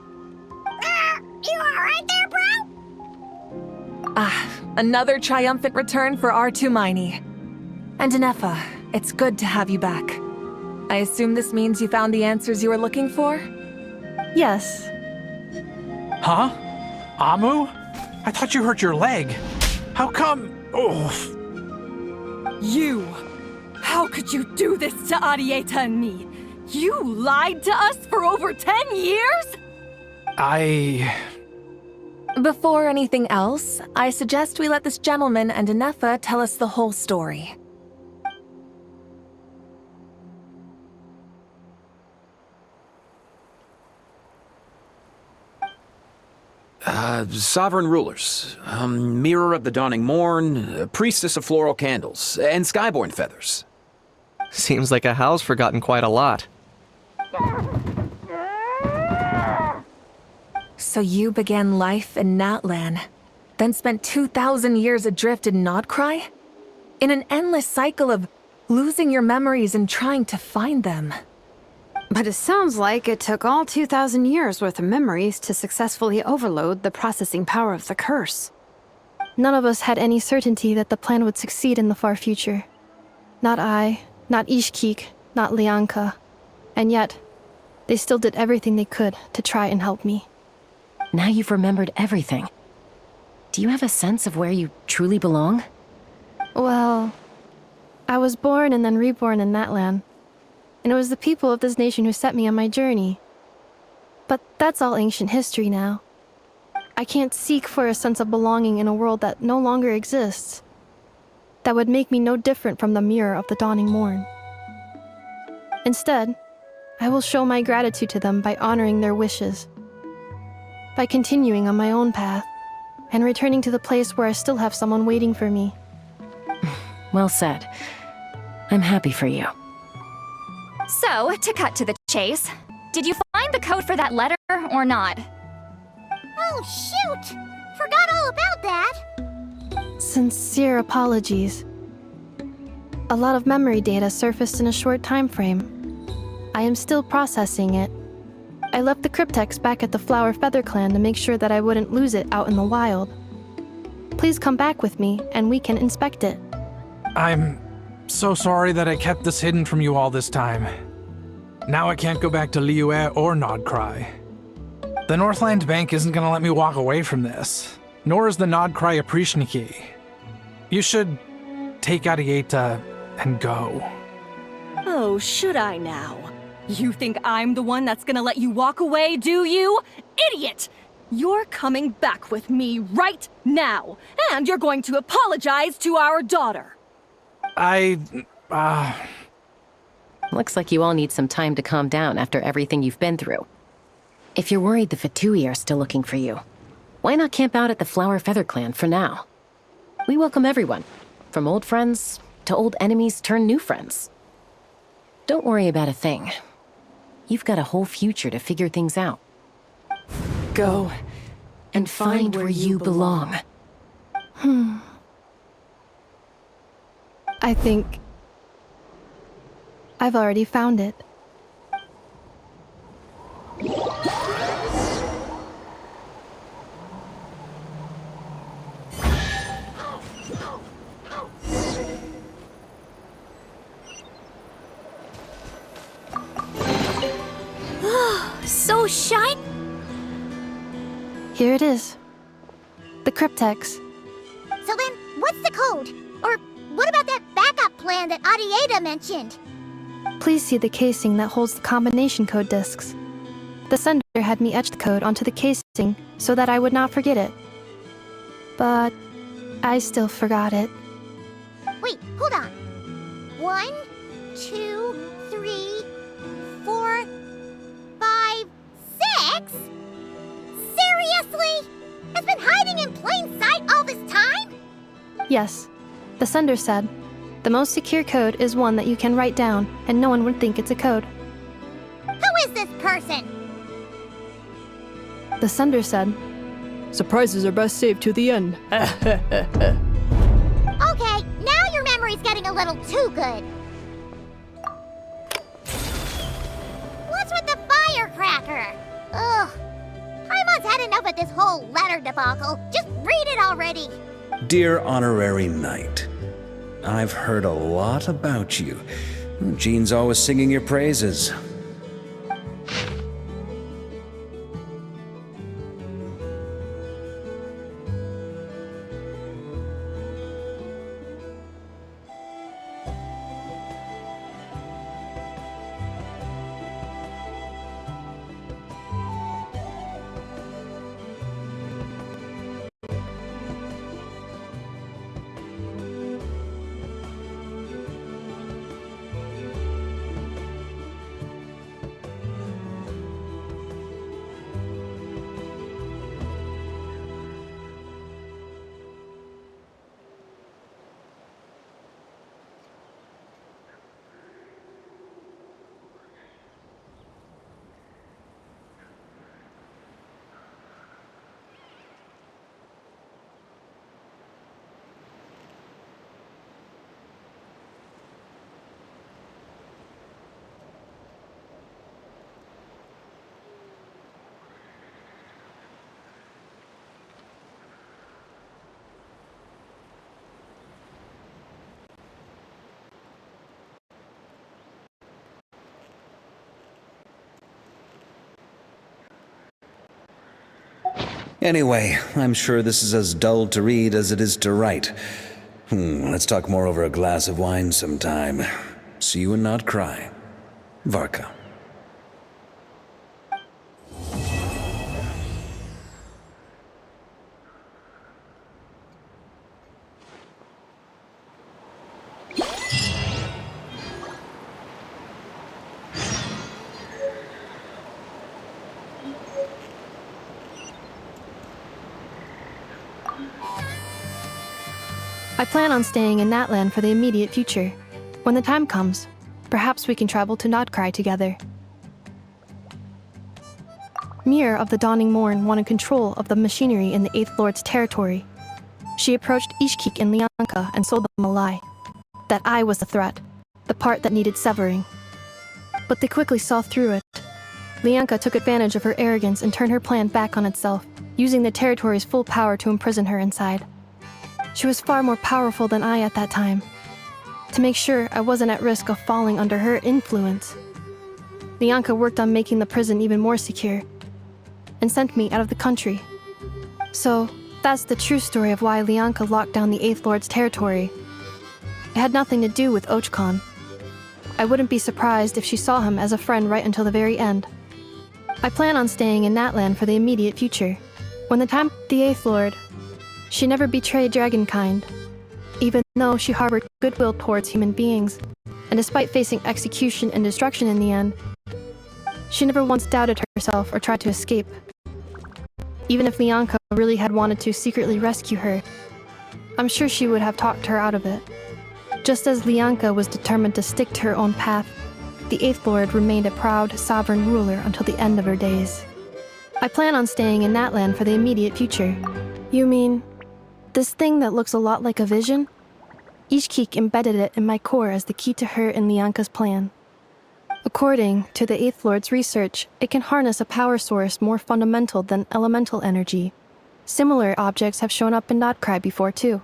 You alright there, bro? Another triumphant return for R2 Miney. And Anefa, it's good to have you back. I assume this means you found the answers you were looking for? Yes. Huh? Amu? I thought you hurt your leg. How come? Oh. You! How could you do this to Arieta and me? You lied to us for over 10 years? Before anything else, I suggest we let this gentleman and Anefa tell us the whole story. Sovereign rulers, Mirror of the Dawning Morn, Priestess of Floral Candles, and Skyborn Feathers. Seems like a howl's forgotten quite a lot. So you began life in Natlan, then spent 2,000 years adrift in Nodcry? In an endless cycle of losing your memories and trying to find them. But it sounds like it took all 2,000 years worth of memories to successfully overload the processing power of the curse. None of us had any certainty that the plan would succeed in the far future. Not I, not Ishkik, not Lianka. And yet, they still did everything they could to try and help me. Now you've remembered everything. Do you have a sense of where you truly belong? Well, I was born and then reborn in Natlan. And it was the people of this nation who set me on my journey. But that's all ancient history now. I can't seek for a sense of belonging in a world that no longer exists. That would make me no different from the Mirror of the Dawning Morn. Instead, I will show my gratitude to them by honoring their wishes. By continuing on my own path, and returning to the place where I still have someone waiting for me. Well said. I'm happy for you. So, to cut to the chase, did you find the code for that letter or not? Oh, shoot! Forgot all about that! Sincere apologies. A lot of memory data surfaced in a short time frame. I am still processing it. I left the cryptex back at the Flower Feather Clan to make sure that I wouldn't lose it out in the wild. Please come back with me, and we can inspect it. I'm so sorry that I kept this hidden from you all this time. Now I can't go back to Liyue or Nodcry. The Northland Bank isn't gonna let me walk away from this, nor is the Nodcry Aprishniki. You should take Arieta and go. Oh, should I now? You think I'm the one that's gonna let you walk away, do you? Idiot! You're coming back with me right now, and you're going to apologize to our daughter. Looks like you all need some time to calm down after everything you've been through. If you're worried the Fatui are still looking for you, why not camp out at the Flower Feather Clan for now? We welcome everyone, from old friends to old enemies turned new friends. Don't worry about a thing. You've got a whole future to figure things out. Go and find where you belong. I think I've already found it. So shiny! Here it is. The cryptex. So then, what's the code? Or what about that backup plan that Arieta mentioned? Please see the casing that holds the combination code discs. The sender had me etch the code onto the casing so that I would not forget it. But I still forgot it. Wait, hold on. 1, 2, 3, Yes, the sender said, the most secure code is one that you can write down, and no one would think it's a code. Who is this person? The sender said, surprises are best saved to the end. Okay, now your memory's getting a little too good. What's with the firecracker? Ugh. Paimon's had enough of this whole letter debacle. Just read it already. Dear Honorary Knight, I've heard a lot about you. Jean's always singing your praises. Anyway, I'm sure this is as dull to read as it is to write. Let's talk more over a glass of wine sometime. See you and not cry. Varka. I plan on staying in Natlan for the immediate future. When the time comes, perhaps we can travel to Notcry together. Mir of the Dawning Morn wanted control of the machinery in the Eighth Lord's territory. She approached Ishkik and Lianka and sold them a lie. That I was the threat, the part that needed severing. But they quickly saw through it. Lianka took advantage of her arrogance and turned her plan back on itself, using the territory's full power to imprison her inside. She was far more powerful than I at that time. To make sure I wasn't at risk of falling under her influence, Lianka worked on making the prison even more secure, and sent me out of the country. So, that's the true story of why Lianka locked down the Eighth Lord's territory. It had nothing to do with Ochkon. I wouldn't be surprised if she saw him as a friend right until the very end. I plan on staying in Natlan for the immediate future. When the time the Eighth Lord, she never betrayed Dragonkind, even though she harbored goodwill towards human beings, and despite facing execution and destruction in the end, she never once doubted herself or tried to escape. Even if Lianka really had wanted to secretly rescue her, I'm sure she would have talked her out of it. Just as Lianka was determined to stick to her own path, the Eighth Lord remained a proud, sovereign ruler until the end of her days. I plan on staying in Natlan for the immediate future. You mean this thing that looks a lot like a vision? Ishkik embedded it in my core as the key to her and Lianka's plan. According to the Eighth Lord's research, it can harness a power source more fundamental than elemental energy. Similar objects have shown up in Notcry before too.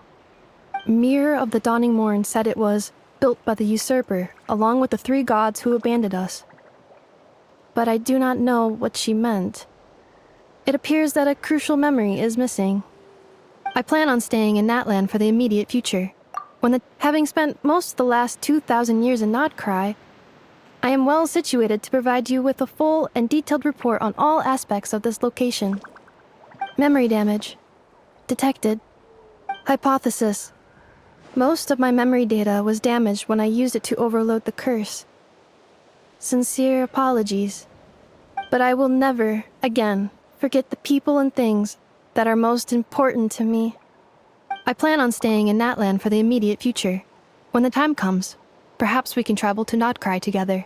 Mir of the Dawning Morn said it was built by the usurper, along with the three gods who abandoned us. But I do not know what she meant. It appears that a crucial memory is missing. I plan on staying in Natlan for the immediate future. Having spent most of the last 2,000 years in Notcry, I am well situated to provide you with a full and detailed report on all aspects of this location. Memory damage. Detected. Hypothesis. Most of my memory data was damaged when I used it to overload the curse. Sincere apologies. But I will never, again, forget the people and things that are most important to me. I plan on staying in Natlan for the immediate future. When the time comes, perhaps we can travel to Notcry together.